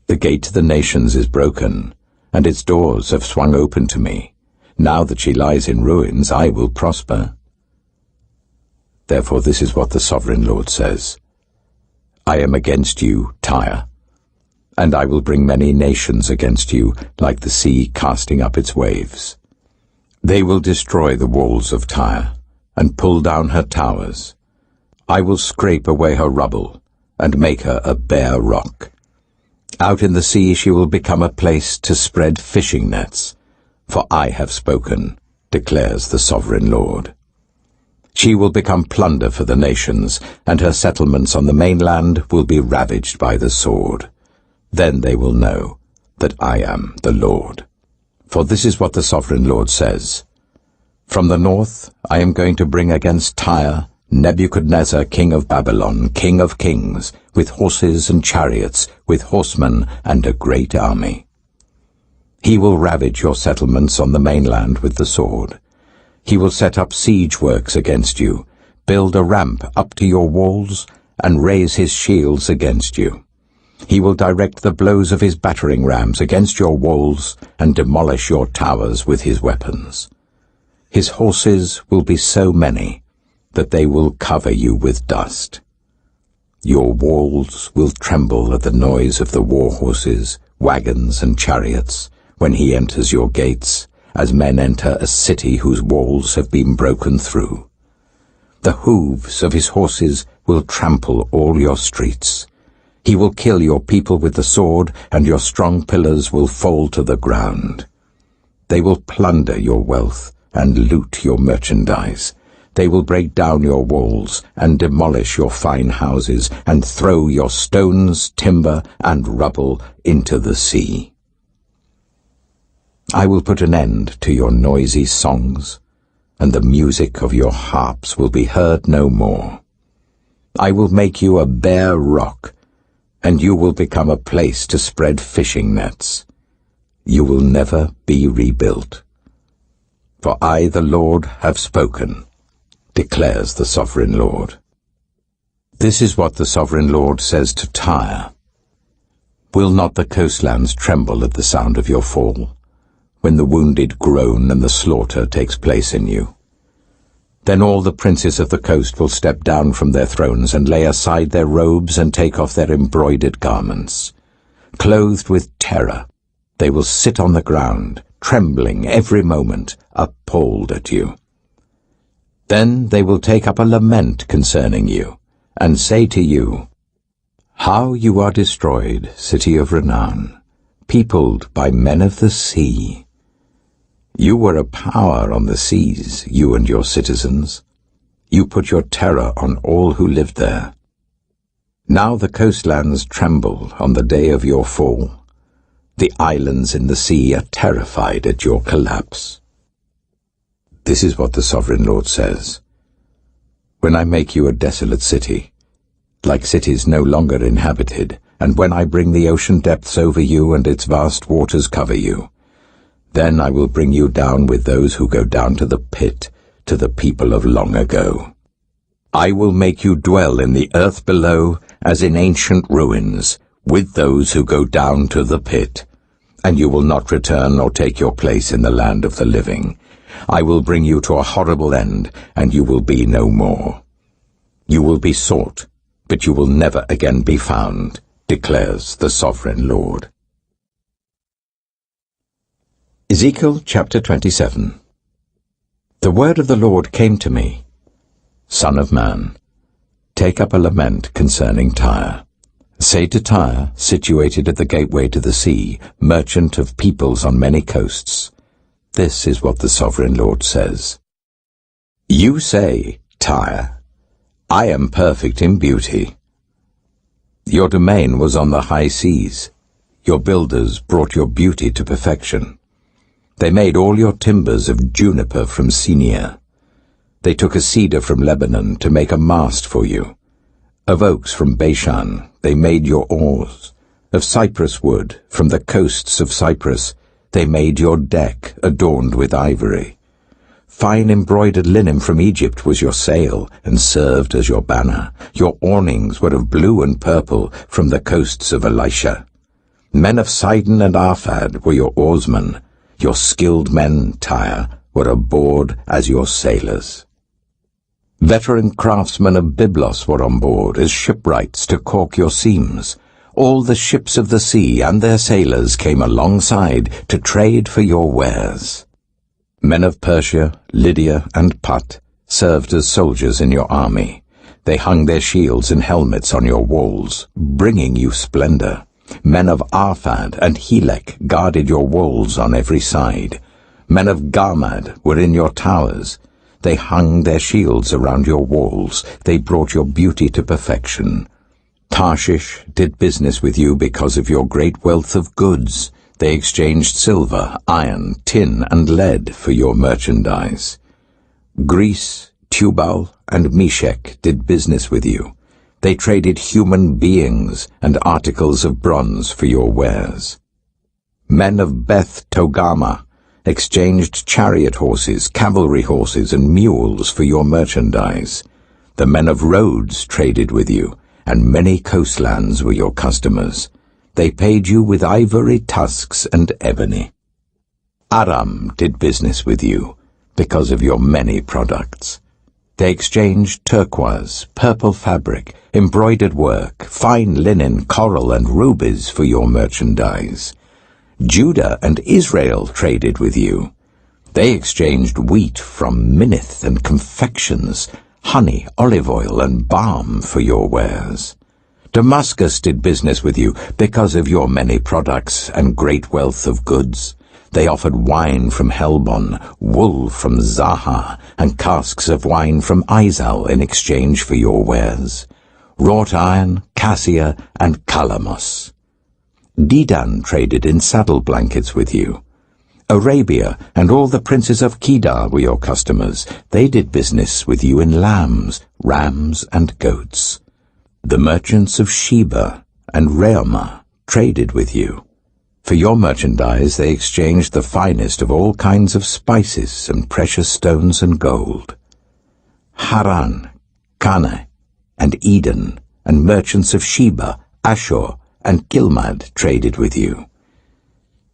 S1: The gate to the nations is broken, and its doors have swung open to me. Now that she lies in ruins, I will prosper. Therefore this is what the sovereign Lord says. I am against you, Tyre, and I will bring many nations against you, like the sea casting up its waves. They will destroy the walls of Tyre, and pull down her towers. I will scrape away her rubble, and make her a bare rock. Out in the sea she will become a place to spread fishing nets, for I have spoken, declares the sovereign Lord. She will become plunder for the nations, and her settlements on the mainland will be ravaged by the sword. Then they will know that I am the Lord. For this is what the sovereign Lord says. From the north I am going to bring against Tyre Nebuchadnezzar, king of Babylon, king of kings, with horses and chariots, with horsemen and a great army. He will ravage your settlements on the mainland with the sword. He will set up siege works against you, build a ramp up to your walls, and raise his shields against you. He will direct the blows of his battering rams against your walls, and demolish your towers with his weapons. His horses will be so many that they will cover you with dust. Your walls will tremble at the noise of the war horses, wagons, and chariots when he enters your gates, as men enter a city whose walls have been broken through. The hooves of his horses will trample all your streets. He will kill your people with the sword, and your strong pillars will fall to the ground. They will plunder your wealth and loot your merchandise. They will break down your walls and demolish your fine houses and throw your stones, timber, and rubble into the sea. I will put an end to your noisy songs, and the music of your harps will be heard no more. I will make you a bare rock, and you will become a place to spread fishing nets. You will never be rebuilt. For I, the Lord, have spoken, declares the sovereign Lord. This is what the sovereign Lord says to Tyre. Will not the coastlands tremble at the sound of your fall, when the wounded groan and the slaughter takes place in you? Then all the princes of the coast will step down from their thrones and lay aside their robes and take off their embroidered garments. Clothed with terror, they will sit on the ground, trembling every moment, appalled at you. Then they will take up a lament concerning you, and say to you, How you are destroyed, city of renown, peopled by men of the sea. You were a power on the seas, you and your citizens. You put your terror on all who lived there. Now the coastlands tremble on the day of your fall. The islands in the sea are terrified at your collapse. This is what the Sovereign Lord says. When I make you a desolate city, like cities no longer inhabited, and when I bring the ocean depths over you and its vast waters cover you, then I will bring you down with those who go down to the pit, to the people of long ago. I will make you dwell in the earth below as in ancient ruins, with those who go down to the pit, and you will not return or take your place in the land of the living. I will bring you to a horrible end, and you will be no more. You will be sought, but you will never again be found, declares the Sovereign Lord. Ezekiel chapter 27. The word of the Lord came to me, Son of man, take up a lament concerning Tyre. Say to Tyre, situated at the gateway to the sea, merchant of peoples on many coasts, this is what the Sovereign Lord says. You say, Tyre, I am perfect in beauty. Your domain was on the high seas. Your builders brought your beauty to perfection. They made all your timbers of juniper from Sinir. They took a cedar from Lebanon to make a mast for you. Of oaks from Bashan they made your oars. Of cypress wood from the coasts of Cyprus they made your deck adorned with ivory. Fine embroidered linen from Egypt was your sail and served as your banner. Your awnings were of blue and purple from the coasts of Elisha. Men of Sidon and Arphad were your oarsmen. Your skilled men, Tyre, were aboard as your sailors. Veteran craftsmen of Byblos were on board as shipwrights to caulk your seams. All the ships of the sea and their sailors came alongside to trade for your wares. Men of Persia, Lydia, and Put served as soldiers in your army. They hung their shields and helmets on your walls, bringing you splendor. Men of Arphad and Helek guarded your walls on every side. Men of Garmad were in your towers. They hung their shields around your walls. They brought your beauty to perfection. Tarshish did business with you because of your great wealth of goods. They exchanged silver, iron, tin, and lead for your merchandise. Greece, Tubal, and Meshech did business with you. They traded human beings and articles of bronze for your wares. Men of Beth Togarmah exchanged chariot horses, cavalry horses, and mules for your merchandise. The men of Rhodes traded with you, and many coastlands were your customers. They paid you with ivory tusks and ebony. Aram did business with you because of your many products. They exchanged turquoise, purple fabric, embroidered work, fine linen, coral, and rubies for your merchandise. Judah and Israel traded with you. They exchanged wheat from Minnith and confections, honey, olive oil, and balm for your wares. Damascus did business with you because of your many products and great wealth of goods. They offered wine from Helbon, wool from Zahar, and casks of wine from Izal in exchange for your wares. Wrought iron, cassia, and calamus. Dedan traded in saddle blankets with you. Arabia and all the princes of Kedar were your customers. They did business with you in lambs, rams, and goats. The merchants of Sheba and Reumah traded with you. For your merchandise they exchanged the finest of all kinds of spices and precious stones and gold. Haran, Canaan, and Eden, and merchants of Sheba, Ashur, and Gilmad traded with you.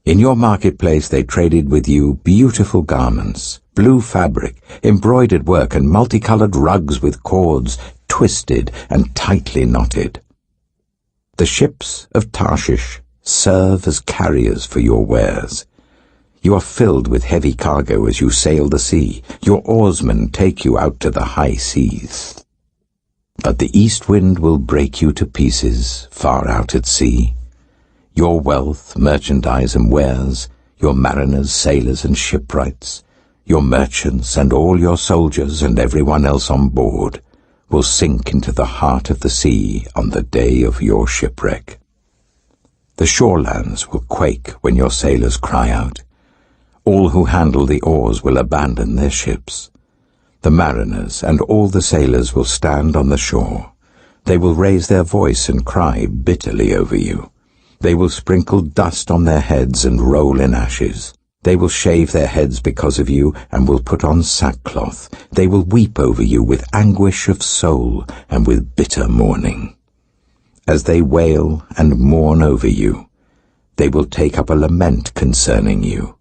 S1: In your marketplace they traded with you beautiful garments, blue fabric, embroidered work, and multicolored rugs with cords twisted and tightly knotted. The ships of Tarshish serve as carriers for your wares. You are filled with heavy cargo as you sail the sea. Your oarsmen take you out to the high seas. But the east wind will break you to pieces far out at sea. Your wealth, merchandise, and wares, your mariners, sailors, and shipwrights, your merchants, and all your soldiers, and everyone else on board, will sink into the heart of the sea on the day of your shipwreck. The shorelands will quake when your sailors cry out. All who handle the oars will abandon their ships. The mariners and all the sailors will stand on the shore. They will raise their voice and cry bitterly over you. They will sprinkle dust on their heads and roll in ashes. They will shave their heads because of you and will put on sackcloth. They will weep over you with anguish of soul and with bitter mourning. As they wail and mourn over you, they will take up a lament concerning you.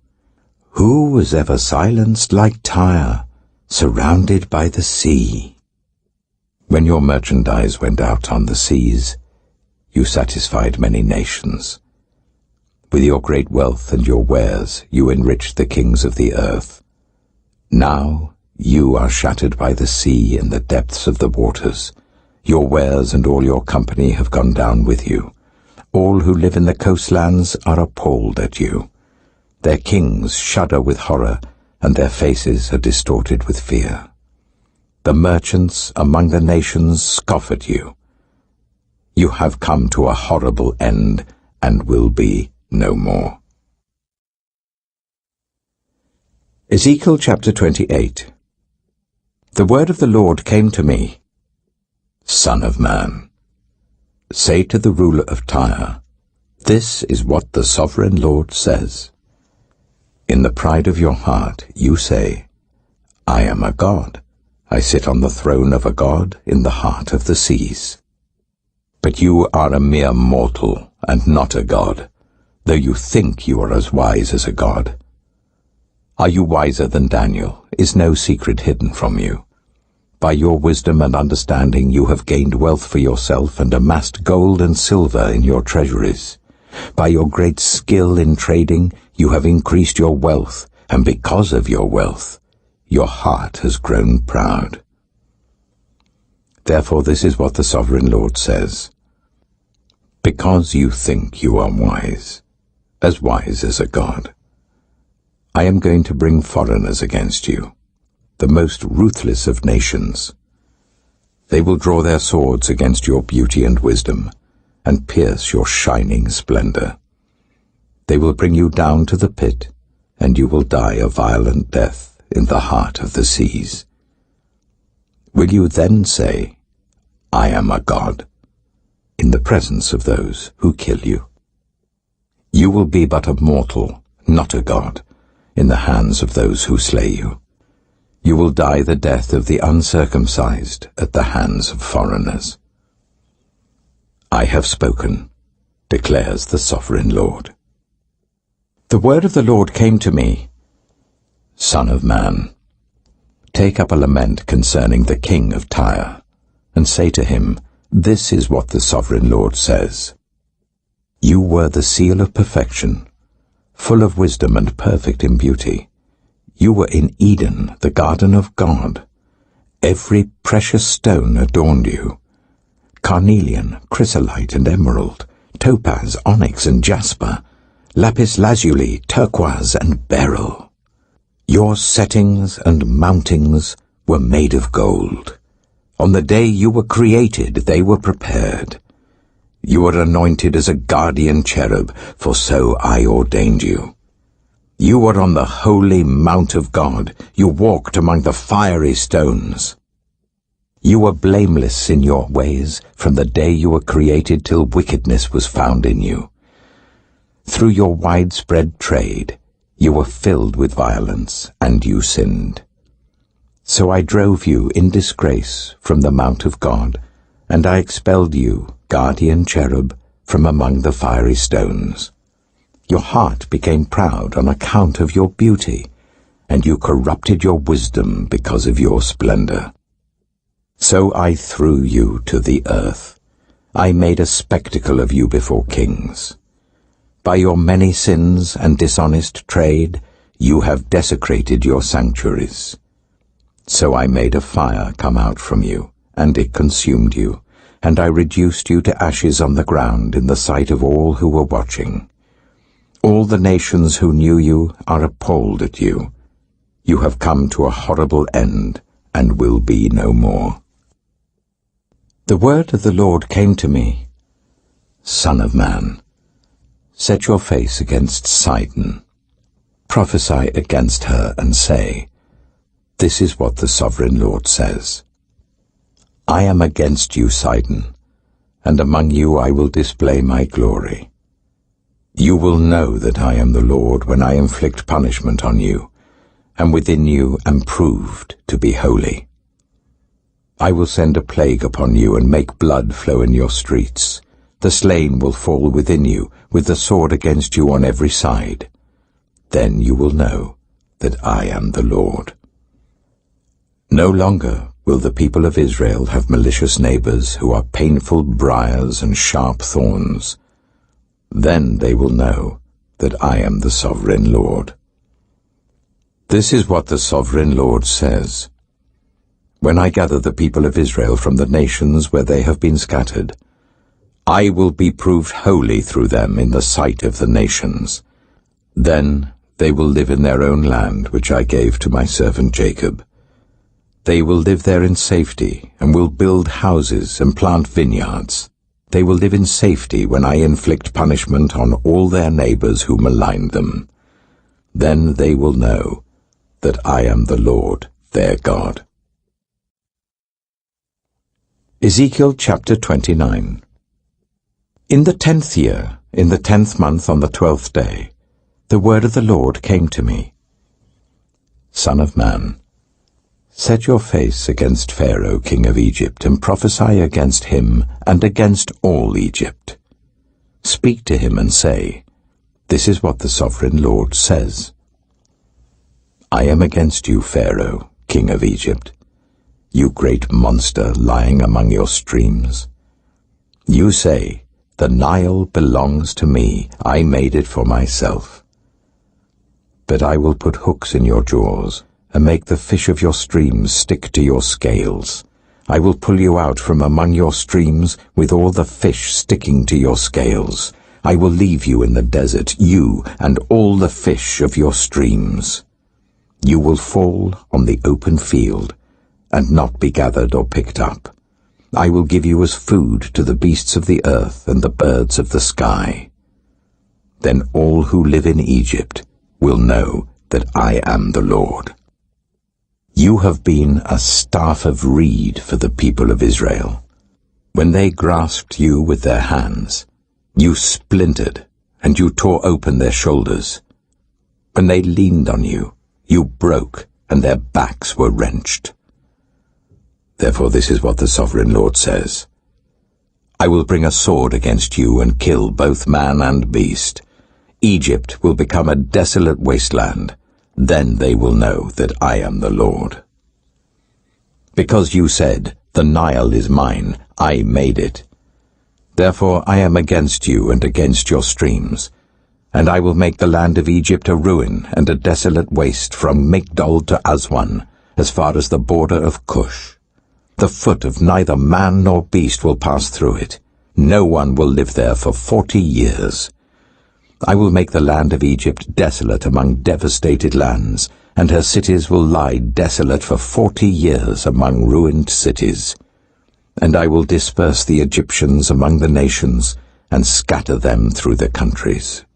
S1: Who was ever silenced like Tyre, surrounded by the sea? When your merchandise went out on the seas, you satisfied many nations. With your great wealth and your wares, you enriched the kings of the earth. Now you are shattered by the sea in the depths of the waters. Your wares and all your company have gone down with you. All who live in the coastlands are appalled at you. Their kings shudder with horror, and their faces are distorted with fear. The merchants among the nations scoff at you. You have come to a horrible end, and will be no more. Ezekiel chapter 28. The word of the Lord came to me. Son of man, say to the ruler of Tyre, this is what the sovereign Lord says. In the pride of your heart you say, I am a god. I sit on the throne of a god in the heart of the seas. But you are a mere mortal and not a god, though you think you are as wise as a god. Are you wiser than Daniel? Is no secret hidden from you? By your wisdom and understanding you have gained wealth for yourself and amassed gold and silver in your treasuries. By your great skill in trading you have increased your wealth, and because of your wealth your heart has grown proud. Therefore this is what the sovereign Lord says. Because you think you are wise as a god, I am going to bring foreigners against you, the most ruthless of nations. They will draw their swords against your beauty and wisdom, and pierce your shining splendor. They will bring you down to the pit, and you will die a violent death in the heart of the seas. Will you then say, I am a god, in the presence of those who kill you? You will be but a mortal, not a god, in the hands of those who slay you. You will die the death of the uncircumcised at the hands of foreigners. I have spoken, declares the sovereign Lord. The word of the Lord came to me. Son of man, take up a lament concerning the king of Tyre, and say to him, this is what the sovereign Lord says. You were the seal of perfection, full of wisdom and perfect in beauty. You were in Eden, the garden of God. Every precious stone adorned you. Carnelian, chrysolite and emerald, topaz, onyx and jasper, lapis lazuli, turquoise and beryl. Your settings and mountings were made of gold. On the day you were created, they were prepared. You were anointed as a guardian cherub, for so I ordained you. You were on the holy mount of God. You walked among the fiery stones. You were blameless in your ways from the day you were created till wickedness was found in you. Through your widespread trade, you were filled with violence, and you sinned. So I drove you in disgrace from the mount of God, and I expelled you, guardian cherub, from among the fiery stones. Your heart became proud on account of your beauty, and you corrupted your wisdom because of your splendor. So I threw you to the earth. I made a spectacle of you before kings. By your many sins and dishonest trade, you have desecrated your sanctuaries. So I made a fire come out from you, and it consumed you, and I reduced you to ashes on the ground in the sight of all who were watching. All the nations who knew you are appalled at you. You have come to a horrible end, and will be no more. The word of the Lord came to me. Son of man, Set your face against Sidon. Prophesy against her and say, This is what the Sovereign Lord says. I am against you, Sidon, and among you I will display my glory. You will know that I am the Lord when I inflict punishment on you, and within you am proved to be holy. I will send a plague upon you and make blood flow in your streets. The slain will fall within you, with the sword against you on every side. Then you will know that I am the Lord. No longer will the people of Israel have malicious neighbors who are painful briars and sharp thorns. Then they will know that I am the Sovereign Lord. This is what the Sovereign Lord says. When I gather the people of Israel from the nations where they have been scattered, I will be proved holy through them in the sight of the nations. Then they will live in their own land, which I gave to my servant Jacob. They will live there in safety, and will build houses and plant vineyards. They will live in safety when I inflict punishment on all their neighbors who maligned them. Then they will know that I am the Lord, their God. Ezekiel chapter 29. In the 10th year, in the 10th month on the 12th day, the word of the Lord came to me. Son of man, set your face against Pharaoh, king of Egypt, and prophesy against him and against all Egypt. Speak to him and say, This is what the Sovereign Lord says. I am against you, Pharaoh, king of Egypt, you great monster lying among your streams. You say, The Nile belongs to me, I made it for myself. But I will put hooks in your jaws, and make the fish of your streams stick to your scales. I will pull you out from among your streams with all the fish sticking to your scales. I will leave you in the desert, you and all the fish of your streams. You will fall on the open field, and not be gathered or picked up. I will give you as food to the beasts of the earth and the birds of the sky. Then all who live in Egypt will know that I am the Lord. You have been a staff of reed for the people of Israel. When they grasped you with their hands, you splintered, and you tore open their shoulders. When they leaned on you, you broke, and their backs were wrenched. Therefore this is what the Sovereign Lord says. I will bring a sword against you and kill both man and beast. Egypt will become a desolate wasteland. Then they will know that I am the Lord. Because you said, The Nile is mine, I made it. Therefore I am against you and against your streams, and I will make the land of Egypt a ruin and a desolate waste from Migdol to Aswan, as far as the border of Cush. The foot of neither man nor beast will pass through it. No one will live there for 40 years. I will make the land of Egypt desolate among devastated lands, and her cities will lie desolate for 40 years among ruined cities. And I will disperse the Egyptians among the nations, and scatter them through the countries.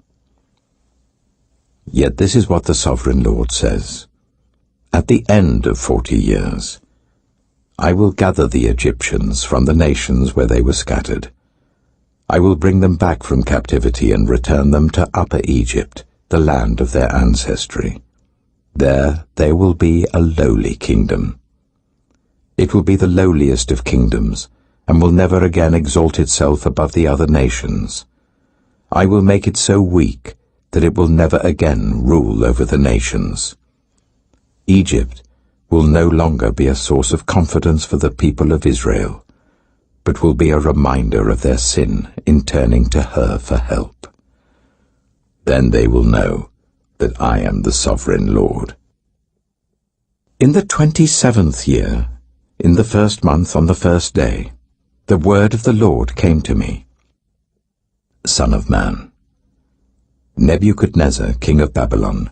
S1: Yet this is what the Sovereign Lord says. At the end of 40 years, I will gather the Egyptians from the nations where they were scattered. I will bring them back from captivity and return them to Upper Egypt, the land of their ancestry. There they will be a lowly kingdom. It will be the lowliest of kingdoms, and will never again exalt itself above the other nations. I will make it so weak that it will never again rule over the nations. Egypt will no longer be a source of confidence for the people of Israel, but will be a reminder of their sin in turning to her for help. Then they will know that I am the Sovereign Lord. In the 27th year, in the 1st month on the 1st day, the word of the Lord came to me. Son of man, Nebuchadnezzar, king of Babylon,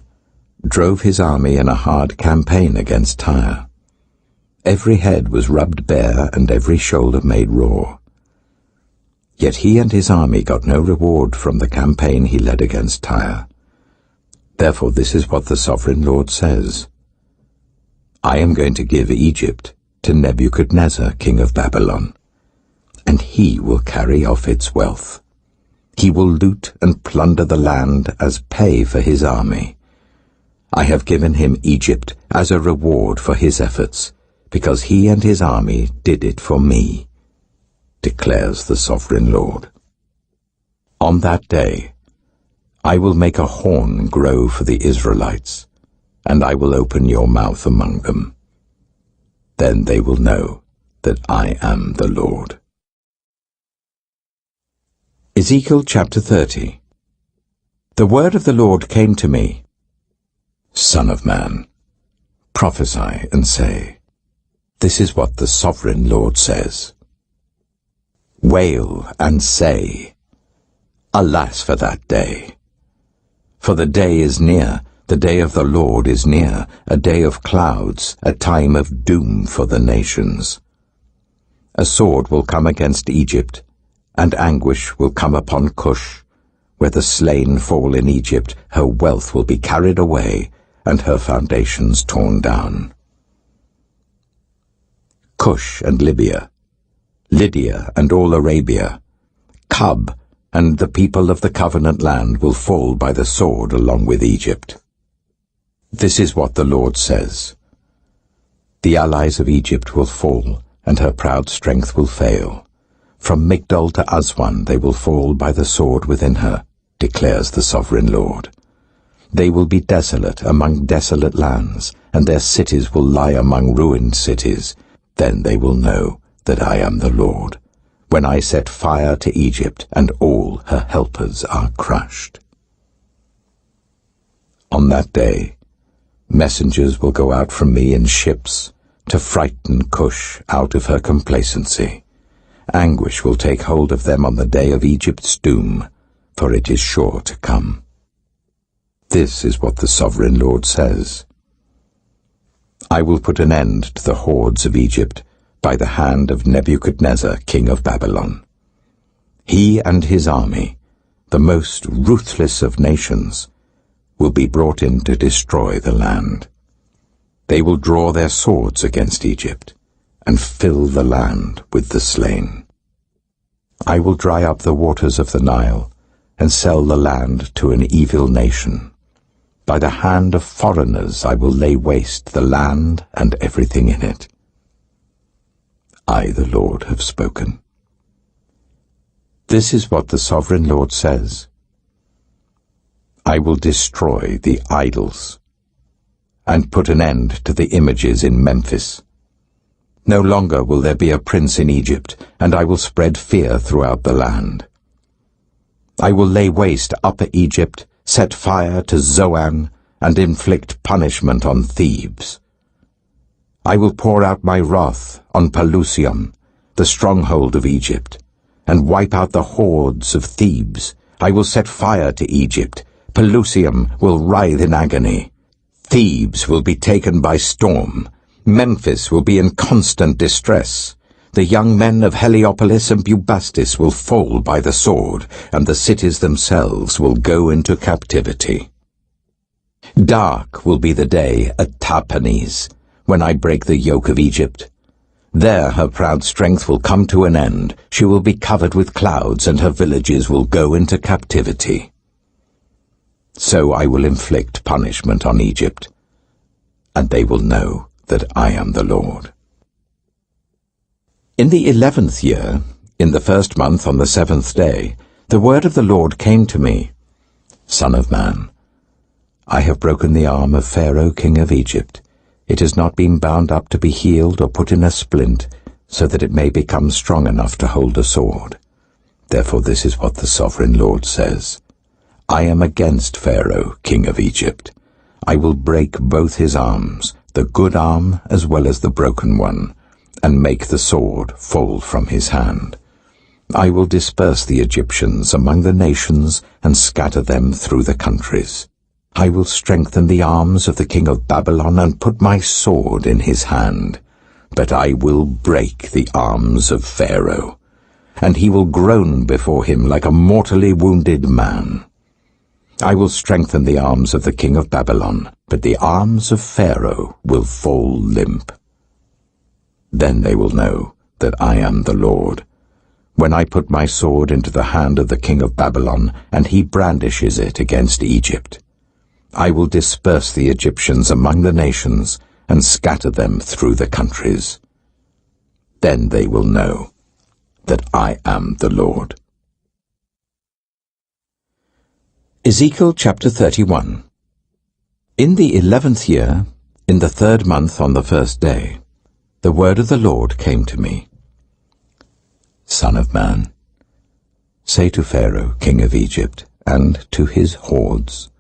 S1: drove his army in a hard campaign against Tyre. Every head was rubbed bare and every shoulder made raw. Yet he and his army got no reward from the campaign he led against Tyre. Therefore this is what the Sovereign Lord says. I am going to give Egypt to Nebuchadnezzar, king of Babylon, and he will carry off its wealth. He will loot and plunder the land as pay for his army. I have given him Egypt as a reward for his efforts, because he and his army did it for me, declares the Sovereign Lord. On that day, I will make a horn grow for the Israelites, and I will open your mouth among them. Then they will know that I am the Lord. Ezekiel chapter 30. The word of the Lord came to me. Son of man, prophesy and say, this is what the Sovereign Lord says. Wail and say, alas for that day! For the day is near, the day of the Lord is near, a day of clouds, a time of doom for the nations. A sword will come against Egypt, and anguish will come upon Cush. Where the slain fall in Egypt, her wealth will be carried away, and her foundations torn down. Cush and Libya, Lydia and all Arabia, Cub and the people of the covenant land will fall by the sword along with Egypt. This is what the Lord says. The allies of Egypt will fall, and her proud strength will fail. From Migdol to Aswan they will fall by the sword within her, declares the Sovereign Lord. They will be desolate among desolate lands, and their cities will lie among ruined cities. Then they will know that I am the Lord, when I set fire to Egypt, and all her helpers are crushed. On that day, messengers will go out from me in ships, to frighten Cush out of her complacency. Anguish will take hold of them on the day of Egypt's doom, for it is sure to come. This is what the Sovereign Lord says. I will put an end to the hordes of Egypt by the hand of Nebuchadnezzar, king of Babylon. He and his army, the most ruthless of nations, will be brought in to destroy the land. They will draw their swords against Egypt, and fill the land with the slain. I will dry up the waters of the Nile, and sell the land to an evil nation. By the hand of foreigners I will lay waste the land and everything in it. I, the Lord, have spoken. This is what the Sovereign Lord says. I will destroy the idols, and put an end to the images in Memphis. No longer will there be a prince in Egypt, and I will spread fear throughout the land. I will lay waste Upper Egypt, set fire to Zoan, and inflict punishment on Thebes. I will pour out my wrath on Pelusium, the stronghold of Egypt, and wipe out the hordes of Thebes. I will set fire to Egypt. Pelusium will writhe in agony. Thebes will be taken by storm. Memphis will be in constant distress. The young men of Heliopolis and Bubastis will fall by the sword, and the cities themselves will go into captivity. Dark will be the day at Tahpanhes, when I break the yoke of Egypt. There her proud strength will come to an end. She will be covered with clouds, and her villages will go into captivity. So I will inflict punishment on Egypt, and they will know that I am the Lord. In the 11th year, in the 1st month on the 7th day, the word of the Lord came to me. Son of man, I have broken the arm of Pharaoh, king of Egypt. It has not been bound up to be healed or put in a splint, so that it may become strong enough to hold a sword. Therefore this is what the Sovereign Lord says. I am against Pharaoh, king of Egypt. I will break both his arms, the good arm as well as the broken one, and make the sword fall from his hand. I will disperse the Egyptians among the nations and scatter them through the countries. I will strengthen the arms of the king of Babylon and put my sword in his hand. But I will break the arms of Pharaoh, and he will groan before him like a mortally wounded man. I will strengthen the arms of the king of Babylon, but the arms of Pharaoh will fall limp. Then they will know that I am the Lord, when I put my sword into the hand of the king of Babylon, and he brandishes it against Egypt. I will disperse the Egyptians among the nations, and scatter them through the countries. Then they will know that I am the Lord. Ezekiel chapter 31. In the 11th year, in the 3rd month on the 1st day, the word of the Lord came to me. Son of man, say to Pharaoh, king of Egypt, and to his hordes,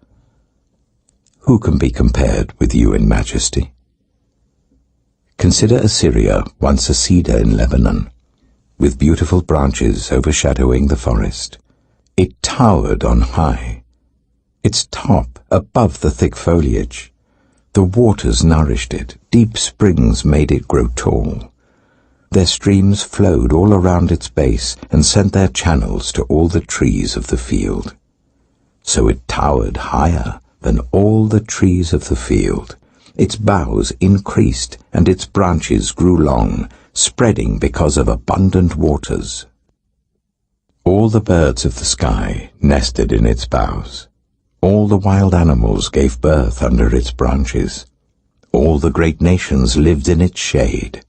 S1: who can be compared with you in majesty? Consider Assyria, once a cedar in Lebanon, with beautiful branches overshadowing the forest. It towered on high, its top above the thick foliage. The waters nourished it, deep springs made it grow tall. Their streams flowed all around its base and sent their channels to all the trees of the field. So it towered higher than all the trees of the field. Its boughs increased and its branches grew long, spreading because of abundant waters. All the birds of the sky nested in its boughs. All the wild animals gave birth under its branches. All the great nations lived in its shade.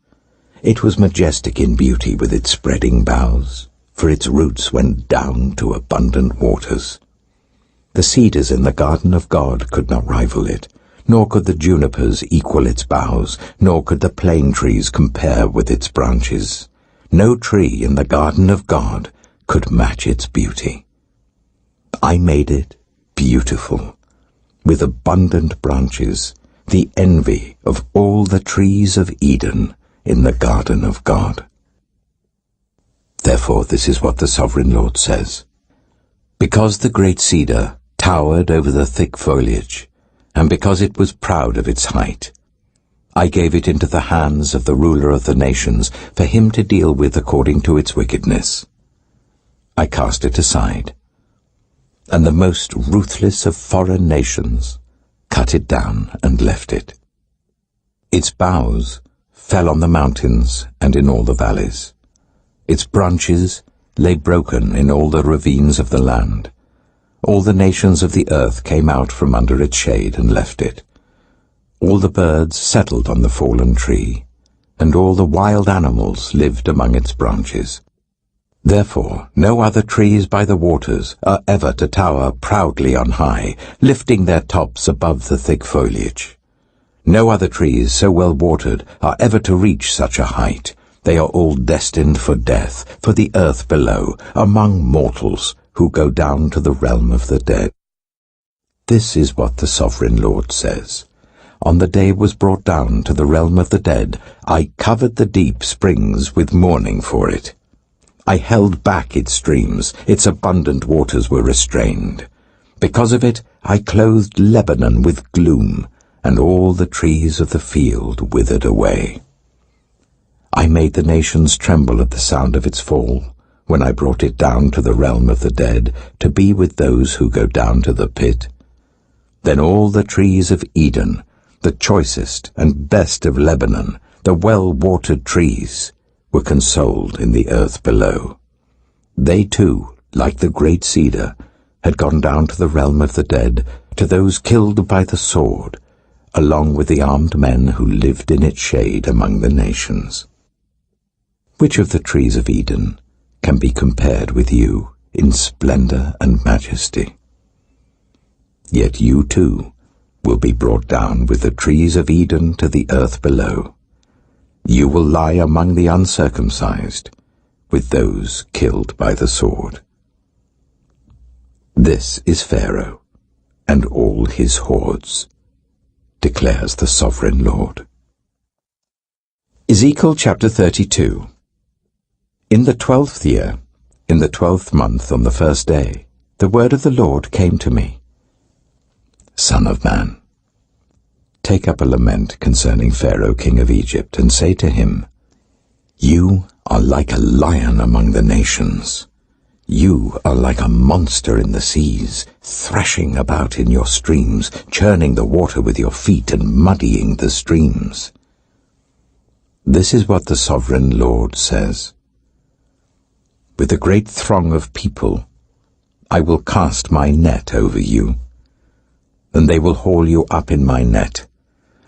S1: It was majestic in beauty with its spreading boughs, for its roots went down to abundant waters. The cedars in the garden of God could not rival it, nor could the junipers equal its boughs, nor could the plane trees compare with its branches. No tree in the garden of God could match its beauty. I made it beautiful, with abundant branches, the envy of all the trees of Eden in the garden of God. Therefore this is what the Sovereign Lord says. Because the great cedar towered over the thick foliage, and because it was proud of its height, I gave it into the hands of the ruler of the nations for him to deal with according to its wickedness. I cast it aside, and the most ruthless of foreign nations cut it down and left it. Its boughs fell on the mountains and in all the valleys. Its branches lay broken in all the ravines of the land. All the nations of the earth came out from under its shade and left it. All the birds settled on the fallen tree, and all the wild animals lived among its branches. Therefore no other trees by the waters are ever to tower proudly on high, lifting their tops above the thick foliage. No other trees so well watered are ever to reach such a height. They are all destined for death, for the earth below, among mortals who go down to the realm of the dead. This is what the Sovereign Lord says. On the day it was brought down to the realm of the dead, I covered the deep springs with mourning for it. I held back its streams, its abundant waters were restrained. Because of it, I clothed Lebanon with gloom, and all the trees of the field withered away. I made the nations tremble at the sound of its fall, when I brought it down to the realm of the dead, to be with those who go down to the pit. Then all the trees of Eden, the choicest and best of Lebanon, the well-watered trees, were consoled in the earth below. They too, like the great cedar, had gone down to the realm of the dead, to those killed by the sword, along with the armed men who lived in its shade among the nations. Which of the trees of Eden can be compared with you in splendor and majesty? Yet you too will be brought down with the trees of Eden to the earth below. You will lie among the uncircumcised, with those killed by the sword. This is Pharaoh and all his hordes, declares the Sovereign Lord. Ezekiel chapter 32. In the 12th year, in the 12th month on the 1st day, the word of the Lord came to me. Son of man, take up a lament concerning Pharaoh king of Egypt, and say to him, You are like a lion among the nations. You are like a monster in the seas, thrashing about in your streams, churning the water with your feet and muddying the streams. This is what the Sovereign Lord says. With a great throng of people, I will cast my net over you, and they will haul you up in my net.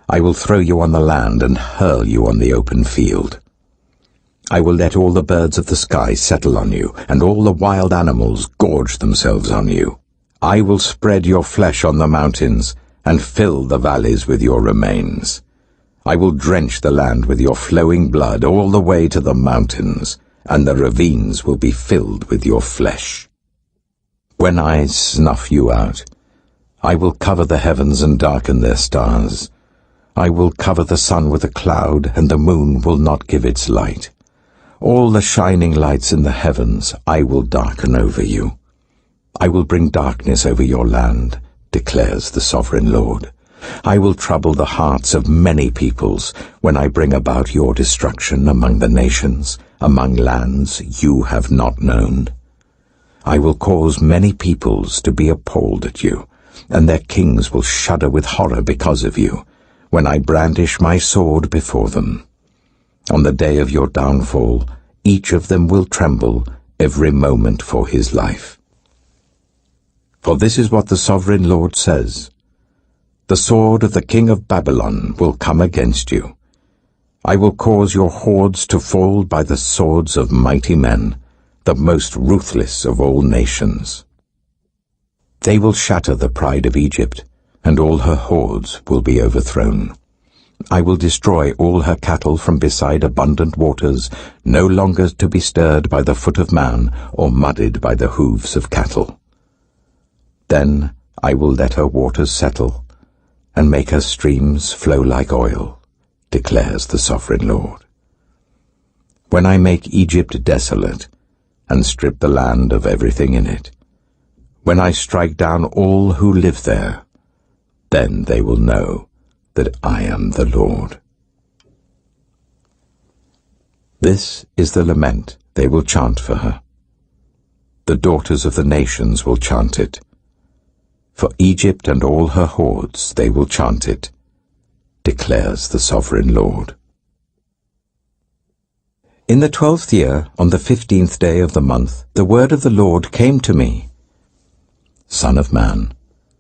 S1: I will throw you on the land and hurl you on the open field. I will let all the birds of the sky settle on you, and all the wild animals gorge themselves on you. I will spread your flesh on the mountains, and fill the valleys with your remains. I will drench the land with your flowing blood all the way to the mountains, and the ravines will be filled with your flesh. When I snuff you out, I will cover the heavens and darken their stars. I will cover the sun with a cloud, and the moon will not give its light. All the shining lights in the heavens I will darken over you. I will bring darkness over your land, declares the Sovereign Lord. I will trouble the hearts of many peoples when I bring about your destruction among the nations, among lands you have not known. I will cause many peoples to be appalled at you, and their kings will shudder with horror because of you, when I brandish my sword before them. On the day of your downfall, each of them will tremble every moment for his life. For this is what the Sovereign Lord says. The sword of the king of Babylon will come against you. I will cause your hordes to fall by the swords of mighty men, the most ruthless of all nations. They will shatter the pride of Egypt, and all her hordes will be overthrown. I will destroy all her cattle from beside abundant waters, no longer to be stirred by the foot of man or muddied by the hooves of cattle. Then I will let her waters settle, and make her streams flow like oil, declares the Sovereign Lord. When I make Egypt desolate, and strip the land of everything in it, when I strike down all who live there, then they will know that I am the Lord. This is the lament they will chant for her. The daughters of the nations will chant it. For Egypt and all her hordes they will chant it, declares the Sovereign Lord. In the 12th year, on the 15th day of the month, the word of the Lord came to me. Son of man,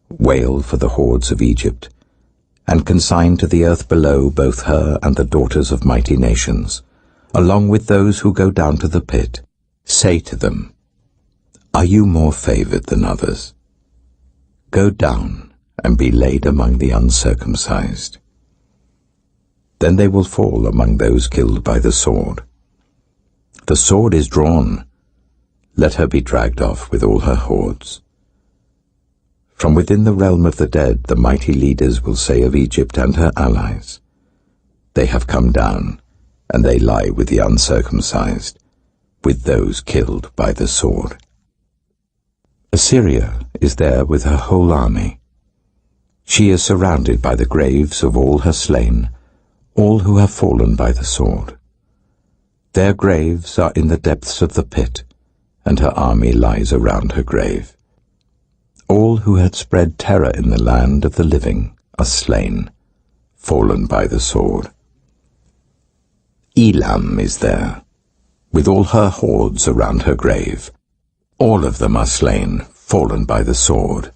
S1: wail for the hordes of Egypt, and consign to the earth below both her and the daughters of mighty nations, along with those who go down to the pit. Say to them, are you more favored than others? Go down and be laid among the uncircumcised. Then they will fall among those killed by the sword. The sword is drawn. Let her be dragged off with all her hordes. From within the realm of the dead the mighty leaders will say of Egypt and her allies, they have come down, and they lie with the uncircumcised, with those killed by the sword. Assyria is there with her whole army. She is surrounded by the graves of all her slain, all who have fallen by the sword. Their graves are in the depths of the pit, and her army lies around her grave. All who had spread terror in the land of the living are slain, fallen by the sword. Elam is there, with all her hordes around her grave. All of them are slain, fallen by the sword.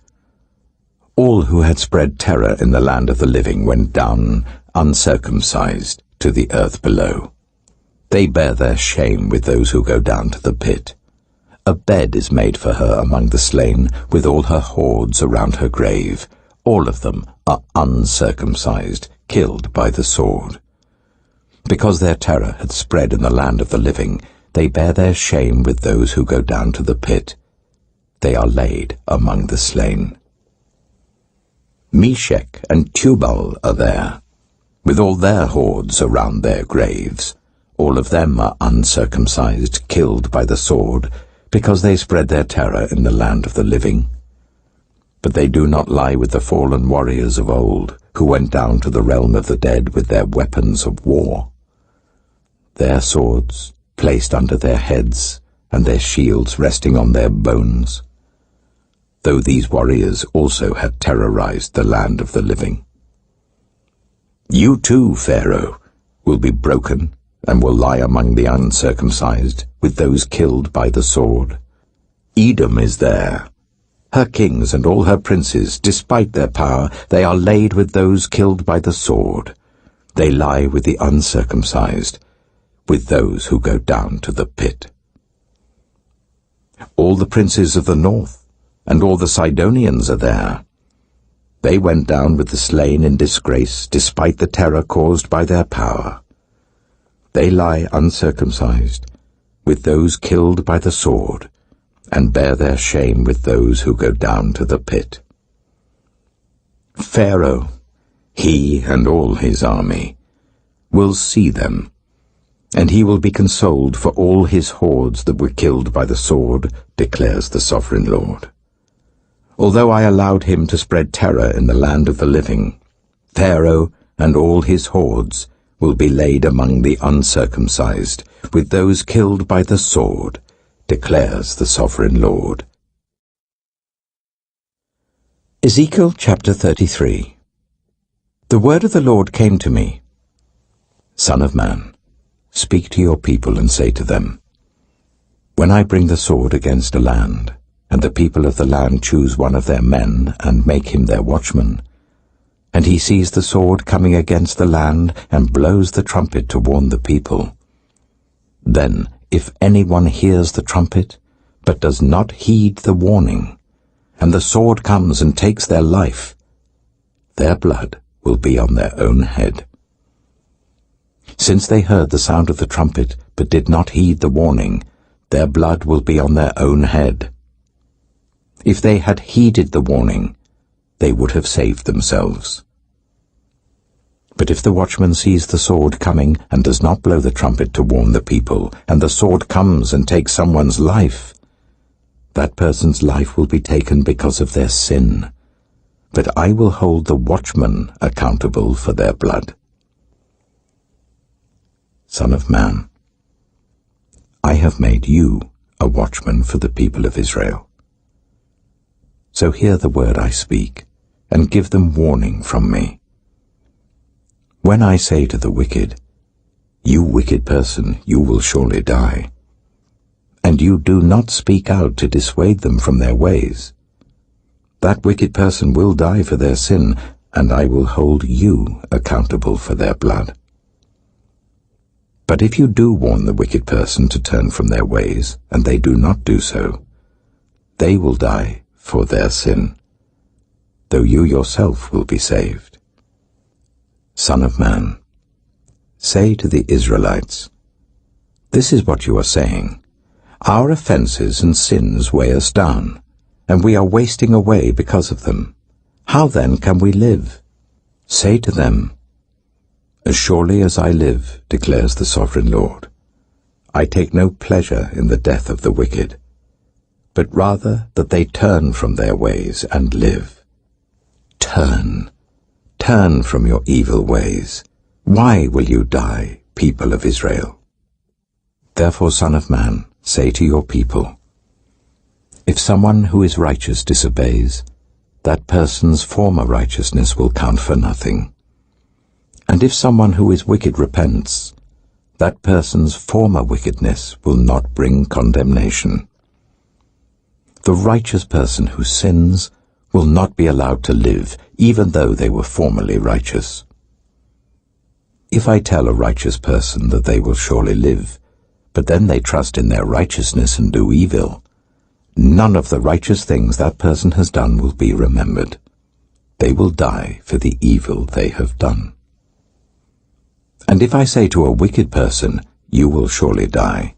S1: All who had spread terror in the land of the living went down, uncircumcised, to the earth below. They bear their shame with those who go down to the pit. A bed is made for her among the slain, with all her hordes around her grave. All of them are uncircumcised, killed by the sword. Because their terror had spread in the land of the living, they bear their shame with those who go down to the pit. They are laid among the slain. Meshech and Tubal are there, with all their hordes around their graves. All of them are uncircumcised, killed by the sword, because they spread their terror in the land of the living. But they do not lie with the fallen warriors of old, who went down to the realm of the dead with their weapons of war. Their swords placed under their heads, and their shields resting on their bones, though these warriors also had terrorized the land of the living. You too, Pharaoh, will be broken and will lie among the uncircumcised, with those killed by the sword. Edom is there. Her kings and all her princes, despite their power, they are laid with those killed by the sword. They lie with the uncircumcised, with those who go down to the pit. All the princes of the north and all the Sidonians are there. They went down with the slain in disgrace, despite the terror caused by their power. They lie uncircumcised, with those killed by the sword, and bear their shame with those who go down to the pit. Pharaoh, he and all his army, will see them, and he will be consoled for all his hordes that were killed by the sword, declares the sovereign Lord. Although I allowed him to spread terror in the land of the living, Pharaoh and all his hordes will be laid among the uncircumcised, with those killed by the sword, declares the sovereign Lord. Ezekiel chapter 33. The word of the Lord came to me. Son of man, speak to your people and say to them, when I bring the sword against a land, and the people of the land choose one of their men and make him their watchman, and he sees the sword coming against the land and blows the trumpet to warn the people, then if anyone hears the trumpet, but does not heed the warning, and the sword comes and takes their life, their blood will be on their own head. Since they heard the sound of the trumpet, but did not heed the warning, their blood will be on their own head. If they had heeded the warning, they would have saved themselves. But if the watchman sees the sword coming and does not blow the trumpet to warn the people, and the sword comes and takes someone's life, that person's life will be taken because of their sin, but I will hold the watchman accountable for their blood. Son of man, I have made you a watchman for the people of Israel. So hear the word I speak, and give them warning from me. When I say to the wicked, you wicked person, you will surely die, and you do not speak out to dissuade them from their ways, that wicked person will die for their sin, and I will hold you accountable for their blood. But if you do warn the wicked person to turn from their ways, and they do not do so, they will die for their sin, though you yourself will be saved. Son of man, say to the Israelites, this is what you are saying, our offenses and sins weigh us down, and we are wasting away because of them. How then can we live? Say to them, as surely as I live, declares the sovereign Lord, I take no pleasure in the death of the wicked, but rather that they turn from their ways and live. Turn from your evil ways. Why will you die, people of Israel? Therefore, Son of man, say to your people, if someone who is righteous disobeys, that person's former righteousness will count for nothing. And if someone who is wicked repents, that person's former wickedness will not bring condemnation. The righteous person who sins will not be allowed to live, even though they were formerly righteous. If I tell a righteous person that they will surely live, but then they trust in their righteousness and do evil, none of the righteous things that person has done will be remembered. They will die for the evil they have done. And if I say to a wicked person, you will surely die,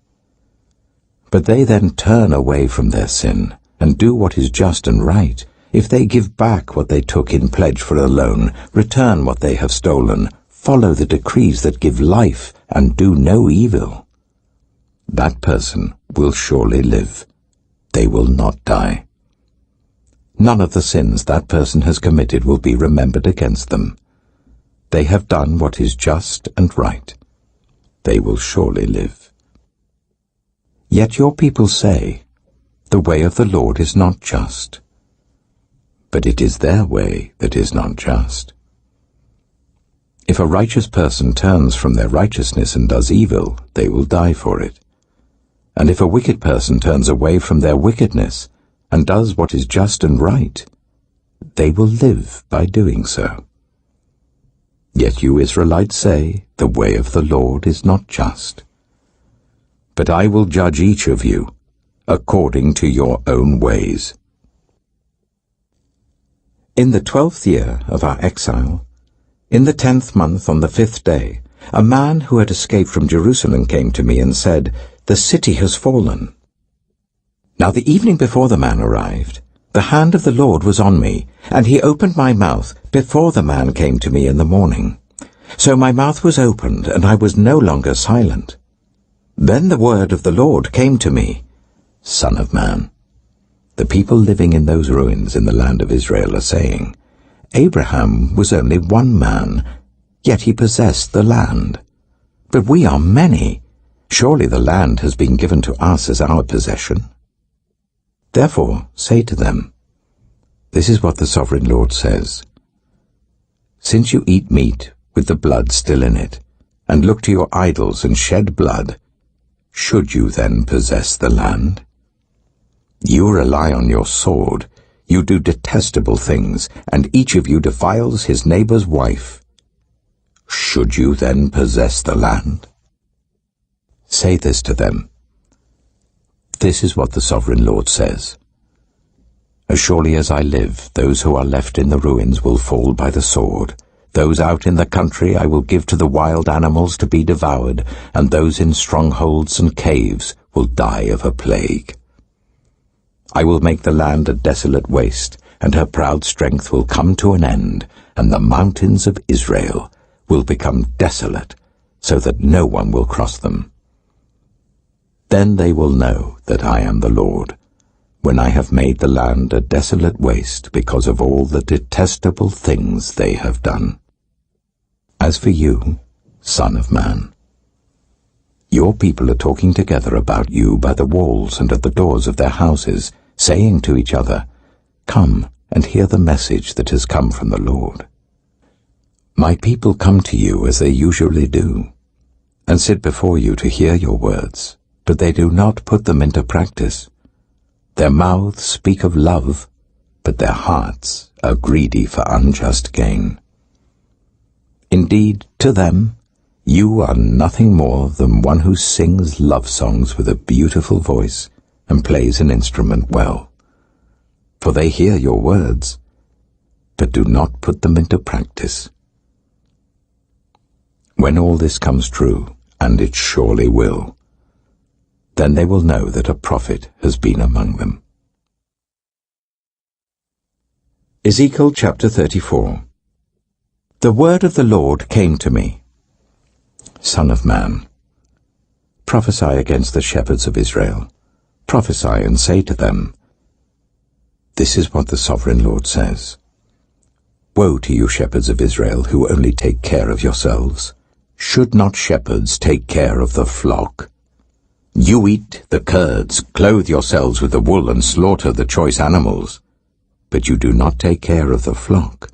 S1: but they then turn away from their sin and do what is just and right, if they give back what they took in pledge for a loan, return what they have stolen, follow the decrees that give life, and do no evil, that person will surely live. They will not die. None of the sins that person has committed will be remembered against them. They have done what is just and right. They will surely live. Yet your people say, the way of the Lord is not just. But it is their way that is not just. If a righteous person turns from their righteousness and does evil, they will die for it. And if a wicked person turns away from their wickedness and does what is just and right, they will live by doing so. Yet you Israelites say, the way of the Lord is not just. But I will judge each of you according to your own ways. In the 12th year of our exile, in the 10th month on the 5th day, a man who had escaped from Jerusalem came to me and said, the city has fallen. Now the evening before the man arrived, the hand of the Lord was on me, and he opened my mouth before the man came to me in the morning. So my mouth was opened, and I was no longer silent. Then the word of the Lord came to me, Son of man, the people living in those ruins in the land of Israel are saying, Abraham was only one man, yet he possessed the land. But we are many. Surely the land has been given to us as our possession. Therefore say to them, this is what the sovereign Lord says. Since you eat meat with the blood still in it, and look to your idols and shed blood, should you then possess the land? You rely on your sword, you do detestable things, and each of you defiles his neighbor's wife. Should you then possess the land? Say this to them. This is what the sovereign Lord says. As surely as I live, those who are left in the ruins will fall by the sword. Those out in the country I will give to the wild animals to be devoured, and those in strongholds and caves will die of a plague. I will make the land a desolate waste, and her proud strength will come to an end, and the mountains of Israel will become desolate, so that no one will cross them. Then they will know that I am the Lord, when I have made the land a desolate waste because of all the detestable things they have done. As for you, Son of man, your people are talking together about you by the walls and at the doors of their houses, saying to each other, Come and hear the message that has come from the Lord. My people come to you as they usually do, and sit before you to hear your words, but they do not put them into practice. Their mouths speak of love, but their hearts are greedy for unjust gain. Indeed, to them, you are nothing more than one who sings love songs with a beautiful voice and plays an instrument well. For they hear your words, but do not put them into practice. When all this comes true, and it surely will, then they will know that a prophet has been among them. Ezekiel chapter 34. The word of the Lord came to me. Son of man, prophesy against the shepherds of Israel. Prophesy and say to them, This is what the sovereign Lord says. Woe to you shepherds of Israel, who only take care of yourselves. Should not shepherds take care of the flock? You eat the curds, clothe yourselves with the wool, and slaughter the choice animals, but you do not take care of the flock.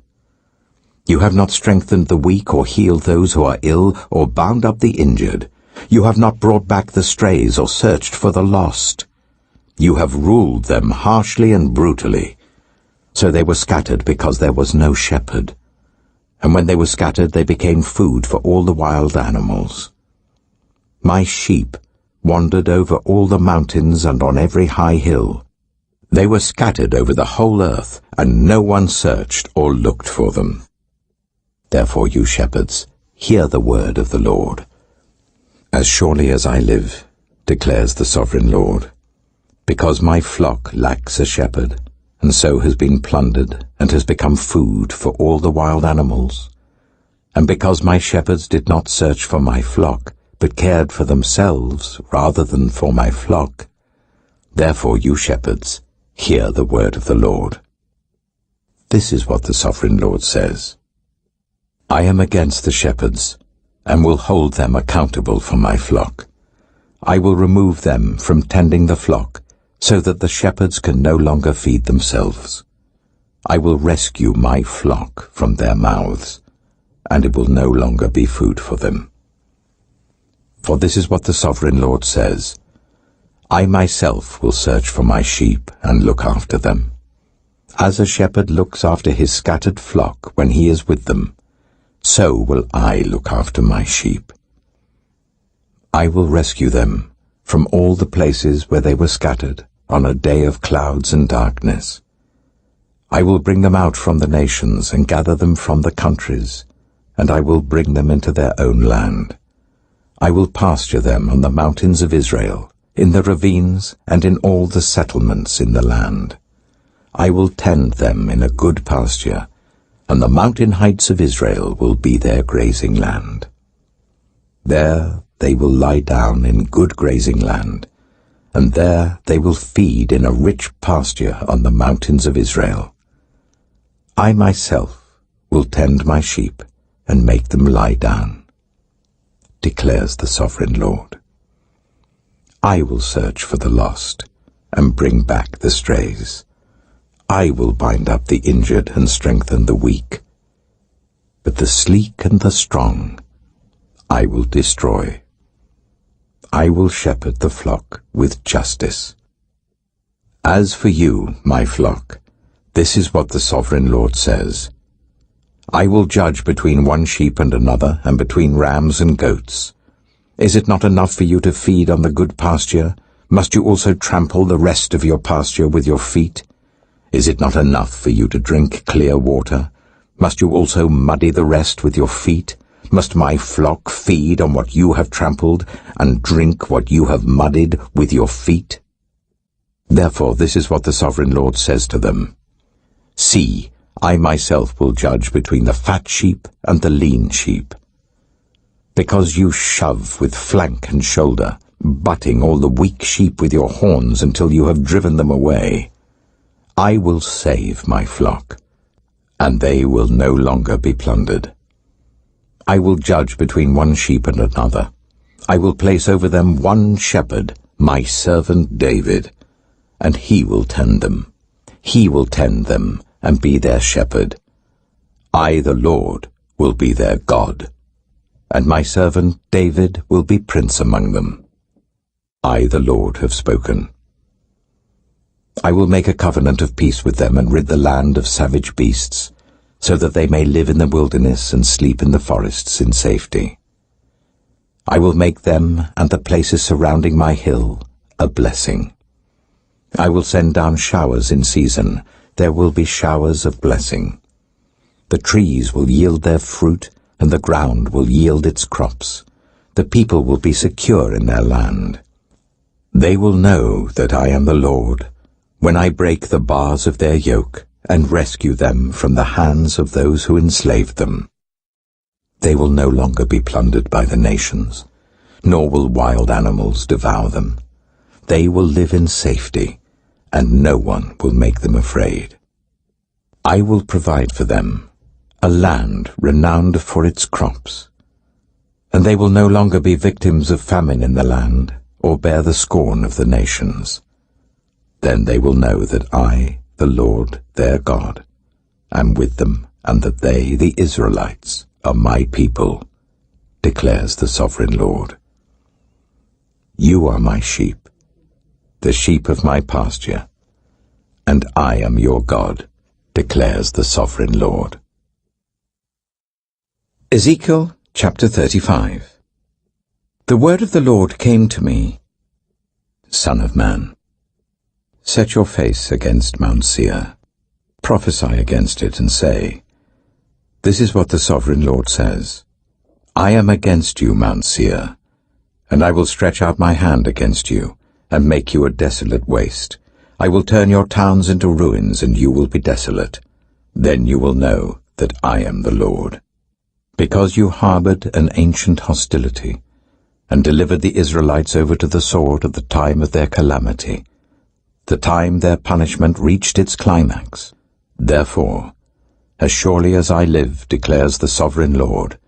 S1: You have not strengthened the weak, or healed those who are ill, or bound up the injured. You have not brought back the strays, or searched for the lost. You have ruled them harshly and brutally. So they were scattered because there was no shepherd. And when they were scattered, they became food for all the wild animals. My sheep wandered over all the mountains and on every high hill. They were scattered over the whole earth, and no one searched or looked for them. Therefore, you shepherds, hear the word of the Lord. As surely as I live, declares the sovereign Lord, because my flock lacks a shepherd, and so has been plundered and has become food for all the wild animals, and because my shepherds did not search for my flock, but cared for themselves rather than for my flock, therefore you shepherds, hear the word of the Lord. This is what the sovereign Lord says. I am against the shepherds, and will hold them accountable for my flock. I will remove them from tending the flock, so that the shepherds can no longer feed themselves. I will rescue my flock from their mouths, and it will no longer be food for them. For this is what the Sovereign Lord says: I myself will search for my sheep and look after them. As a shepherd looks after his scattered flock when he is with them, so will I look after my sheep. I will rescue them from all the places where they were scattered on a day of clouds and darkness. I will bring them out from the nations and gather them from the countries, and I will bring them into their own land. I will pasture them on the mountains of Israel, in the ravines and in all the settlements in the land. I will tend them in a good pasture, and the mountain heights of Israel will be their grazing land. There they will lie down in good grazing land, and there they will feed in a rich pasture on the mountains of Israel. I myself will tend my sheep and make them lie down, declares the Sovereign Lord. I will search for the lost and bring back the strays. I will bind up the injured and strengthen the weak. But the sleek and the strong I will destroy. I will shepherd the flock with justice. As for you, my flock, this is what the Sovereign Lord says: I will judge between one sheep and another, and between rams and goats. Is it not enough for you to feed on the good pasture? Must you also trample the rest of your pasture with your feet? Is it not enough for you to drink clear water? Must you also muddy the rest with your feet? Must my flock feed on what you have trampled, and drink what you have muddied with your feet? Therefore this is what the Sovereign Lord says to them: See, I myself will judge between the fat sheep and the lean sheep. Because you shove with flank and shoulder, butting all the weak sheep with your horns until you have driven them away, I will save my flock, and they will no longer be plundered. I will judge between one sheep and another. I will place over them one shepherd, my servant David, and he will tend them. He will tend them and be their shepherd. I, the Lord, will be their God, and my servant David will be prince among them. I, the Lord, have spoken. I will make a covenant of peace with them and rid the land of savage beasts, so that they may live in the wilderness and sleep in the forests in safety. I will make them and the places surrounding my hill a blessing. I will send down showers in season. There will be showers of blessing. The trees will yield their fruit, and the ground will yield its crops. The people will be secure in their land. They will know that I am the Lord, when I break the bars of their yoke and rescue them from the hands of those who enslaved them. They will no longer be plundered by the nations, nor will wild animals devour them. They will live in safety, and no one will make them afraid. I will provide for them a land renowned for its crops, and they will no longer be victims of famine in the land, or bear the scorn of the nations. Then they will know that I, the Lord, their God, am with them, and that they, the Israelites, are my people, declares the Sovereign Lord. You are my sheep, the sheep of my pasture, and I am your God, declares the Sovereign Lord. Ezekiel chapter 35. The word of the Lord came to me: Son of man, set your face against Mount Seir, prophesy against it, and say, This is what the Sovereign Lord says: I am against you, Mount Seir, and I will stretch out my hand against you, and make you a desolate waste. I will turn your towns into ruins, and you will be desolate. Then you will know that I am the Lord. Because you harbored an ancient hostility, and delivered the Israelites over to the sword at the time of their calamity, the time their punishment reached its climax. Therefore, as surely as I live, declares the Sovereign Lord,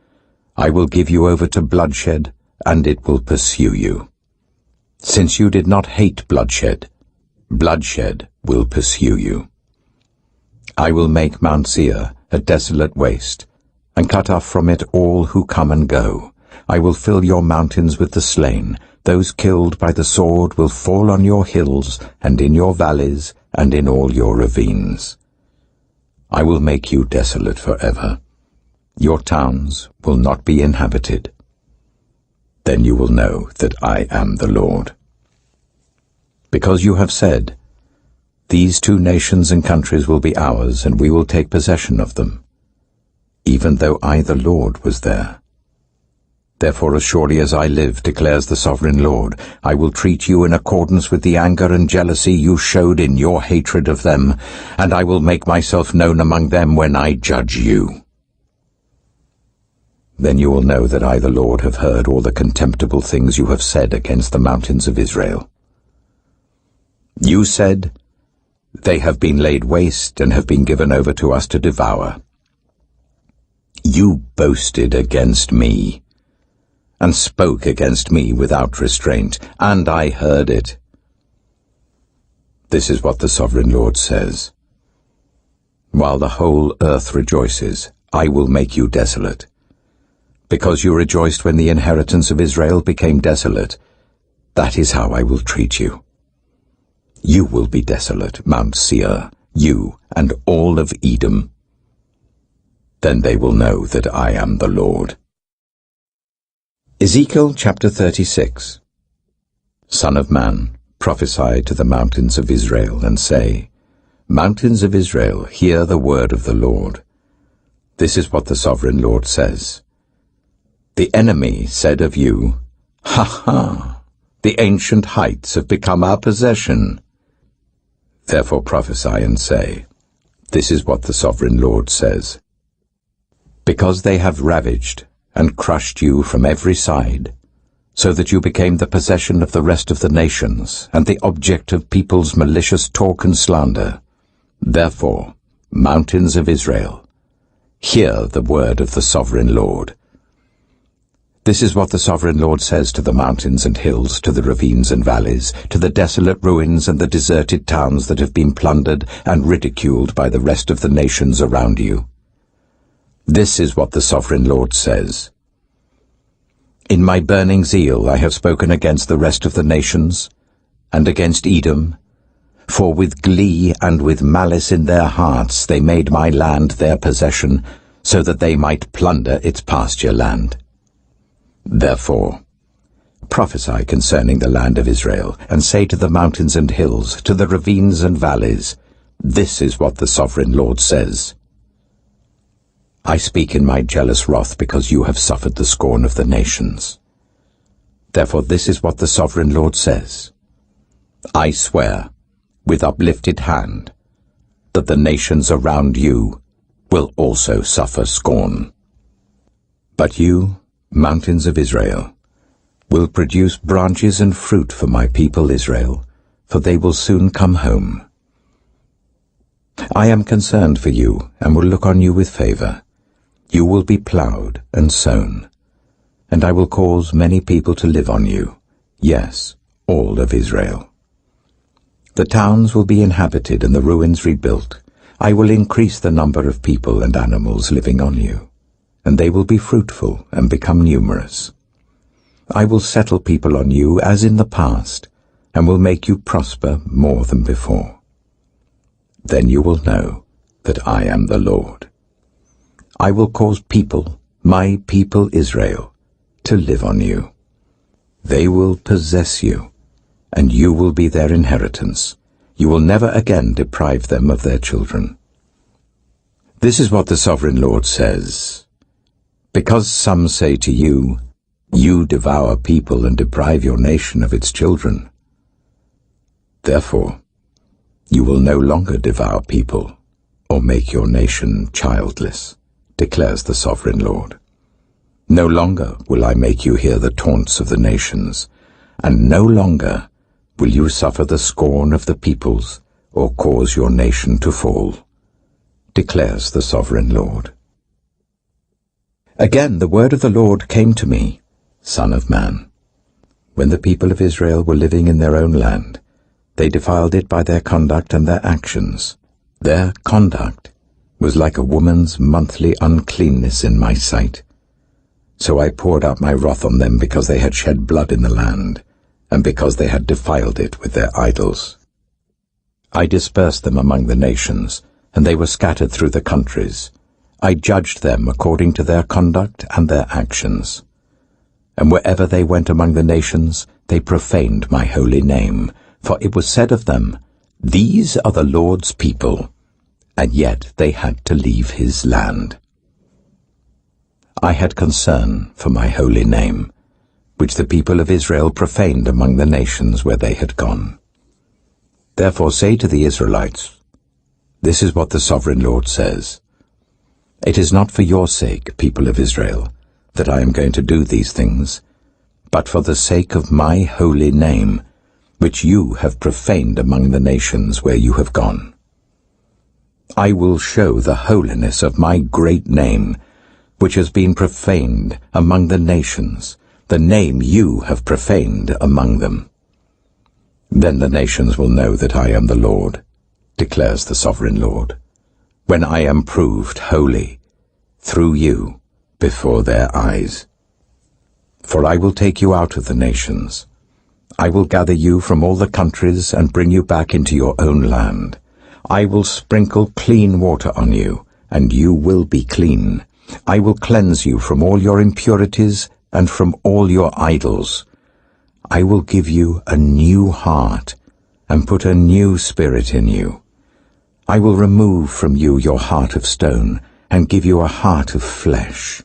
S1: I will give you over to bloodshed, and it will pursue you. Since you did not hate bloodshed, bloodshed will pursue you. I will make Mount Seir a desolate waste, and cut off from it all who come and go. I will fill your mountains with the slain. Those killed by the sword will fall on your hills, and in your valleys, and in all your ravines. I will make you desolate forever. Your towns will not be inhabited. Then you will know that I am the Lord. Because you have said, "These 2 nations and countries will be ours, and we will take possession of them," even though I, the Lord, was there. Therefore, as surely as I live, declares the sovereign Lord, I will treat you in accordance with the anger and jealousy you showed in your hatred of them, and I will make myself known among them when I judge you. Then you will know that I, the Lord, have heard all the contemptible things you have said against the mountains of Israel. You said, "They have been laid waste and have been given over to us to devour." You boasted against me, and spoke against me without restraint, and I heard it. This is what the sovereign Lord says. While the whole earth rejoices, I will make you desolate. Because you rejoiced when the inheritance of Israel became desolate, that is how I will treat you. You will be desolate, Mount Seir, you and all of Edom. Then they will know that I am the Lord. Ezekiel chapter 36. Son of man, prophesy to the mountains of Israel, and say, Mountains of Israel, hear the word of the Lord. This is what the sovereign Lord says. The enemy said of you, Ha ha! The ancient heights have become our possession. Therefore prophesy and say, This is what the sovereign Lord says. Because they have ravaged and crushed you from every side, so that you became the possession of the rest of the nations, and the object of people's malicious talk and slander. Therefore, mountains of Israel, hear the word of the sovereign Lord. This is what the sovereign Lord says to the mountains and hills, to the ravines and valleys, to the desolate ruins and the deserted towns that have been plundered and ridiculed by the rest of the nations around you. This is what the sovereign Lord says. In my burning zeal I have spoken against the rest of the nations, and against Edom, for with glee and with malice in their hearts they made my land their possession, so that they might plunder its pasture land. Therefore, prophesy concerning the land of Israel, and say to the mountains and hills, to the ravines and valleys, This is what the sovereign Lord says. I speak in my jealous wrath because you have suffered the scorn of the nations. Therefore this is what the sovereign Lord says. I swear, with uplifted hand, that the nations around you will also suffer scorn. But you, mountains of Israel, will produce branches and fruit for my people Israel, for they will soon come home. I am concerned for you, and will look on you with favor. You will be plowed and sown, and I will cause many people to live on you, yes, all of Israel. The towns will be inhabited and the ruins rebuilt. I will increase the number of people and animals living on you, and they will be fruitful and become numerous. I will settle people on you as in the past, and will make you prosper more than before. Then you will know that I am the Lord. I will cause people, my people Israel, to live on you. They will possess you, and you will be their inheritance. You will never again deprive them of their children. This is what the sovereign Lord says. Because some say to you, You devour people and deprive your nation of its children. Therefore, you will no longer devour people or make your nation childless, declares the sovereign Lord. No longer will I make you hear the taunts of the nations, and no longer will you suffer the scorn of the peoples or cause your nation to fall, declares the sovereign Lord. Again the word of the Lord came to me, Son of man. When the people of Israel were living in their own land, they defiled it by their conduct and their actions. Their conduct was like a woman's monthly uncleanness in my sight. So I poured out my wrath on them because they had shed blood in the land, and because they had defiled it with their idols. I dispersed them among the nations, and they were scattered through the countries. I judged them according to their conduct and their actions. And wherever they went among the nations, they profaned my holy name, for it was said of them, "These are the Lord's people," and yet they had to leave his land. I had concern for my holy name, which the people of Israel profaned among the nations where they had gone. Therefore say to the Israelites, "This is what the Sovereign Lord says. It is not for your sake, people of Israel, that I am going to do these things, but for the sake of my holy name, which you have profaned among the nations where you have gone. I will show the holiness of my great name, which has been profaned among the nations, the name you have profaned among them. Then the nations will know that I am the Lord, declares the Sovereign Lord, when I am proved holy through you before their eyes. For I will take you out of the nations. I will gather you from all the countries and bring you back into your own land. I will sprinkle clean water on you, and you will be clean. I will cleanse you from all your impurities and from all your idols. I will give you a new heart and put a new spirit in you. I will remove from you your heart of stone and give you a heart of flesh.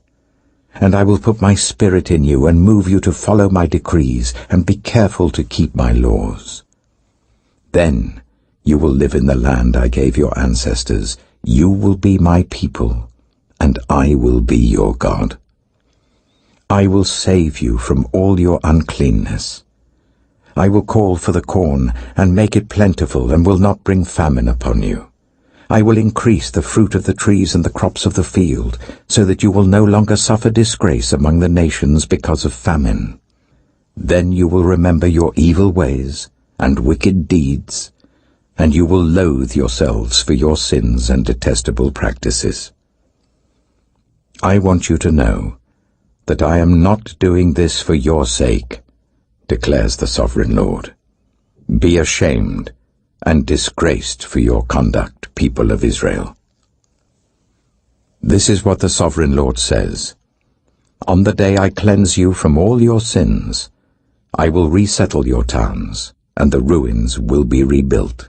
S1: And I will put my spirit in you and move you to follow my decrees and be careful to keep my laws. Then you will live in the land I gave your ancestors. You will be my people, and I will be your God. I will save you from all your uncleanness. I will call for the corn and make it plentiful and will not bring famine upon you. I will increase the fruit of the trees and the crops of the field, so that you will no longer suffer disgrace among the nations because of famine. Then you will remember your evil ways and wicked deeds, and you will loathe yourselves for your sins and detestable practices. I want you to know that I am not doing this for your sake, declares the Sovereign Lord. Be ashamed and disgraced for your conduct, people of Israel. This is what the Sovereign Lord says. On the day I cleanse you from all your sins, I will resettle your towns, and the ruins will be rebuilt.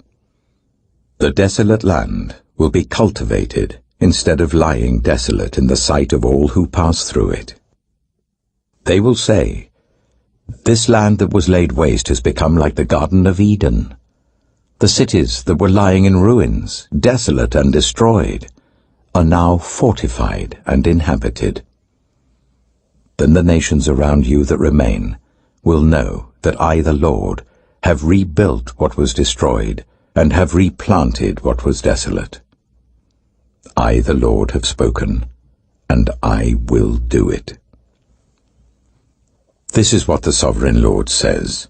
S1: The desolate land will be cultivated instead of lying desolate in the sight of all who pass through it. They will say, "This land that was laid waste has become like the Garden of Eden. The cities that were lying in ruins, desolate and destroyed, are now fortified and inhabited." Then the nations around you that remain will know that I, the Lord, have rebuilt what was destroyed and have replanted what was desolate. I, the Lord, have spoken, and I will do it. This is what the Sovereign Lord says.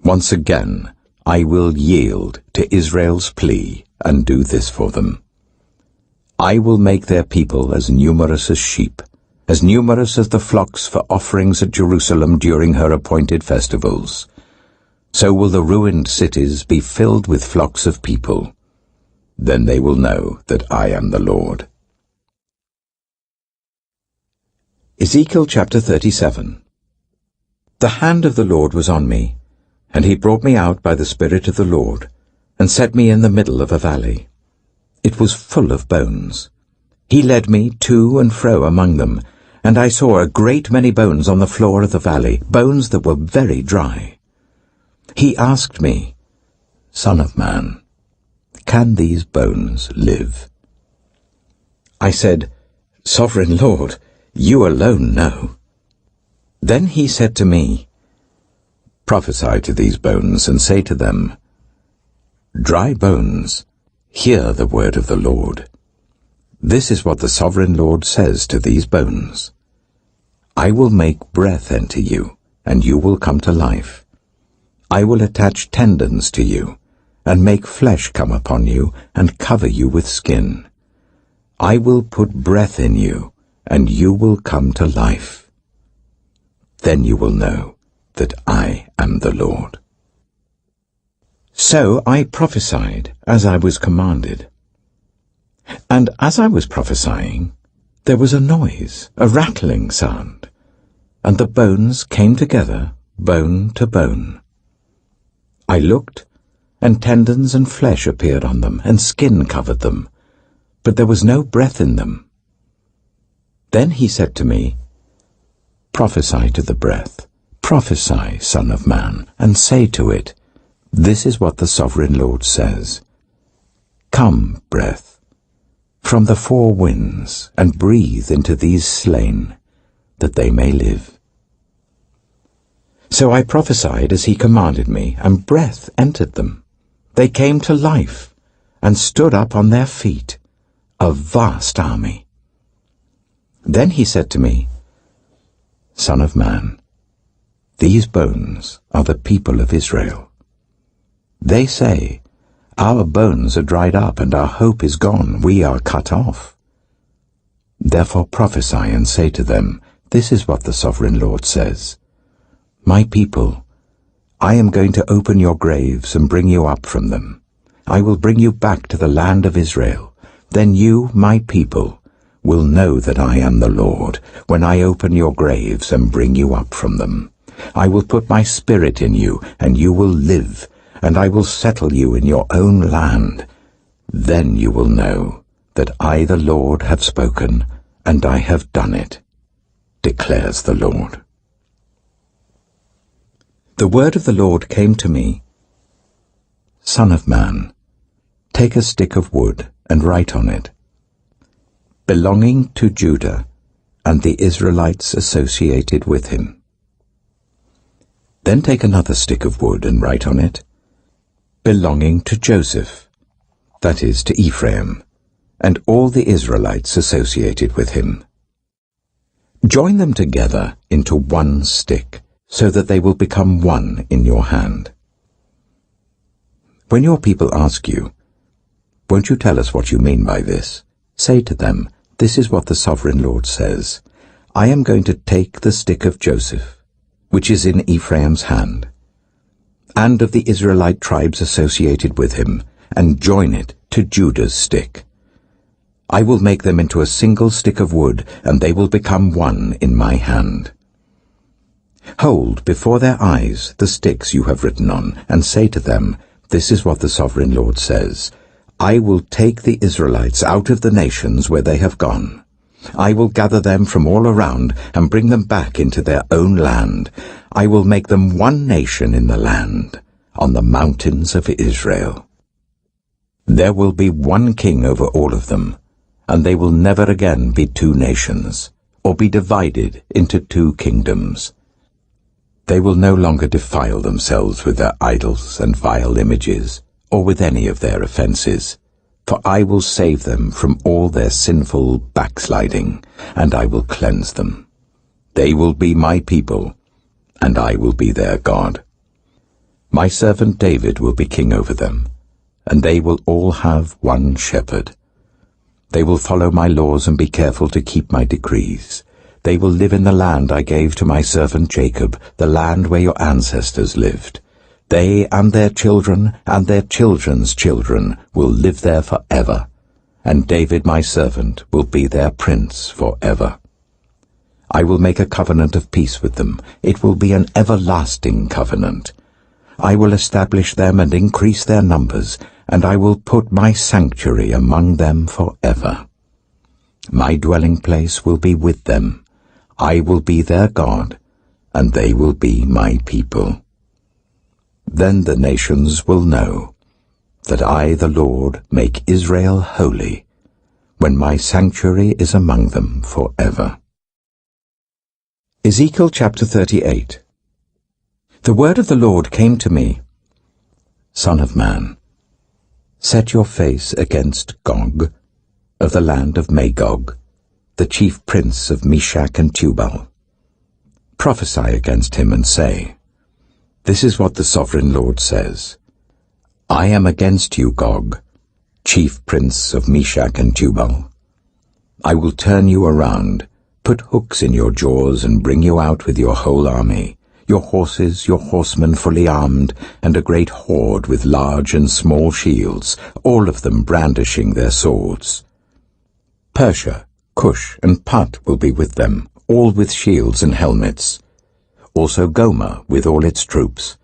S1: Once again, I will yield to Israel's plea and do this for them. I will make their people as numerous as sheep, as numerous as the flocks for offerings at Jerusalem during her appointed festivals. So will the ruined cities be filled with flocks of people. Then they will know that I am the Lord. Ezekiel chapter 37. The hand of the Lord was on me, and he brought me out by the Spirit of the Lord, and set me in the middle of a valley. It was full of bones. He led me to and fro among them, and I saw a great many bones on the floor of the valley, bones that were very dry. He asked me, "Son of man, can these bones live?" I said, "Sovereign Lord, you alone know." Then he said to me, "Prophesy to these bones and say to them, Dry bones, hear the word of the Lord. This is what the Sovereign Lord says to these bones. I will make breath enter you, and you will come to life. I will attach tendons to you, and make flesh come upon you, and cover you with skin. I will put breath in you, and you will come to life. Then you will know that I am the Lord. So I prophesied as I was commanded. And as I was prophesying, there was a noise, a rattling sound, and the bones came together, bone to bone. I looked, and tendons and flesh appeared on them, and skin covered them, but there was no breath in them. Then he said to me, Prophesy to the breath, prophesy, Son of Man, and say to it, This is what the Sovereign Lord says. Come, breath, from the four winds, and breathe into these slain, that they may live. So I prophesied as he commanded me, and breath entered them. They came to life, and stood up on their feet, a vast army. Then he said to me, Son of man, these bones are the people of Israel. They say, Our bones are dried up, and our hope is gone, we are cut off. Therefore prophesy and say to them, This is what the Sovereign Lord says. My people, I am going to open your graves and bring you up from them. I will bring you back to the land of Israel. Then you, my people, will know that I am the Lord, when I open your graves and bring you up from them. I will put my spirit in you, and you will live, and I will settle you in your own land. Then you will know that I, the Lord, have spoken, and I have done it, declares the Lord. The word of the Lord came to me, Son of man, take a stick of wood and write on it, belonging to Judah and the Israelites associated with him. Then take another stick of wood and write on it, belonging to Joseph, that is, to Ephraim, and all the Israelites associated with him. Join them together into one stick, so that they will become one in your hand. When your people ask you, Won't you tell us what you mean by this? Say to them, This is what the Sovereign Lord says. I am going to take the stick of Joseph, which is in Ephraim's hand, and of the Israelite tribes associated with him, and join it to Judah's stick. I will make them into a single stick of wood, and they will become one in my hand. Hold before their eyes the sticks you have written on, and say to them, This is what the Sovereign Lord says. I will take the Israelites out of the nations where they have gone. I will gather them from all around and bring them back into their own land. I will make them one nation in the land, on the mountains of Israel. There will be one king over all of them, and they will never again be two nations, or be divided into two kingdoms. They will no longer defile themselves with their idols and vile images, or with any of their offenses, for I will save them from all their sinful backsliding, and I will cleanse them. They will be my people, and I will be their God. My servant David will be king over them, and they will all have one shepherd. They will follow my laws and be careful to keep my decrees. They will live in the land I gave to my servant Jacob, the land where your ancestors lived. They and their children and their children's children will live there forever, and David my servant will be their prince forever. I will make a covenant of peace with them. It will be an everlasting covenant. I will establish them and increase their numbers, and I will put my sanctuary among them forever. My dwelling place will be with them. I will be their God, and they will be my people. Then the nations will know that I, the Lord, make Israel holy, when my sanctuary is among them forever. Ezekiel chapter 38. The word of the Lord came to me, Son of man, set your face against Gog, of the land of Magog, the chief prince of Meshach and Tubal. Prophesy against him and say, This is what the Sovereign Lord says. I am against you, Gog, chief prince of Meshach and Tubal. I will turn you around, put hooks in your jaws, and bring you out with your whole army, your horses, your horsemen fully armed, and a great horde with large and small shields, all of them brandishing their swords. Persia, Cush, and Put will be with them, all with shields and helmets. Also Gomer with all its troops,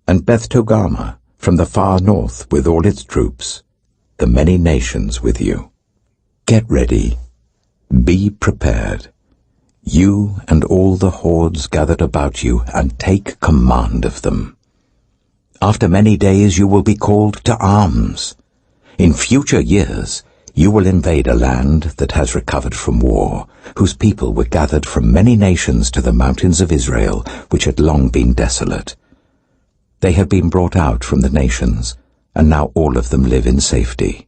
S1: and Beth Togarmah from the far north with all its troops, the many nations with you. Get ready, be prepared, you and all the hordes gathered about you, and take command of them. After many days you will be called to arms. In future years you will invade a land that has recovered from war, whose people were gathered from many nations to the mountains of Israel, which had long been desolate. They have been brought out from the nations, and now all of them live in safety.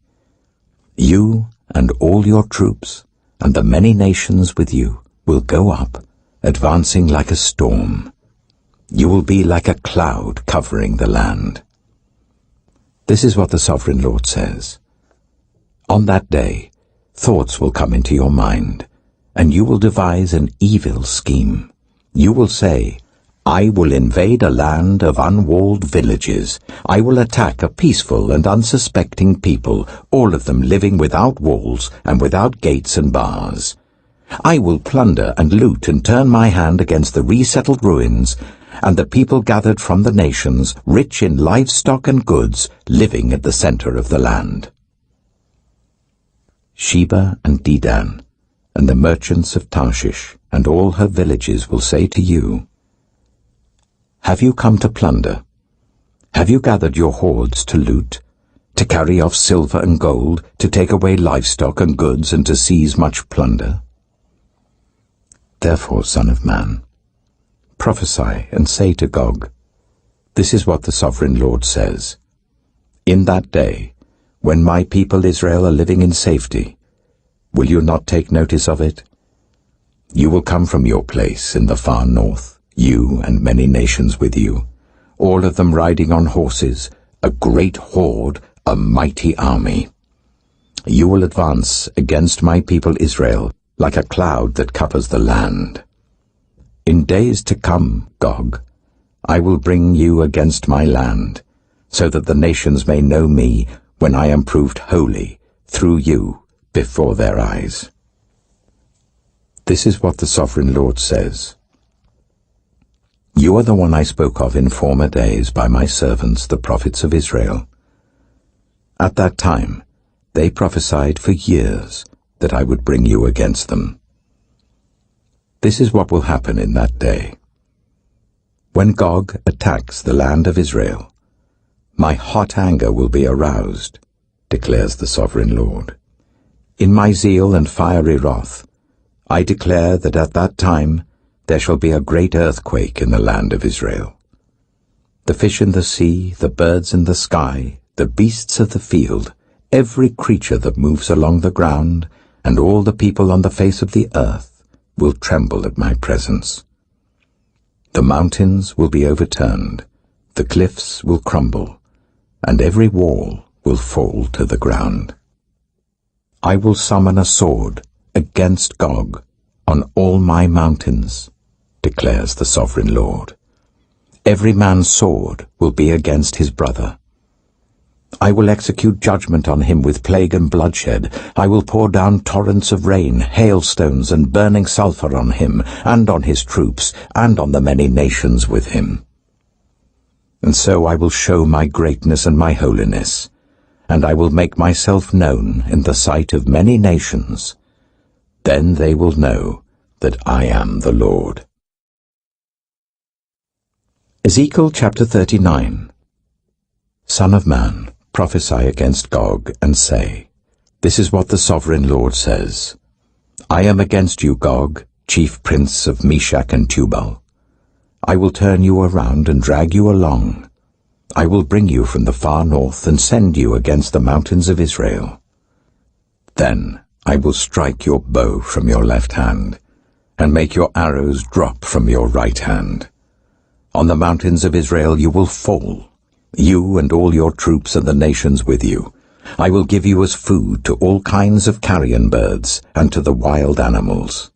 S1: You and all your troops, and the many nations with you, will go up, advancing like a storm. You will be like a cloud covering the land. This is what the Sovereign Lord says. On that day, thoughts will come into your mind, and you will devise an evil scheme. You will say, I will invade a land of unwalled villages. I will attack a peaceful and unsuspecting people, all of them living without walls and without gates and bars. I will plunder and loot and turn my hand against the resettled ruins, and the people gathered from the nations, rich in livestock and goods, living at the center of the land. Sheba and Dedan, and the merchants of Tarshish, and all her villages will say to you, Have you come to plunder? Have you gathered your hordes to loot, to carry off silver and gold, to take away livestock and goods, and to seize much plunder? Therefore, Son of Man, prophesy and say to Gog, This is what the Sovereign Lord says. In that day, when my people Israel are living in safety, will you not take notice of it? You will come from your place in the far north, you and many nations with you, all of them riding on horses, a great horde, a mighty army. You will advance against my people Israel like a cloud that covers the land. In days to come, Gog, I will bring you against my land, so that the nations may know me when I am proved holy through you before their eyes. This is what the Sovereign Lord says. You are the one I spoke of in former days by my servants, the prophets of Israel. At that time, they prophesied for years that I would bring you against them. This is what will happen in that day. When Gog attacks the land of Israel, my hot anger will be aroused, declares the Sovereign Lord. In my zeal and fiery wrath, I declare that at that time there shall be a great earthquake in the land of Israel. The fish in the sea, the birds in the sky, the beasts of the field, every creature that moves along the ground, and all the people on the face of the earth will tremble at my presence. The mountains will be overturned, the cliffs will crumble, and every wall will fall to the ground. I will summon a sword against Gog on all my mountains, declares the Sovereign Lord. Every man's sword will be against his brother. I will execute judgment on him with plague and bloodshed. I will pour down torrents of rain, hailstones, and burning sulfur on him, and on his troops, and on the many nations with him. And so I will show my greatness and my holiness, and I will make myself known in the sight of many nations. Then they will know that I am the Lord. Ezekiel chapter 39. Son of man, prophesy against Gog, and say, This is what the Sovereign Lord says. I am against you, Gog, chief prince of Meshach and Tubal. I will turn you around and drag you along. I will bring you from the far north and send you against the mountains of Israel. Then I will strike your bow from your left hand, and make your arrows drop from your right hand. On the mountains of Israel you will fall, you and all your troops and the nations with you. I will give you as food to all kinds of carrion birds and to the wild animals.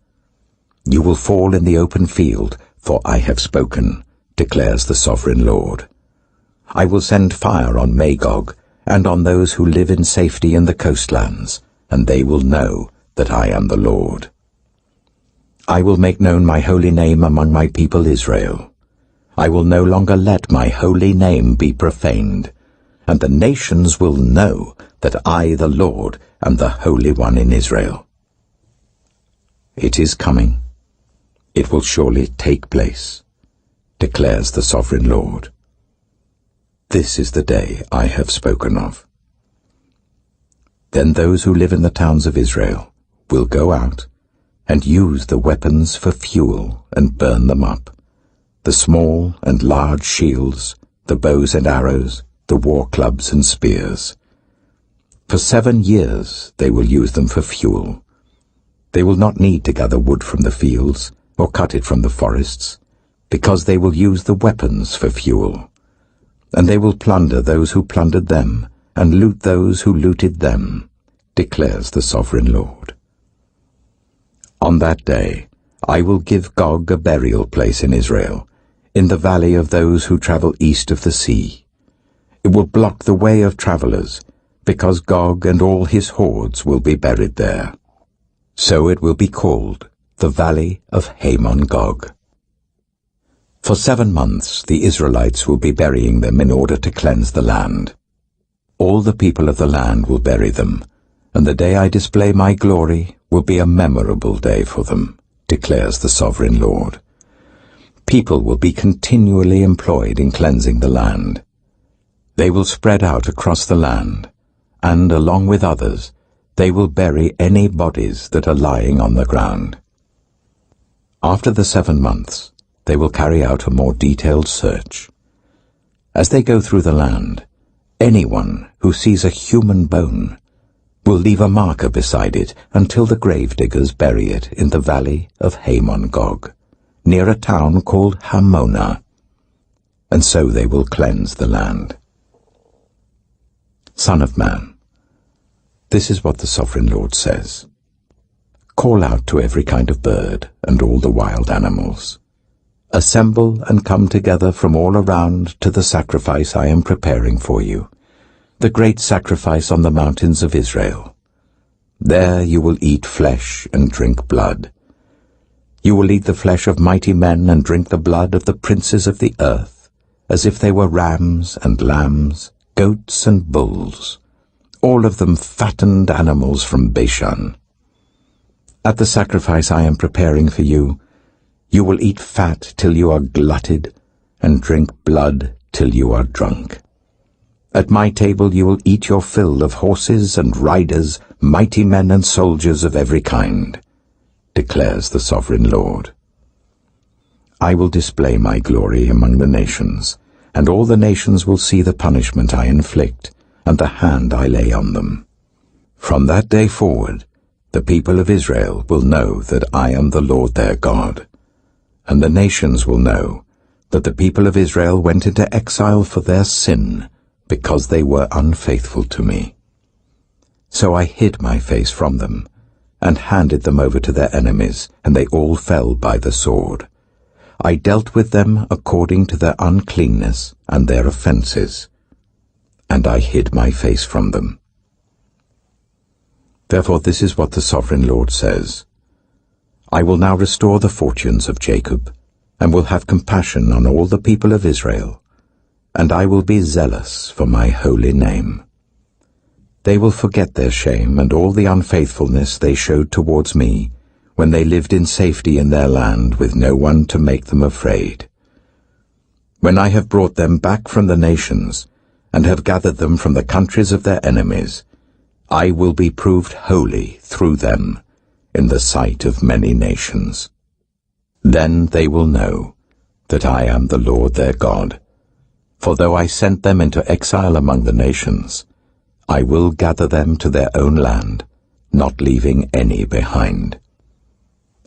S1: You will fall in the open field, for I have spoken, declares the Sovereign Lord. I will send fire on Magog and on those who live in safety in the coastlands, and they will know that I am the Lord. I will make known my holy name among my people Israel. I will no longer let my holy name be profaned, and the nations will know that I, the Lord, am the Holy One in Israel. It is coming. It will surely take place, declares the Sovereign Lord. This is the day I have spoken of. Then those who live in the towns of Israel will go out and use the weapons for fuel and burn them up, the small and large shields, the bows and arrows, the war clubs and spears. For 7 years they will use them for fuel. They will not need to gather wood from the fields or cut it from the forests, because they will use the weapons for fuel. And they will plunder those who plundered them, and loot those who looted them, declares the Sovereign Lord. On that day I will give Gog a burial place in Israel, in the valley of those who travel east of the sea. It will block the way of travelers, because Gog and all his hordes will be buried there. So it will be called the Valley of Hamon-Gog. For 7 months the Israelites will be burying them in order to cleanse the land. All the people of the land will bury them, and the day I display my glory will be a memorable day for them, declares the Sovereign Lord. People will be continually employed in cleansing the land. They will spread out across the land, and, along with others, they will bury any bodies that are lying on the ground. After the 7 months, they will carry out a more detailed search. As they go through the land, anyone who sees a human bone will leave a marker beside it until the gravediggers bury it in the valley of Hamon-Gog, near a town called Hamona, and so they will cleanse the land. Son of man, this is what the Sovereign Lord says. Call out to every kind of bird and all the wild animals. Assemble and come together from all around to the sacrifice I am preparing for you, the great sacrifice on the mountains of Israel. There you will eat flesh and drink blood. You will eat the flesh of mighty men and drink the blood of the princes of the earth, as if they were rams and lambs, goats and bulls, all of them fattened animals from Bashan. At the sacrifice I am preparing for you, you will eat fat till you are glutted, and drink blood till you are drunk. At my table you will eat your fill of horses and riders, mighty men and soldiers of every kind, declares the Sovereign Lord. I will display my glory among the nations, and all the nations will see the punishment I inflict, and the hand I lay on them. From that day forward, the people of Israel will know that I am the Lord their God, and the nations will know that the people of Israel went into exile for their sin, because they were unfaithful to me. So I hid my face from them, and handed them over to their enemies, and they all fell by the sword. I dealt with them according to their uncleanness and their offenses, and I hid my face from them. Therefore this is what the Sovereign Lord says. I will now restore the fortunes of Jacob, and will have compassion on all the people of Israel, and I will be zealous for my holy name. They will forget their shame and all the unfaithfulness they showed towards me, when they lived in safety in their land with no one to make them afraid. When I have brought them back from the nations, and have gathered them from the countries of their enemies, I will be proved holy through them in the sight of many nations. Then they will know that I am the Lord their God. For though I sent them into exile among the nations, I will gather them to their own land, not leaving any behind.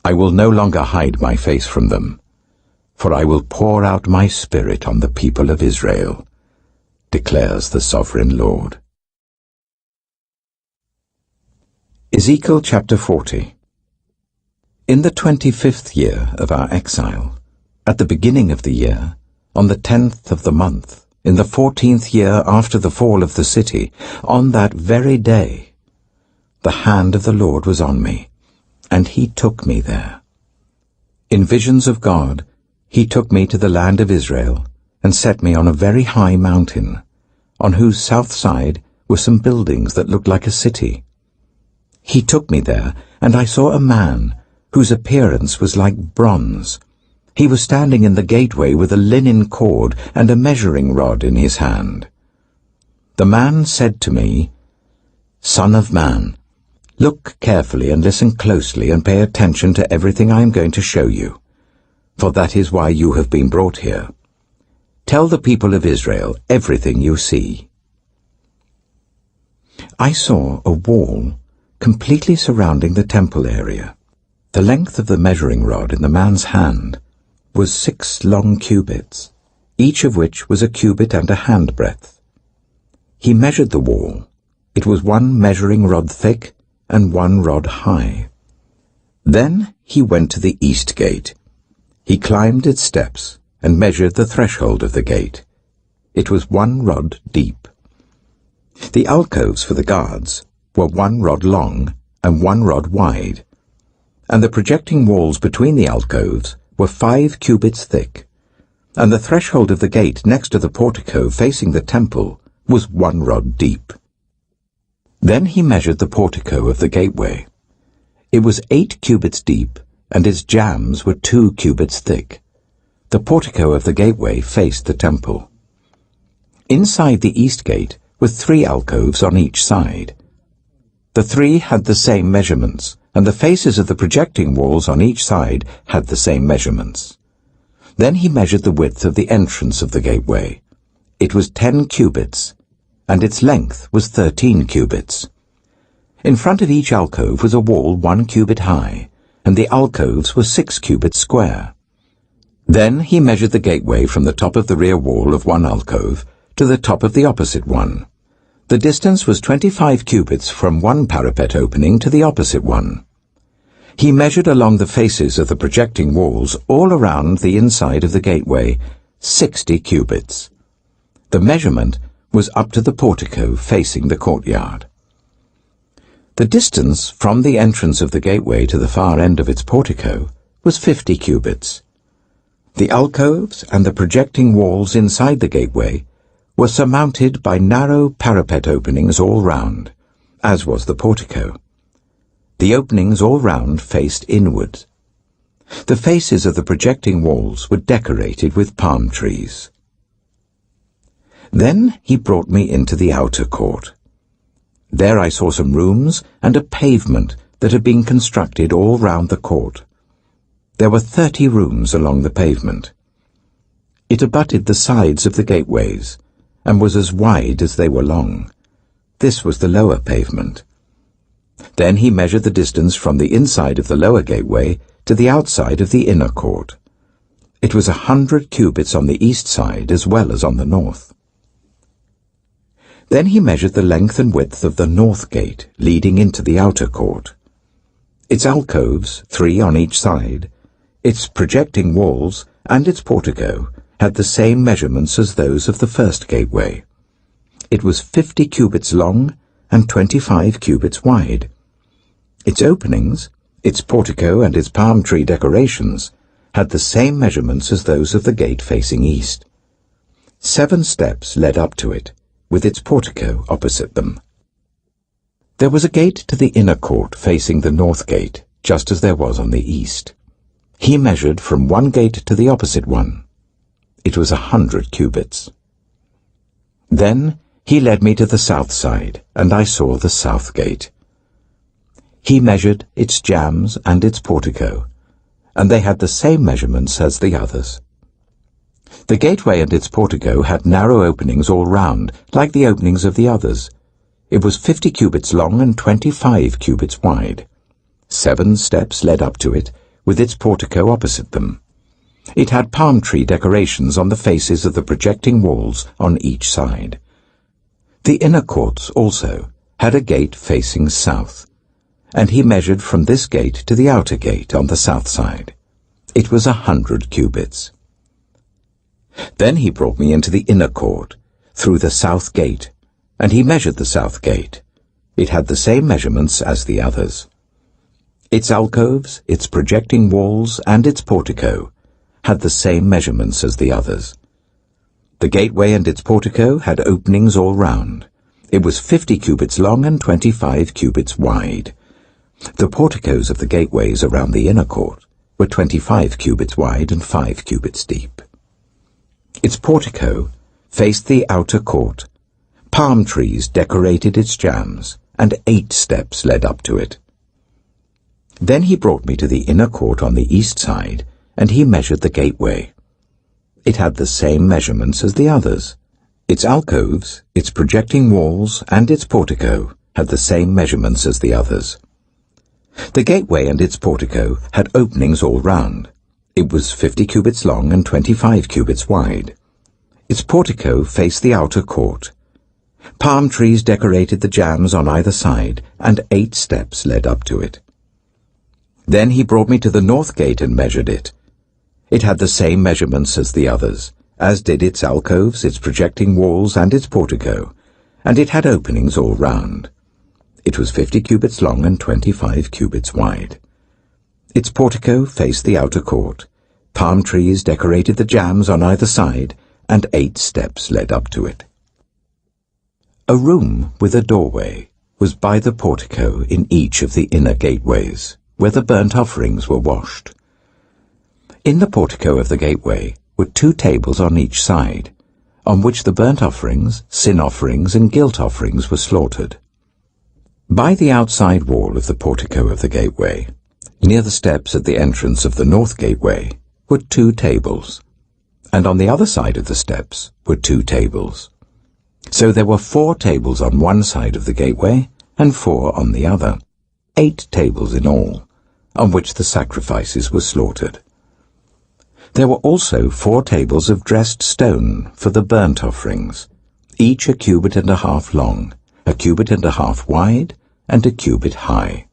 S1: I will no longer hide my face from them, for I will pour out my Spirit on the people of Israel, declares the Sovereign Lord. Ezekiel chapter 40. In the 25th year of our exile, at the beginning of the year, on the 10th of the month, in the 14th year after the fall of the city, on that very day, the hand of the Lord was on me, and he took me there. In visions of God, he took me to the land of Israel, and set me on a very high mountain, on whose south side were some buildings that looked like a city. He took me there, and I saw a man, whose appearance was like bronze. He was standing in the gateway with a linen cord and a measuring rod in his hand. The man said to me, "Son of man, look carefully and listen closely and pay attention to everything I am going to show you, for that is why you have been brought here. Tell the people of Israel everything you see." I saw a wall completely surrounding the temple area. The length of the measuring rod in the man's hand was 6 long cubits, each of which was a cubit and a handbreadth. He measured the wall. It was 1 measuring rod thick and 1 rod high. Then he went to the east gate. He climbed its steps and measured the threshold of the gate. It was 1 rod deep. The alcoves for the guards were 1 rod long and 1 rod wide, and the projecting walls between the alcoves were 5 cubits thick, and the threshold of the gate next to the portico facing the temple was 1 rod deep. Then he measured the portico of the gateway. It was 8 cubits deep, and its jambs were 2 cubits thick. The portico of the gateway faced the temple. Inside the east gate were 3 alcoves on each side. The 3 had the same measurements, and the faces of the projecting walls on each side had the same measurements. Then he measured the width of the entrance of the gateway. It was 10 cubits, and its length was 13 cubits. In front of each alcove was a wall 1 cubit high, and the alcoves were 6 cubits square. Then he measured the gateway from the top of the rear wall of one alcove to the top of the opposite one. The distance was 25 cubits from one parapet opening to the opposite one. He measured along the faces of the projecting walls all around the inside of the gateway 60 cubits. The measurement was up to the portico facing the courtyard. The distance from the entrance of the gateway to the far end of its portico was 50 cubits. The alcoves and the projecting walls inside the gateway were surmounted by narrow parapet openings all round, as was the portico. The openings all round faced inward. The faces of the projecting walls were decorated with palm trees. Then he brought me into the outer court. There I saw some rooms and a pavement that had been constructed all round the court. There were 30 rooms along the pavement. It abutted the sides of the gateways, and was as wide as they were long. This was the lower pavement. Then he measured the distance from the inside of the lower gateway to the outside of the inner court. It was 100 cubits on the east side as well as on the north. Then he measured the length and width of the north gate leading into the outer court. Its alcoves, 3 on each side, its projecting walls, and its portico had the same measurements as those of the first gateway. It was 50 cubits long and 25 cubits wide. Its openings, its portico and its palm tree decorations had the same measurements as those of the gate facing east. 7 steps led up to it, with its portico opposite them. There was a gate to the inner court facing the north gate, just as there was on the east. He measured from one gate to the opposite one. It was 100 cubits. Then he led me to the south side, and I saw the south gate. He measured its jambs and its portico, and they had the same measurements as the others. The gateway and its portico had narrow openings all round, like the openings of the others. It was 50 cubits long and 25 cubits wide. 7 steps led up to it, with its portico opposite them. It had palm tree decorations on the faces of the projecting walls on each side. The inner courts also had a gate facing south, and he measured from this gate to the outer gate on the south side. It was 100 cubits. Then he brought me into the inner court, through the south gate, and he measured the south gate. It had the same measurements as the others. Its alcoves, its projecting walls, and its portico had the same measurements as the others. The gateway and its portico had openings all round. It was 50 cubits long and 25 cubits wide. The porticos of the gateways around the inner court were 25 cubits wide and 5 cubits deep. Its portico faced the outer court. Palm trees decorated its jambs, and 8 steps led up to it. Then he brought me to the inner court on the east side, and he measured the gateway. It had the same measurements as the others. Its alcoves, its projecting walls, and its portico had the same measurements as the others. The gateway and its portico had openings all round. It was 50 cubits long and 25 cubits wide. Its portico faced the outer court. Palm trees decorated the jambs on either side, and 8 steps led up to it. Then he brought me to the north gate and measured it. It had the same measurements as the others, as did its alcoves, its projecting walls, and its portico, and it had openings all round. It was 50 cubits long and 25 cubits wide. Its portico faced the outer court. Palm trees decorated the jambs on either side, and 8 steps led up to it. A room with a doorway was by the portico in each of the inner gateways, where the burnt offerings were washed. In the portico of the gateway were 2 tables on each side, on which the burnt offerings, sin offerings, and guilt offerings were slaughtered. By the outside wall of the portico of the gateway, near the steps at the entrance of the north gateway, were 2 tables, and on the other side of the steps were 2 tables. So there were 4 tables on one side of the gateway, and 4 on the other, 8 tables in all, on which the sacrifices were slaughtered. There were also 4 tables of dressed stone for the burnt offerings, each a cubit and a half long, a cubit and a half wide, and a cubit high.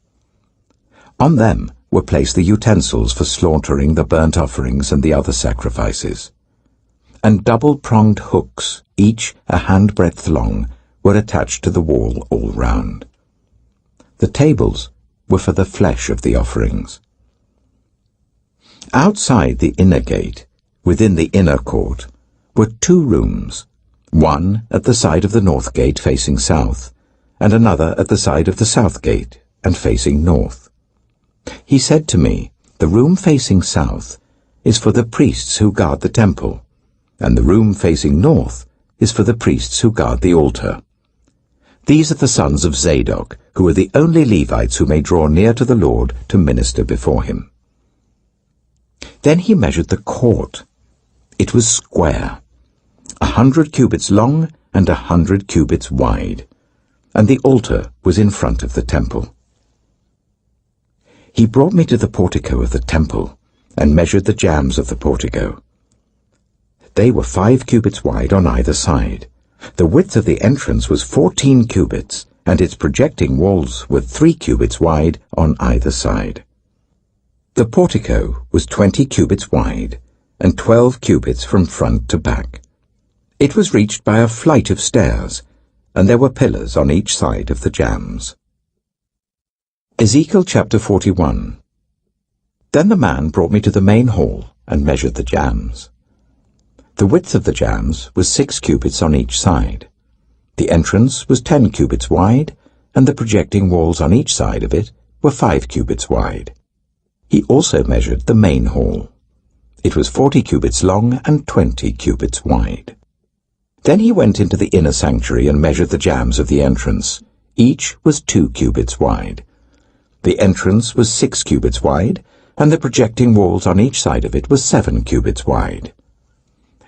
S1: On them were placed the utensils for slaughtering the burnt offerings and the other sacrifices. And double-pronged hooks, each a handbreadth long, were attached to the wall all round. The tables were for the flesh of the offerings. Outside the inner gate, within the inner court, were 2 rooms, one at the side of the north gate facing south, and another at the side of the south gate and facing north. He said to me, "The room facing south is for the priests who guard the temple, and the room facing north is for the priests who guard the altar. These are the sons of Zadok, who are the only Levites who may draw near to the Lord to minister before him." Then he measured the court. It was square, 100 cubits long and 100 cubits wide, and the altar was in front of the temple. He brought me to the portico of the temple and measured the jambs of the portico. They were 5 cubits wide on either side. The width of the entrance was 14 cubits, and its projecting walls were 3 cubits wide on either side. The portico was 20 cubits wide, and 12 cubits from front to back. It was reached by a flight of stairs, and there were pillars on each side of the jambs. Ezekiel chapter 41. Then the man brought me to the main hall and measured the jambs. The width of the jambs was 6 cubits on each side. The entrance was 10 cubits wide, and the projecting walls on each side of it were 5 cubits wide. He also measured the main hall. It was 40 cubits long and 20 cubits wide. Then he went into the inner sanctuary and measured the jambs of the entrance. Each was 2 cubits wide. The entrance was 6 cubits wide, and the projecting walls on each side of it were 7 cubits wide.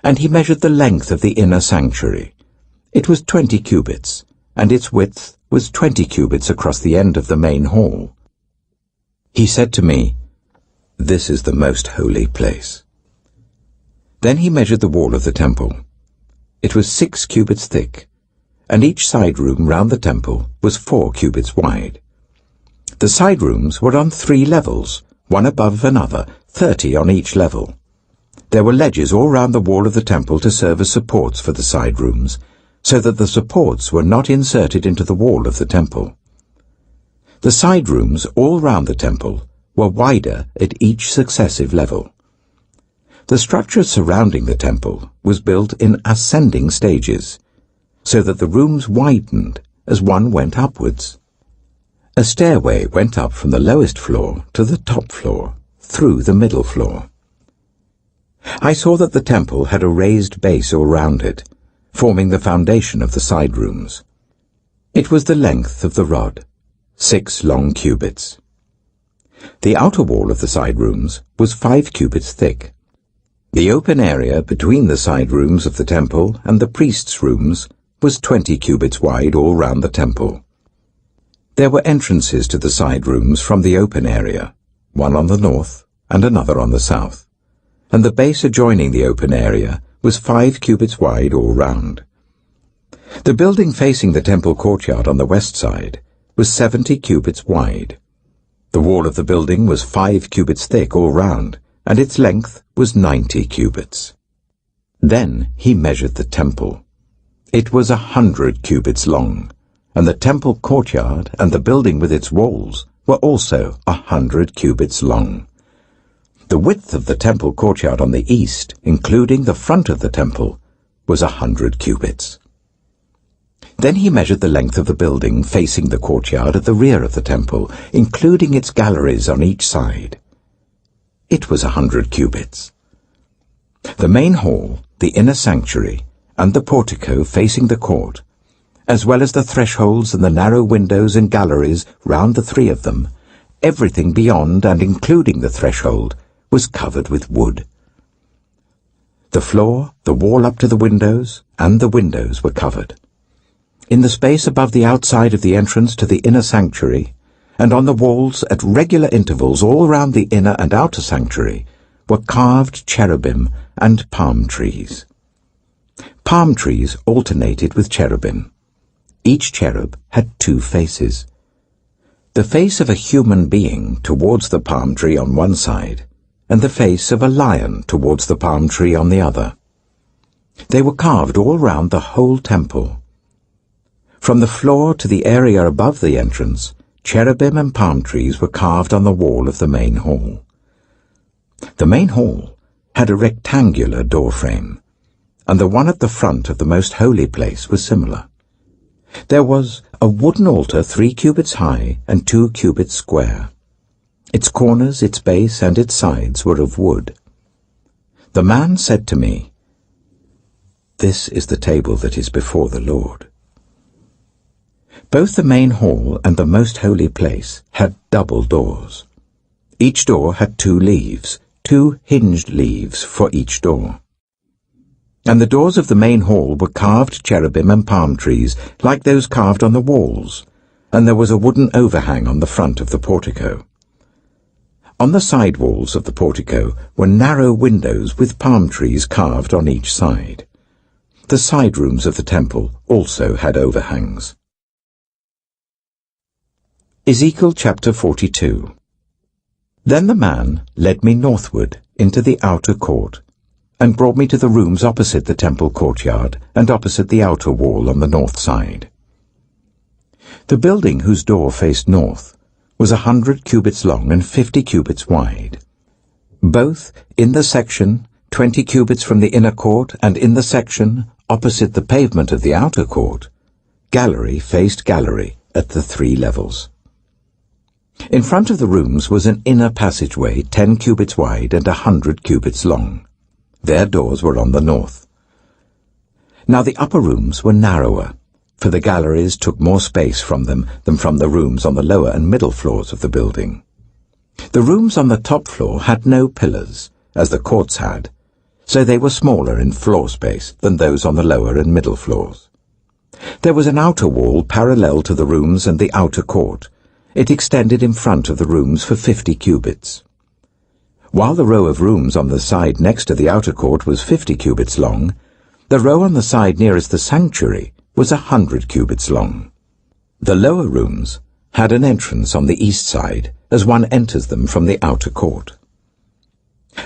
S1: And he measured the length of the inner sanctuary. It was 20 cubits, and its width was 20 cubits across the end of the main hall. He said to me, "This is the most holy place." Then he measured the wall of the temple. It was 6 cubits thick, and each side room round the temple was 4 cubits wide. The side rooms were on 3 levels, one above another, 30 on each level. There were ledges all round the wall of the temple to serve as supports for the side rooms, so that the supports were not inserted into the wall of the temple. The side rooms all round the temple were wider at each successive level. The structure surrounding the temple was built in ascending stages, so that the rooms widened as one went upwards. A stairway went up from the lowest floor to the top floor, through the middle floor. I saw that the temple had a raised base all round it, forming the foundation of the side rooms. It was the length of the rod, 6 long cubits. The outer wall of the side rooms was 5 cubits thick. The open area between the side rooms of the temple and the priests' rooms was 20 cubits wide all round the temple. There were entrances to the side rooms from the open area, one on the north and another on the south, and the base adjoining the open area was 5 cubits wide all round. The building facing the temple courtyard on the west side was 70 cubits wide. The wall of the building was 5 cubits thick all round, and its length was 90 cubits. Then he measured the temple. It was 100 cubits long, and the temple courtyard and the building with its walls were also 100 cubits long. The width of the temple courtyard on the east, including the front of the temple, was 100 cubits. Then he measured the length of the building facing the courtyard at the rear of the temple, including its galleries on each side. It was 100 cubits. The main hall, the inner sanctuary, and the portico facing the court, as well as the thresholds and the narrow windows and galleries round the 3 of them, everything beyond and including the threshold, was covered with wood. The floor, the wall up to the windows, and the windows were covered. In the space above the outside of the entrance to the inner sanctuary, and on the walls at regular intervals all round the inner and outer sanctuary, were carved cherubim and palm trees. Palm trees alternated with cherubim. Each cherub had 2 faces. The face of a human being towards the palm tree on one side, and the face of a lion towards the palm tree on the other. They were carved all round the whole temple. From the floor to the area above the entrance, cherubim and palm trees were carved on the wall of the main hall. The main hall had a rectangular door frame, and the one at the front of the most holy place was similar. There was a wooden altar 3 cubits high and 2 cubits square. Its corners, its base, and its sides were of wood. The man said to me, "This is the table that is before the Lord." Both the main hall and the most holy place had double doors. Each door had 2 leaves, 2 hinged leaves for each door. And the doors of the main hall were carved cherubim and palm trees, like those carved on the walls, and there was a wooden overhang on the front of the portico. On the side walls of the portico were narrow windows with palm trees carved on each side. The side rooms of the temple also had overhangs. Ezekiel chapter 42. Then the man led me northward into the outer court, and brought me to the rooms opposite the temple courtyard and opposite the outer wall on the north side. The building whose door faced north was 100 cubits long and 50 cubits wide. Both in the section 20 cubits from the inner court and in the section opposite the pavement of the outer court, gallery faced gallery at the 3 levels. In front of the rooms was an inner passageway 10 cubits wide and 100 cubits long. Their doors were on the north. Now the upper rooms were narrower, for the galleries took more space from them than from the rooms on the lower and middle floors of the building. The rooms on the top floor had no pillars, as the courts had, so they were smaller in floor space than those on the lower and middle floors. There was an outer wall parallel to the rooms and the outer court. It extended in front of the rooms for 50 cubits. While the row of rooms on the side next to the outer court was 50 cubits long, the row on the side nearest the sanctuary was 100 cubits long. The lower rooms had an entrance on the east side as one enters them from the outer court.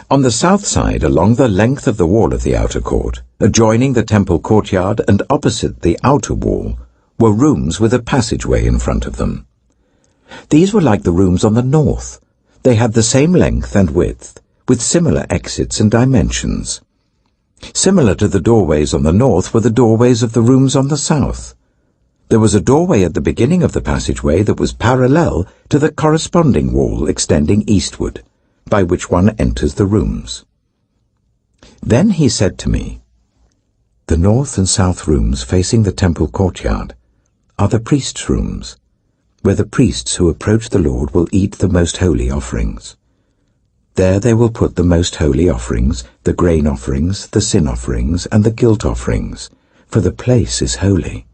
S1: On the south side, along the length of the wall of the outer court, adjoining the temple courtyard and opposite the outer wall, were rooms with a passageway in front of them. These were like the rooms on the north. They had the same length and width, with similar exits and dimensions. Similar to the doorways on the north were the doorways of the rooms on the south. There was a doorway at the beginning of the passageway that was parallel to the corresponding wall extending eastward, by which one enters the rooms. Then he said to me, "The north and south rooms facing the temple courtyard are the priests' rooms, where the priests who approach the Lord will eat the most holy offerings. There they will put the most holy offerings, the grain offerings, the sin offerings, and the guilt offerings, for the place is holy.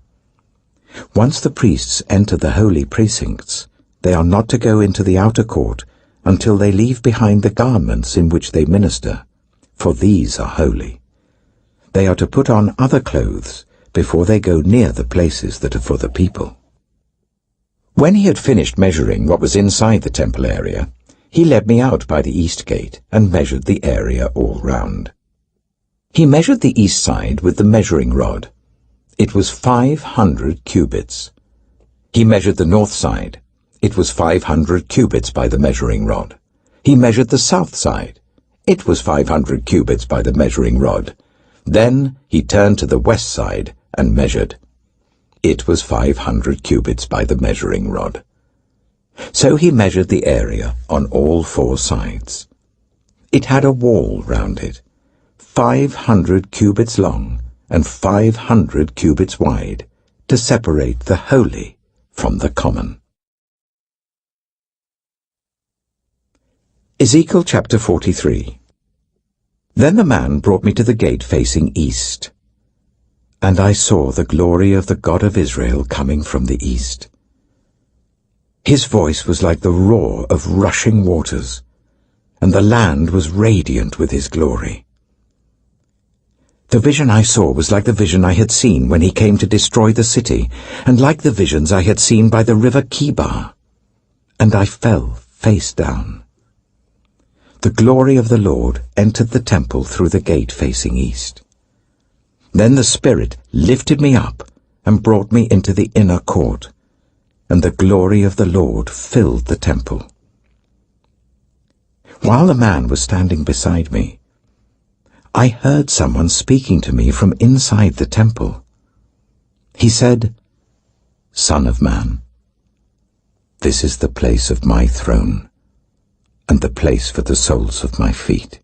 S1: Once the priests enter the holy precincts, they are not to go into the outer court until they leave behind the garments in which they minister, for these are holy. They are to put on other clothes before they go near the places that are for the people." When he had finished measuring what was inside the temple area, he led me out by the east gate and measured the area all round. He measured the east side with the measuring rod. It was 500 cubits. He measured the north side. It was 500 cubits by the measuring rod. He measured the south side. It was 500 cubits by the measuring rod. Then he turned to the west side and measured. It was 500 cubits by the measuring rod. So he measured the area on all four sides. It had a wall round it, 500 cubits long and 500 cubits wide, to separate the holy from the common. Ezekiel chapter 43. Then the man brought me to the gate facing east, and I saw the glory of the God of Israel coming from the east. His voice was like the roar of rushing waters, and the land was radiant with his glory. The vision I saw was like the vision I had seen when he came to destroy the city, and like the visions I had seen by the river Kibar, and I fell face down. The glory of the Lord entered the temple through the gate facing east. Then the Spirit lifted me up and brought me into the inner court, and the glory of the Lord filled the temple. While the man was standing beside me, I heard someone speaking to me from inside the temple. He said, "Son of man, this is the place of my throne, and the place for the soles of my feet.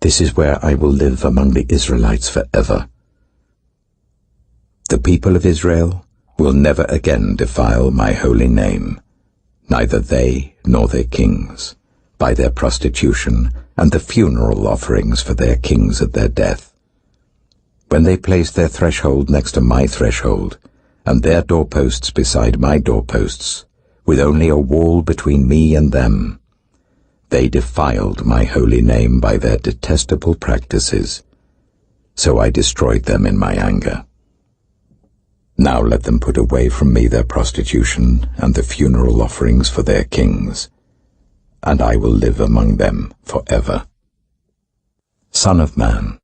S1: This is where I will live among the Israelites forever. The people of Israel will never again defile my holy name, neither they nor their kings, by their prostitution and the funeral offerings for their kings at their death. When they place their threshold next to my threshold, and their doorposts beside my doorposts, with only a wall between me and them, they defiled my holy name by their detestable practices, so I destroyed them in my anger. Now let them put away from me their prostitution and the funeral offerings for their kings, and I will live among them forever." Son of man,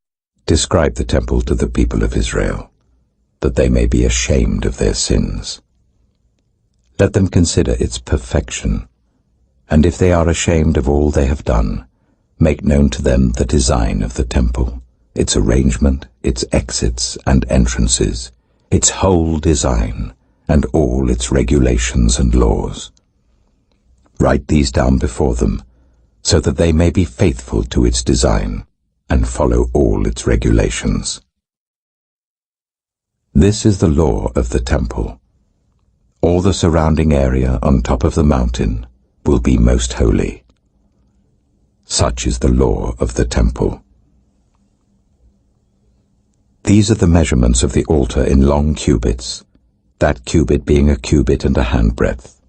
S1: describe the temple to the people of Israel, that they may be ashamed of their sins. Let them consider its perfection, and if they are ashamed of all they have done, make known to them the design of the temple, its arrangement, its exits and entrances, its whole design, and all its regulations and laws. Write these down before them, so that they may be faithful to its design, and follow all its regulations. This is the law of the temple. All the surrounding area on top of the mountain will be most holy. Such is the law of the temple. These are the measurements of the altar in long cubits, that cubit being a cubit and a handbreadth.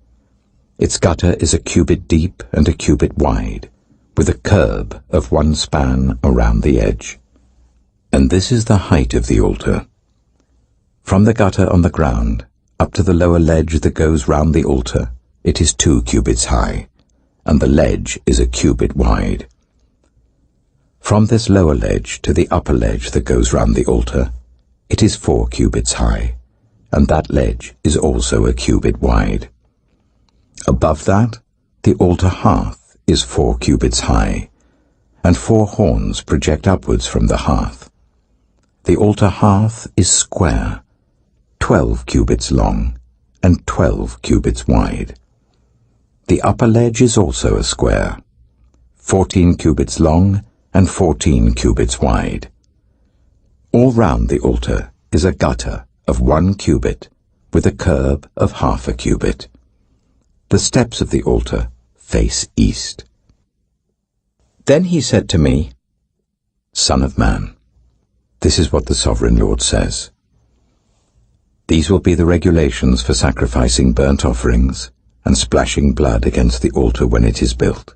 S1: Its gutter is a cubit deep and a cubit wide, with a curb of 1 span around the edge. And this is the height of the altar. From the gutter on the ground, up to the lower ledge that goes round the altar, it is 2 cubits high, and the ledge is a cubit wide. From this lower ledge to the upper ledge that goes round the altar, it is 4 cubits high, and that ledge is also a cubit wide. Above that, the altar hearth is 4 cubits high, and 4 horns project upwards from the hearth. The altar hearth is square, 12 cubits long, and 12 cubits wide. The upper ledge is also a square, 14 cubits long and 14 cubits wide. All round the altar is a gutter of 1 cubit, with a curb of half a cubit. The steps of the altar face east. Then he said to me, Son of man, this is what the Sovereign Lord says. These will be the regulations for sacrificing burnt offerings and splashing blood against the altar when it is built.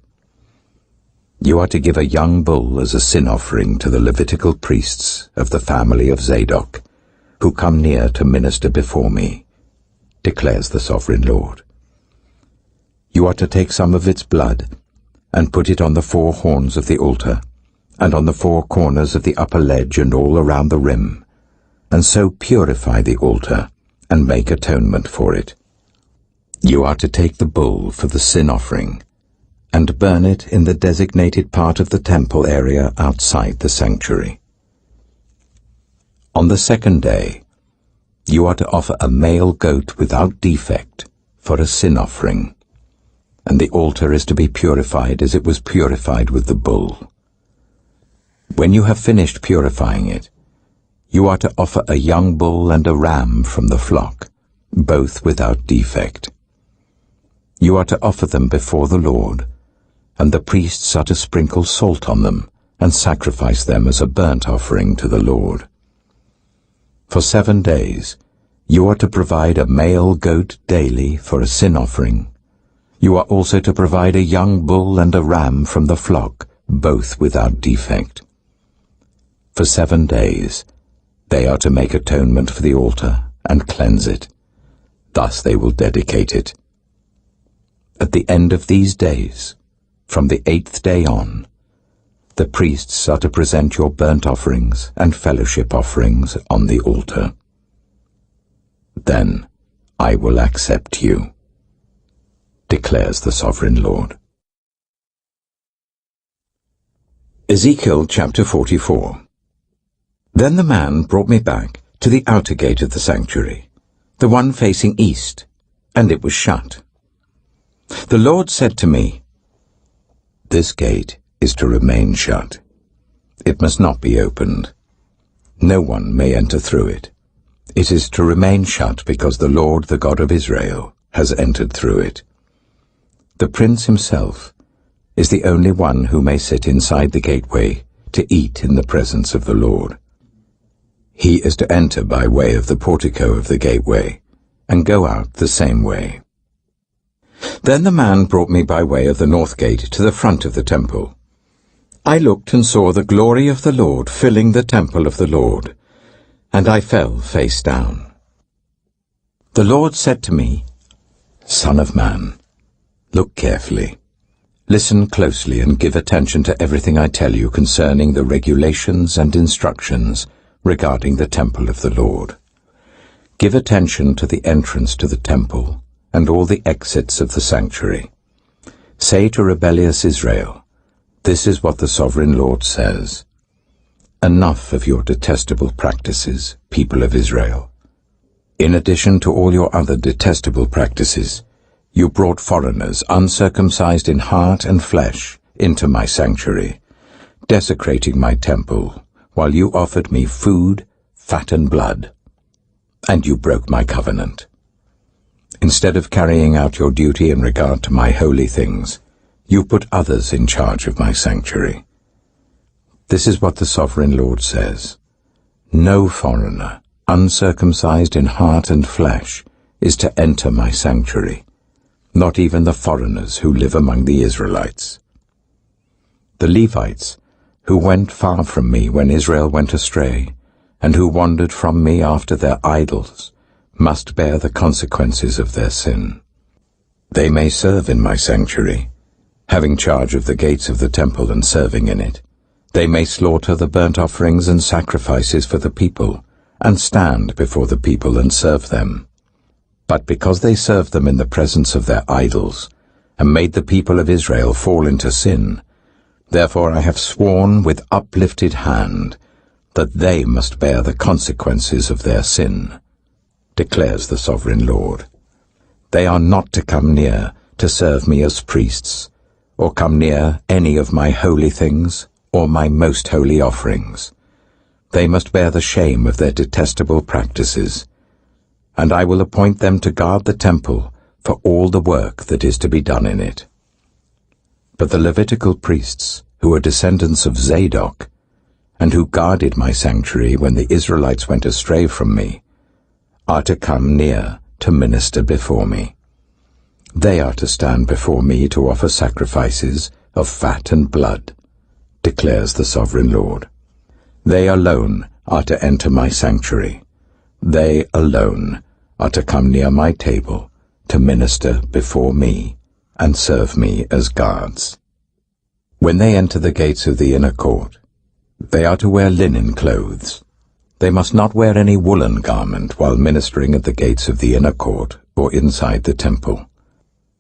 S1: You are to give a young bull as a sin offering to the Levitical priests of the family of Zadok, who come near to minister before me, declares the Sovereign Lord. You are to take some of its blood and put it on the 4 horns of the altar, and on the 4 corners of the upper ledge and all around the rim, and so purify the altar and make atonement for it. You are to take the bull for the sin offering and burn it in the designated part of the temple area outside the sanctuary. On the 2nd day, you are to offer a male goat without defect for a sin offering, and the altar is to be purified as it was purified with the bull. When you have finished purifying it, you are to offer a young bull and a ram from the flock, both without defect. You are to offer them before the Lord, and the priests are to sprinkle salt on them and sacrifice them as a burnt offering to the Lord. For 7 days you are to provide a male goat daily for a sin offering. You are also to provide a young bull and a ram from the flock, both without defect. For 7 days they are to make atonement for the altar and cleanse it. Thus they will dedicate it. At the end of these days, from the 8th day on, the priests are to present your burnt offerings and fellowship offerings on the altar. Then I will accept you, declares the Sovereign Lord. Ezekiel chapter 44. Then the man brought me back to the outer gate of the sanctuary, the one facing east, and it was shut. The Lord said to me, This gate is to remain shut. It must not be opened. No one may enter through it. It is to remain shut because the Lord, the God of Israel, has entered through it. The prince himself is the only one who may sit inside the gateway to eat in the presence of the Lord. He is to enter by way of the portico of the gateway and go out the same way. Then the man brought me by way of the north gate to the front of the temple. I looked and saw the glory of the Lord filling the temple of the Lord, and I fell face down. The Lord said to me, Son of man, look carefully. Listen closely and give attention to everything I tell you concerning the regulations and instructions regarding the temple of the Lord. Give attention to the entrance to the temple and all the exits of the sanctuary. Say to rebellious Israel, This is what the Sovereign Lord says. Enough of your detestable practices, people of Israel. In addition to all your other detestable practices, you brought foreigners, uncircumcised in heart and flesh, into my sanctuary, desecrating my temple, while you offered me food, fat and blood, and you broke my covenant. Instead of carrying out your duty in regard to my holy things, you put others in charge of my sanctuary. This is what the Sovereign Lord says. No foreigner, uncircumcised in heart and flesh, is to enter my sanctuary. not even the foreigners who live among the Israelites. The Levites, who went far from me when Israel went astray, and who wandered from me after their idols, must bear the consequences of their sin. They may serve in my sanctuary, having charge of the gates of the temple and serving in it. They may slaughter the burnt offerings and sacrifices for the people, and stand before the people and serve them. But because they served them in the presence of their idols, and made the people of Israel fall into sin, therefore I have sworn with uplifted hand that they must bear the consequences of their sin, declares the Sovereign Lord. They are not to come near to serve me as priests, or come near any of my holy things or my most holy offerings. They must bear the shame of their detestable practices, and I will appoint them to guard the temple for all the work that is to be done in it. But the Levitical priests, who are descendants of Zadok, and who guarded my sanctuary when the Israelites went astray from me, are to come near to minister before me. They are to stand before me to offer sacrifices of fat and blood, declares the Sovereign Lord. They alone are to enter my sanctuary. They alone are to come near my table to minister before me and serve me as guards. When they enter the gates of the inner court, they are to wear linen clothes. They must not wear any woolen garment while ministering at the gates of the inner court or inside the temple.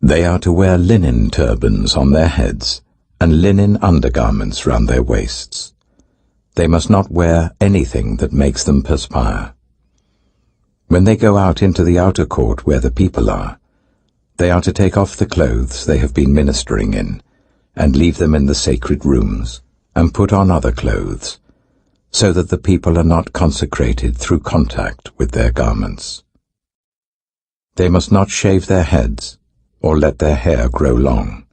S1: They are to wear linen turbans on their heads and linen undergarments round their waists. They must not wear anything that makes them perspire. When they go out into the outer court where the people are, they are to take off the clothes they have been ministering in, and leave them in the sacred rooms, and put on other clothes, so that the people are not consecrated through contact with their garments. They must not shave their heads, or let their hair grow long,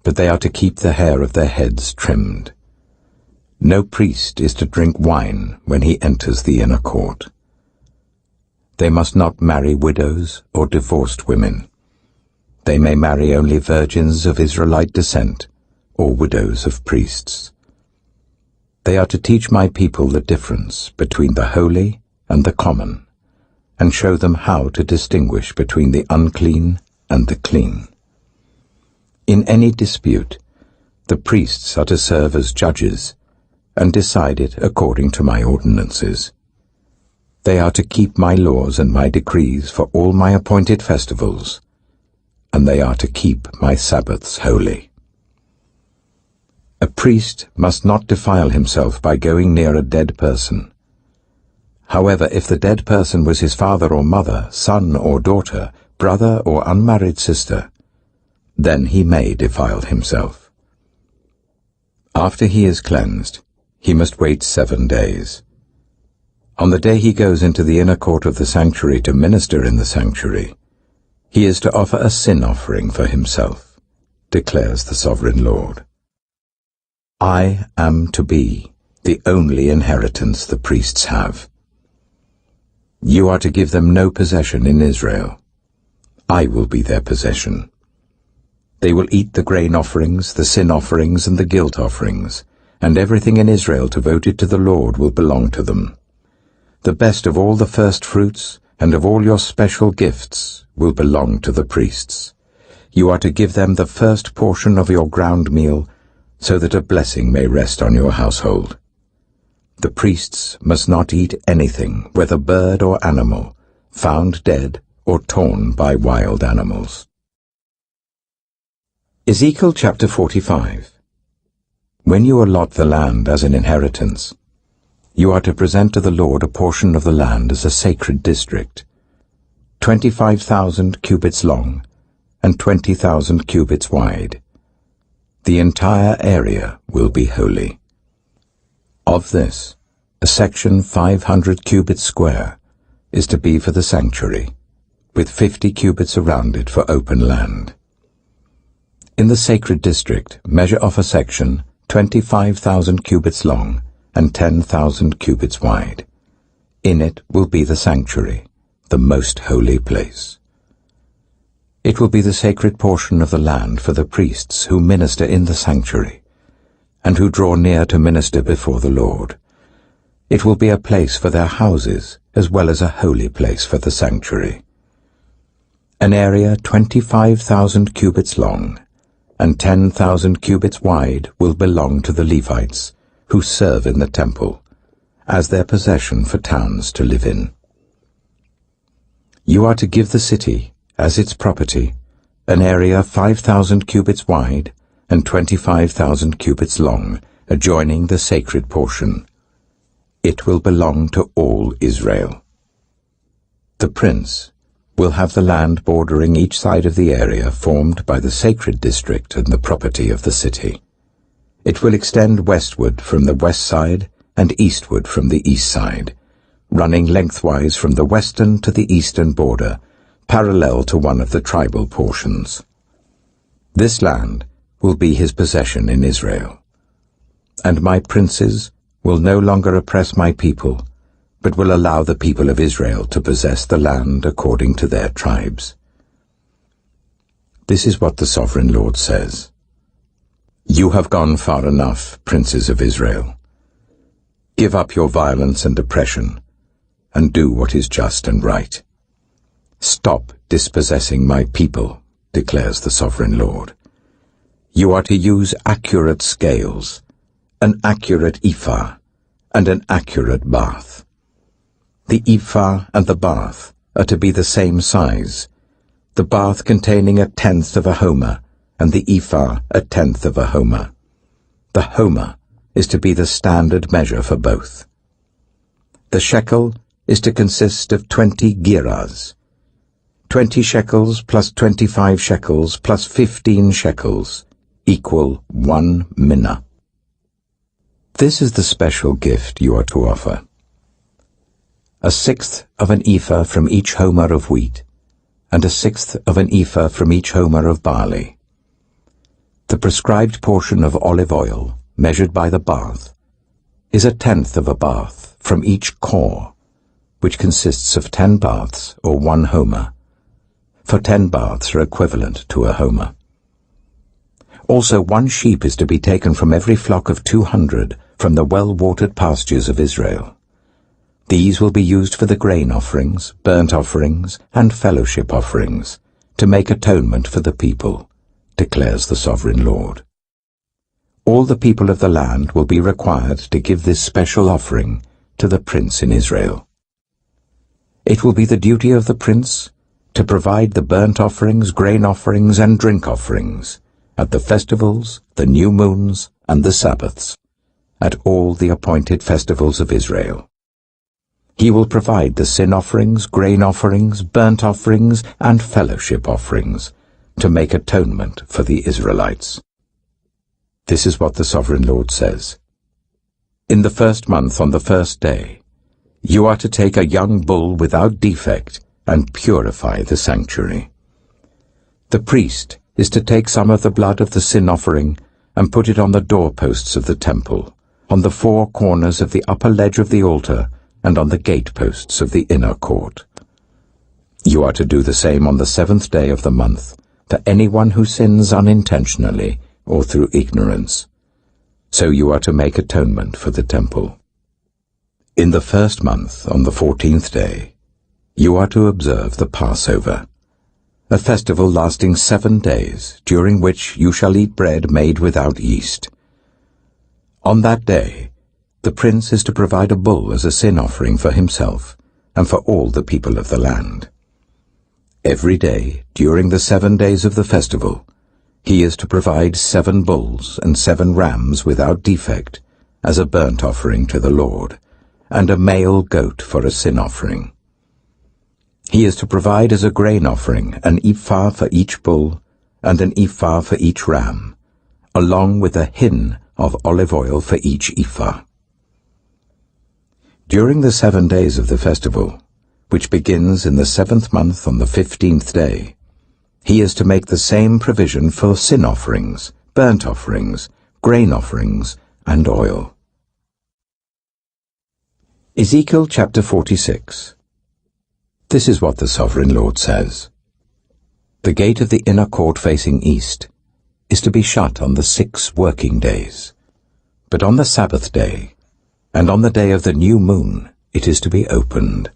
S1: but they are to keep the hair of their heads trimmed. No priest is to drink wine when he enters the inner court. They must not marry widows or divorced women. They may marry only virgins of Israelite descent or widows of priests. They are to teach my people the difference between the holy and the common, and show them how to distinguish between the unclean and the clean. In any dispute, the priests are to serve as judges and decide it according to my ordinances. They are to keep my laws and my decrees for all my appointed festivals, and they are to keep my Sabbaths holy. A priest must not defile himself by going near a dead person. However, if the dead person was his father or mother, son or daughter, brother or unmarried sister, then he may defile himself. After he is cleansed, he must wait 7 days. On the day he goes into the inner court of the sanctuary to minister in the sanctuary, he is to offer a sin offering for himself, declares the Sovereign Lord. I am to be the only inheritance the priests have. You are to give them no possession in Israel. I will be their possession. They will eat the grain offerings, the sin offerings, and the guilt offerings, and everything in Israel devoted to the Lord will belong to them. The best of all the first fruits and of all your special gifts will belong to the priests. You are to give them the first portion of your ground meal, so that a blessing may rest on your household. The priests must not eat anything, whether bird or animal, found dead or torn by wild animals. Ezekiel chapter 45. When you allot the land as an inheritance, you are to present to the Lord a portion of the land as a sacred district, 25,000 cubits long and 20,000 cubits wide. The entire area will be holy. Of this, a section 500 cubits square is to be for the sanctuary, with 50 cubits around it for open land. In the sacred district, measure off a section 25,000 cubits long and 10,000 cubits wide. In it will be the sanctuary, the most holy place. It will be the sacred portion of the land for the priests who minister in the sanctuary, and who draw near to minister before the Lord. It will be a place for their houses, as well as a holy place for the sanctuary. An area 25,000 cubits long and 10,000 cubits wide will belong to the Levites, who serve in the temple, as their possession for towns to live in. You are to give the city, as its property, an area 5,000 cubits wide and 25,000 cubits long, adjoining the sacred portion. It will belong to all Israel. The prince will have the land bordering each side of the area formed by the sacred district and the property of the city. It will extend westward from the west side and eastward from the east side, running lengthwise from the western to the eastern border, parallel to one of the tribal portions. This land will be his possession in Israel. And my princes will no longer oppress my people, but will allow the people of Israel to possess the land according to their tribes. This is what the Sovereign Lord says. You have gone far enough, princes of Israel. Give up your violence and oppression, and do what is just and right. Stop dispossessing my people, declares the Sovereign Lord. You are to use accurate scales, an accurate ephah, and an accurate bath. The ephah and the bath are to be the same size, the bath containing 1/10 of a homer, and the ephah 1/10 of a homer. The homer is to be the standard measure for both. The shekel is to consist of 20 gerahs, 20 shekels plus 25 shekels plus 15 shekels equal 1 minnah. This is the special gift you are to offer: 1/6 of an ephah from each homer of wheat, and 1/6 of an ephah from each homer of barley. The prescribed portion of olive oil, measured by the bath, is 1/10 of a bath from each core, which consists of 10 baths or 1 homer, for 10 baths are equivalent to a homer. Also 1 sheep is to be taken from every flock of 200 from the well-watered pastures of Israel. These will be used for the grain offerings, burnt offerings, and fellowship offerings, to make atonement for the people, declares the Sovereign Lord. All the people of the land will be required to give this special offering to the prince in Israel. It will be the duty of the prince to provide the burnt offerings, grain offerings, and drink offerings at the festivals, the new moons, and the Sabbaths, at all the appointed festivals of Israel. He will provide the sin offerings, grain offerings, burnt offerings, and fellowship offerings to make atonement for the Israelites. This is what the Sovereign Lord says. In the first month on the first day, you are to take a young bull without defect and purify the sanctuary. The priest is to take some of the blood of the sin offering and put it on the doorposts of the temple, on the 4 corners of the upper ledge of the altar, and on the gateposts of the inner court. You are to do the same on the 7th day of the month for anyone who sins unintentionally or through ignorance. So you are to make atonement for the temple. In the first month, on the 14th day, you are to observe the Passover, a festival lasting 7 days, during which you shall eat bread made without yeast. On that day, the prince is to provide a bull as a sin offering for himself and for all the people of the land. Every day, during the 7 days of the festival, he is to provide 7 bulls and 7 rams without defect as a burnt offering to the Lord, and a male goat for a sin offering. He is to provide as a grain offering an ephah for each bull and an ephah for each ram, along with a hin of olive oil for each ephah. During the 7 days of the festival, which begins in the 7th month on the 15th day, he is to make the same provision for sin offerings, burnt offerings, grain offerings, and oil. Ezekiel chapter 46. This is what the Sovereign Lord says. The gate of the inner court facing east is to be shut on the 6 working days, but on the Sabbath day, and on the day of the new moon, it is to be opened.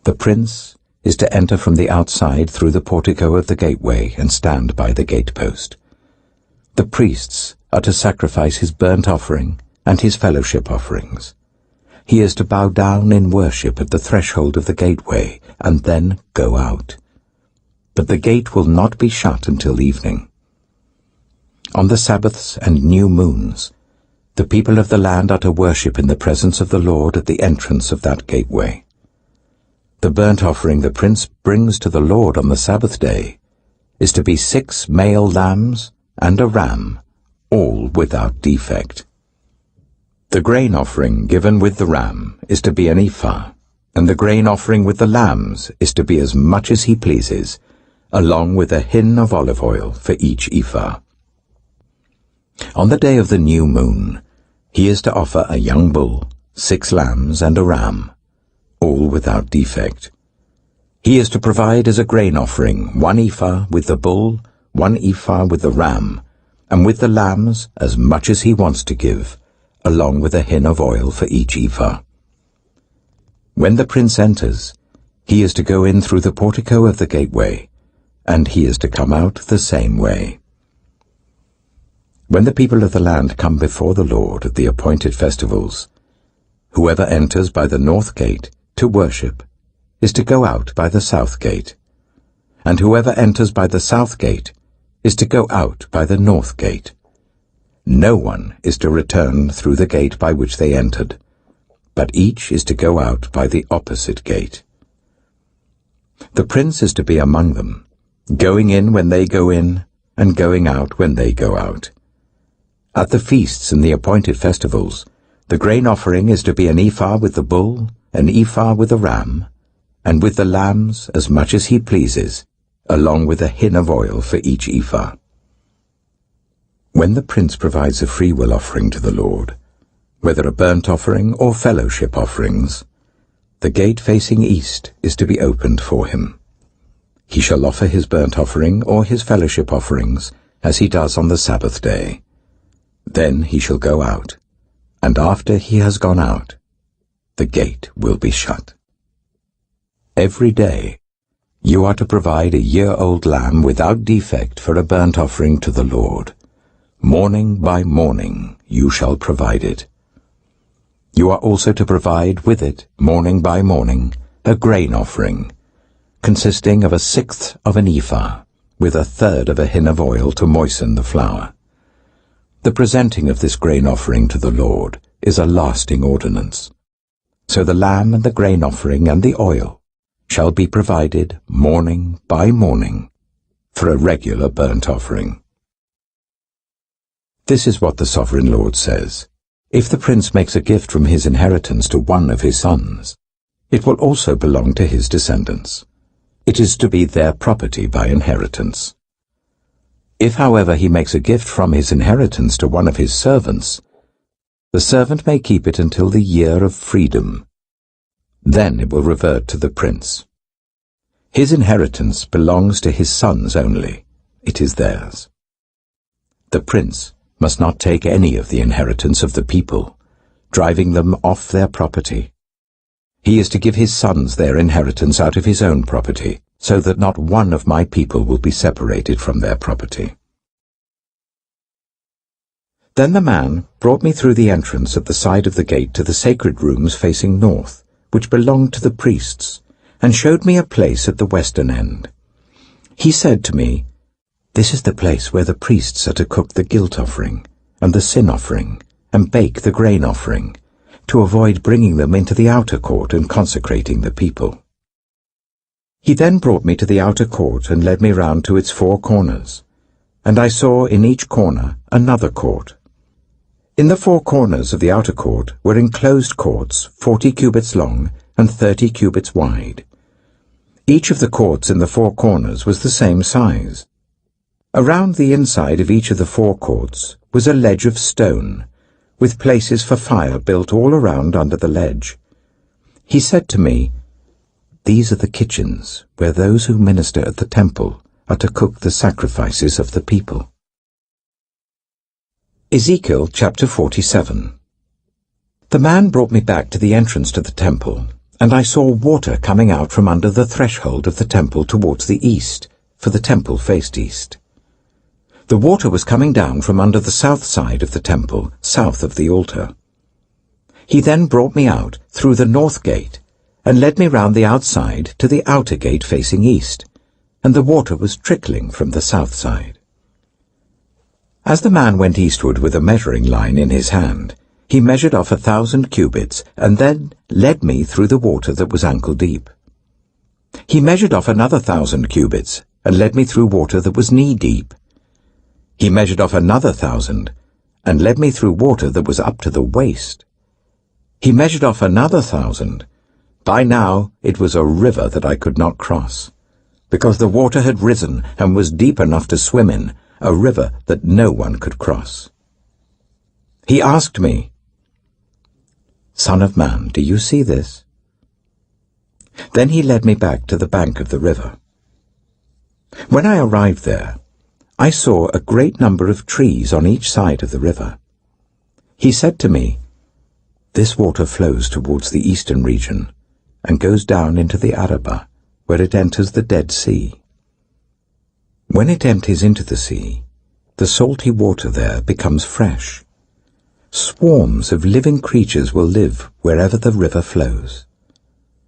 S1: The prince is to enter from the outside through the portico of the gateway and stand by the gatepost. The priests are to sacrifice his burnt offering and his fellowship offerings. He is to bow down in worship at the threshold of the gateway and then go out. But the gate will not be shut until evening. On the Sabbaths and new moons, the people of the land are to worship in the presence of the Lord at the entrance of that gateway. The burnt offering the prince brings to the Lord on the Sabbath day is to be 6 male lambs and a ram, all without defect. The grain offering given with the ram is to be an ephah, and the grain offering with the lambs is to be as much as he pleases, along with a hin of olive oil for each ephah. On the day of the new moon, he is to offer a young bull, 6 lambs, and a ram, all without defect. He is to provide as a grain offering 1 ephah with the bull, 1 ephah with the ram, and with the lambs as much as he wants to give, along with a hin of oil for each ephah. When the prince enters, he is to go in through the portico of the gateway, and he is to come out the same way. When the people of the land come before the Lord at the appointed festivals, whoever enters by the north gate to worship is to go out by the south gate, and whoever enters by the south gate is to go out by the north gate. No one is to return through the gate by which they entered, but each is to go out by the opposite gate. The prince is to be among them, going in when they go in, and going out when they go out. At the feasts and the appointed festivals, the grain offering is to be an ephah with the bull, an ephah with the ram, and with the lambs as much as he pleases, along with a hin of oil for each ephah. When the prince provides a freewill offering to the Lord, whether a burnt offering or fellowship offerings, the gate facing east is to be opened for him. He shall offer his burnt offering or his fellowship offerings as he does on the Sabbath day. Then he shall go out, and after he has gone out, the gate will be shut. Every day you are to provide a year-old lamb without defect for a burnt offering to the Lord. Morning by morning you shall provide it. You are also to provide with it, morning by morning, a grain offering, consisting of 1/6 of an ephah, with 1/3 of a hin of oil to moisten the flour. The presenting of this grain offering to the Lord is a lasting ordinance. So the lamb and the grain offering and the oil shall be provided morning by morning for a regular burnt offering. This is what the sovereign Lord says. If the prince makes a gift from his inheritance to one of his sons, it will also belong to his descendants. It is to be their property by inheritance. If, however, he makes a gift from his inheritance to one of his servants, the servant may keep it until the year of freedom. Then it will revert to the prince. His inheritance belongs to his sons only. It is theirs. The prince must not take any of the inheritance of the people, driving them off their property. He is to give his sons their inheritance out of his own property, so that not one of my people will be separated from their property. Then the man brought me through the entrance at the side of the gate to the sacred rooms facing north, which belonged to the priests, and showed me a place at the western end. He said to me, "This is the place where the priests are to cook the guilt offering, and the sin offering, and bake the grain offering, to avoid bringing them into the outer court and consecrating the people." He then brought me to the outer court and led me round to its 4 corners, and I saw in each corner another court. In the 4 corners of the outer court were enclosed courts 40 cubits long and 30 cubits wide. Each of the courts in the 4 corners was the same size. Around the inside of each of the 4 courts was a ledge of stone, with places for fire built all around under the ledge. He said to me, These are the kitchens where those who minister at the temple are to cook the sacrifices of the people. Ezekiel chapter 47. The man brought me back to the entrance to the temple, and I saw water coming out from under the threshold of the temple towards the east, for the temple faced east. The water was coming down from under the south side of the temple, south of the altar. He then brought me out through the north gate, and led me round the outside to the outer gate facing east, and the water was trickling from the south side. As the man went eastward with a measuring line in his hand, he measured off 1,000 cubits, and then led me through the water that was ankle deep. He measured off another 1,000 cubits, and led me through water that was knee deep. He measured off another 1,000, and led me through water that was up to the waist. He measured off another 1,000. By now it was a river that I could not cross, because the water had risen and was deep enough to swim in, a river that no one could cross. He asked me, "Son of man, do you see this?" Then he led me back to the bank of the river. When I arrived there, I saw a great number of trees on each side of the river. He said to me, "This water flows towards the eastern region and goes down into the Arabah, where it enters the Dead Sea. When it empties into the sea, the salty water there becomes fresh. Swarms of living creatures will live wherever the river flows.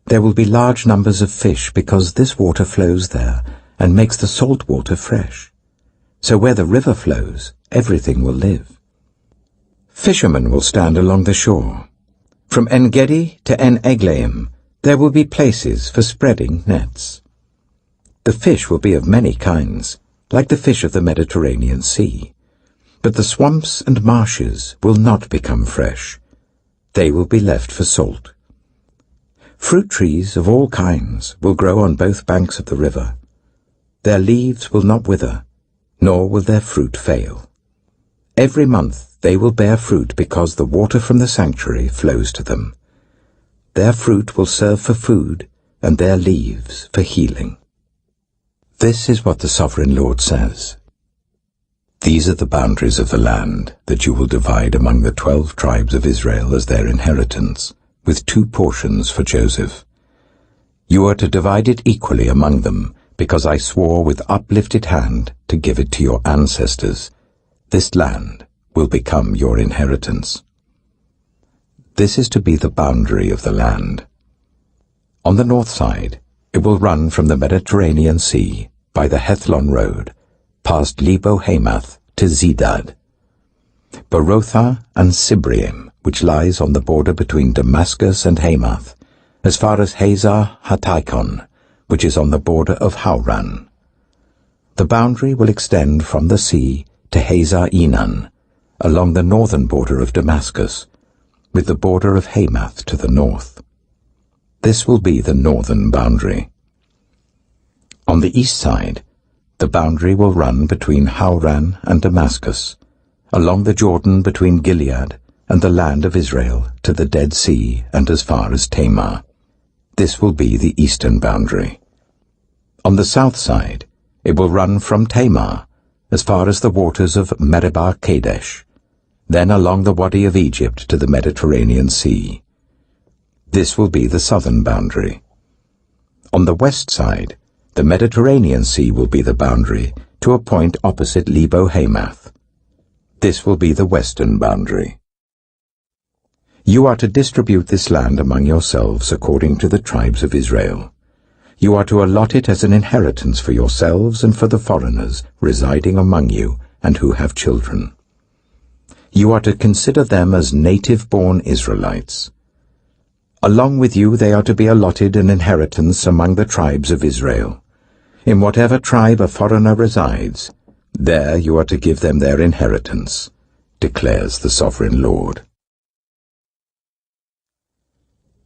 S1: There will be large numbers of fish because this water flows there and makes the salt water fresh. So where the river flows, everything will live. Fishermen will stand along the shore. From En-Gedi to En-Eglaim, there will be places for spreading nets. The fish will be of many kinds, like the fish of the Mediterranean Sea. But the swamps and marshes will not become fresh. They will be left for salt. Fruit trees of all kinds will grow on both banks of the river. Their leaves will not wither, nor will their fruit fail. Every month they will bear fruit because the water from the sanctuary flows to them. Their fruit will serve for food, and their leaves for healing." This is what the Sovereign Lord says. "These are the boundaries of the land that you will divide among the 12 tribes of Israel as their inheritance, with 2 portions for Joseph. You are to divide it equally among them, because I swore with uplifted hand to give it to your ancestors. This land will become your inheritance. This is to be the boundary of the land. On the north side, it will run from the Mediterranean Sea by the Hethlon road, past Lebo-Hamath to Zedad, Berotha and Sibrim, which lies on the border between Damascus and Hamath, as far as Hazar Hataikon, which is on the border of Hauran. The boundary will extend from the sea to Hazar Enan, along the northern border of Damascus, with the border of Hamath to the north. This will be the northern boundary. On the east side, the boundary will run between Hauran and Damascus, along the Jordan between Gilead and the land of Israel to the Dead Sea and as far as Tamar. This will be the eastern boundary. On the south side, it will run from Tamar as far as the waters of Meribah Kadesh, then along the Wadi of Egypt to the Mediterranean Sea. This will be the southern boundary. On the west side, the Mediterranean Sea will be the boundary to a point opposite Lebo-Hamath. This will be the western boundary. You are to distribute this land among yourselves according to the tribes of Israel. You are to allot it as an inheritance for yourselves and for the foreigners residing among you and who have children. You are to consider them as native-born Israelites. Along with you they are to be allotted an inheritance among the tribes of Israel. In whatever tribe a foreigner resides, there you are to give them their inheritance, declares the Sovereign Lord.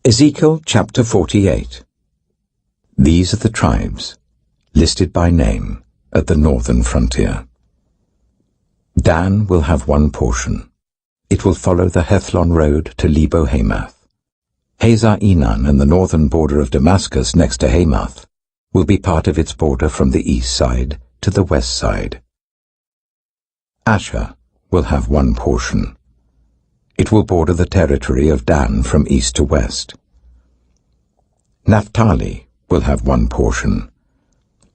S1: Ezekiel chapter 48. These are the tribes, listed by name, at the northern frontier. Dan will have 1 portion. It will follow the Hethlon road to Lebo-Hamath. Hazar-Enan and the northern border of Damascus next to Hamath will be part of its border from the east side to the west side. Asher will have one portion. It will border the territory of Dan from east to west. Naphtali will have one portion.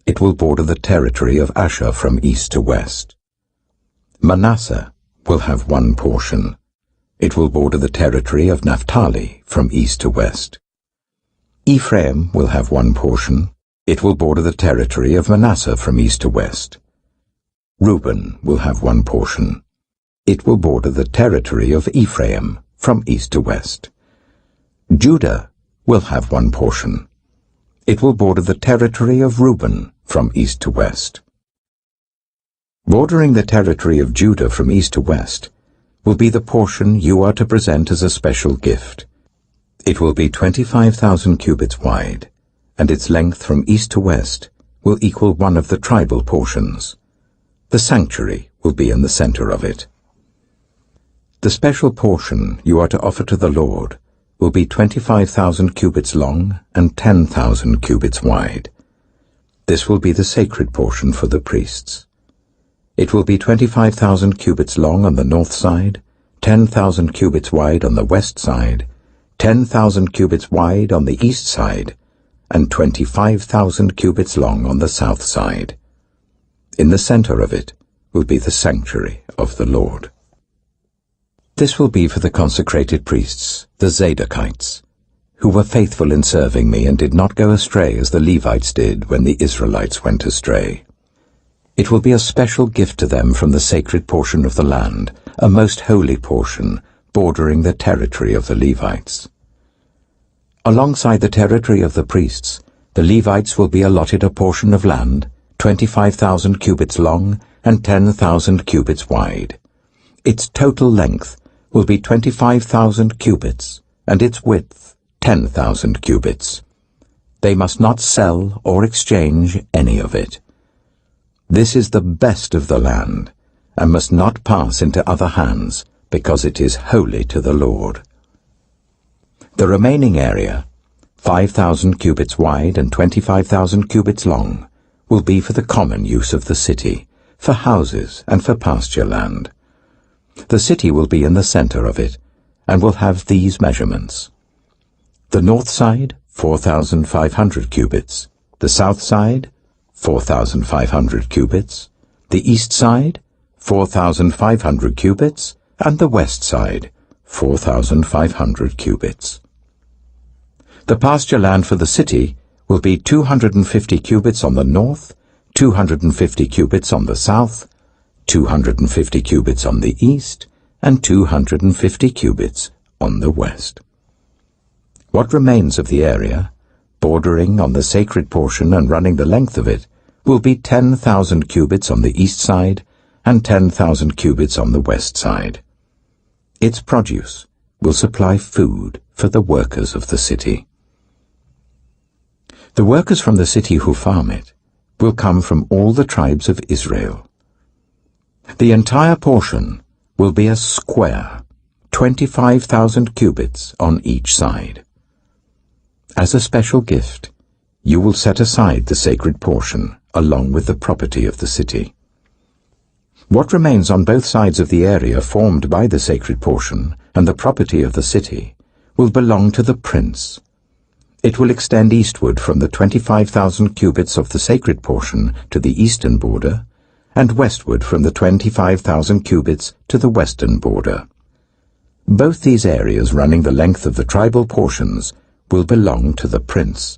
S1: It will border the territory of Asher from east to west. Manasseh will have one portion. It will border the territory of Naphtali from east to west. Ephraim will have one portion. It will border the territory of Manasseh from east to west. Reuben will have one portion. It will border the territory of Ephraim from east to west. Judah will have one portion. It will border the territory of Reuben from east to west. Bordering the territory of Judah from east to west will be the portion you are to present as a special gift. It will be 25,000 cubits wide, and its length from east to west will equal one of the tribal portions. The sanctuary will be in the center of it. The special portion you are to offer to the Lord will be 25,000 cubits long and 10,000 cubits wide. This will be the sacred portion for the priests. It will be 25,000 cubits long on the north side, 10,000 cubits wide on the west side, 10,000 cubits wide on the east side, and 25,000 cubits long on the south side. In the center of it will be the sanctuary of the Lord. This will be for the consecrated priests, the Zadokites, who were faithful in serving me and did not go astray as the Levites did when the Israelites went astray. It will be a special gift to them from the sacred portion of the land, a most holy portion, bordering the territory of the Levites. Alongside the territory of the priests, the Levites will be allotted a portion of land, 25,000 cubits long and 10,000 cubits wide. Its total length will be 25,000 cubits, and its width 10,000 cubits. They must not sell or exchange any of it. This is the best of the land, and must not pass into other hands, because it is holy to the Lord. The remaining area, 5,000 cubits wide and 25,000 cubits long, will be for the common use of the city, for houses and for pasture land. The city will be in the center of it, and will have these measurements. The north side, 4,500 cubits. The south side, 4,500 cubits. The east side, 4,500 cubits. And the west side, 4,500 cubits. The pasture land for the city will be 250 cubits on the north, 250 cubits on the south, 250 cubits on the east, and 250 cubits on the west. What remains of the area, bordering on the sacred portion and running the length of it, will be 10,000 cubits on the east side and 10,000 cubits on the west side. Its produce will supply food for the workers of the city. The workers from the city who farm it will come from all the tribes of Israel. The entire portion will be a square, 25,000 cubits on each side. As a special gift, you will set aside the sacred portion along with the property of the city. What remains on both sides of the area formed by the sacred portion and the property of the city will belong to the prince. It will extend eastward from the 25,000 cubits of the sacred portion to the eastern border, and westward from the 25,000 cubits to the western border. Both these areas running the length of the tribal portions will belong to the prince,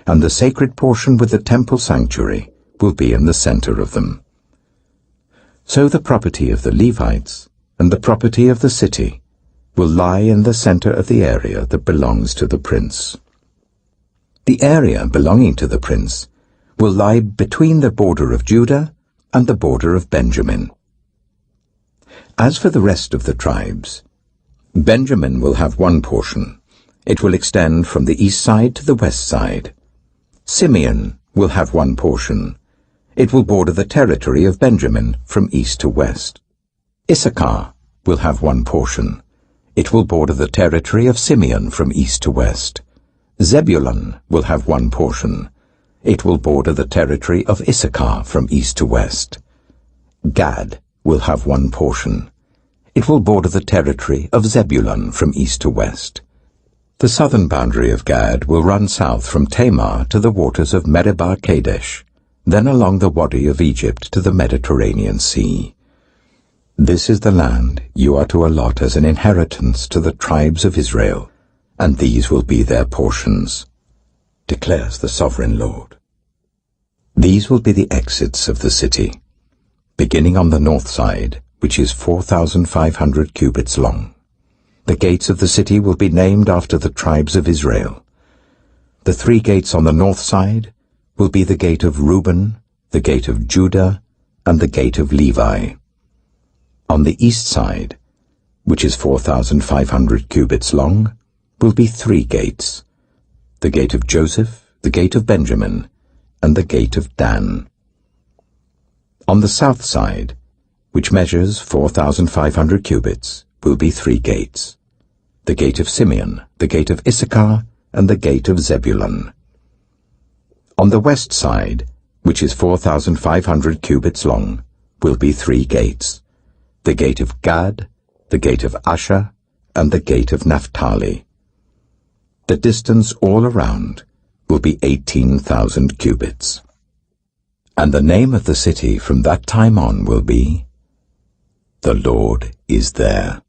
S1: and the sacred portion with the temple sanctuary will be in the center of them. So the property of the Levites and the property of the city will lie in the center of the area that belongs to the prince. The area belonging to the prince will lie between the border of Judah and the border of Benjamin. As for the rest of the tribes, Benjamin will have one portion. It will extend from the east side to the west side. Simeon will have one portion. It will border the territory of Benjamin from east to west. Issachar will have one portion. It will border the territory of Simeon from east to west. Zebulun will have one portion. It will border the territory of Issachar from east to west. Gad will have one portion. It will border the territory of Zebulun from east to west. The southern boundary of Gad will run south from Tamar to the waters of Meribah Kadesh, then along the Wadi of Egypt to the Mediterranean Sea. This is the land you are to allot as an inheritance to the tribes of Israel, and these will be their portions, declares the Sovereign Lord. These will be the exits of the city, beginning on the north side, which is 4,500 cubits long. The gates of the city will be named after the tribes of Israel. The 3 gates on the north side will be the gate of Reuben, the gate of Judah, and the gate of Levi. On the east side, which is 4,500 cubits long, will be 3 gates, the gate of Joseph, the gate of Benjamin, and the gate of Dan. On the south side, which measures 4,500 cubits, will be 3 gates, the gate of Simeon, the gate of Issachar, and the gate of Zebulun. On the west side, which is 4,500 cubits long, will be 3 gates, the gate of Gad, the gate of Asher, and the gate of Naphtali. The distance all around will be 18,000 cubits. And the name of the city from that time on will be, The Lord is there.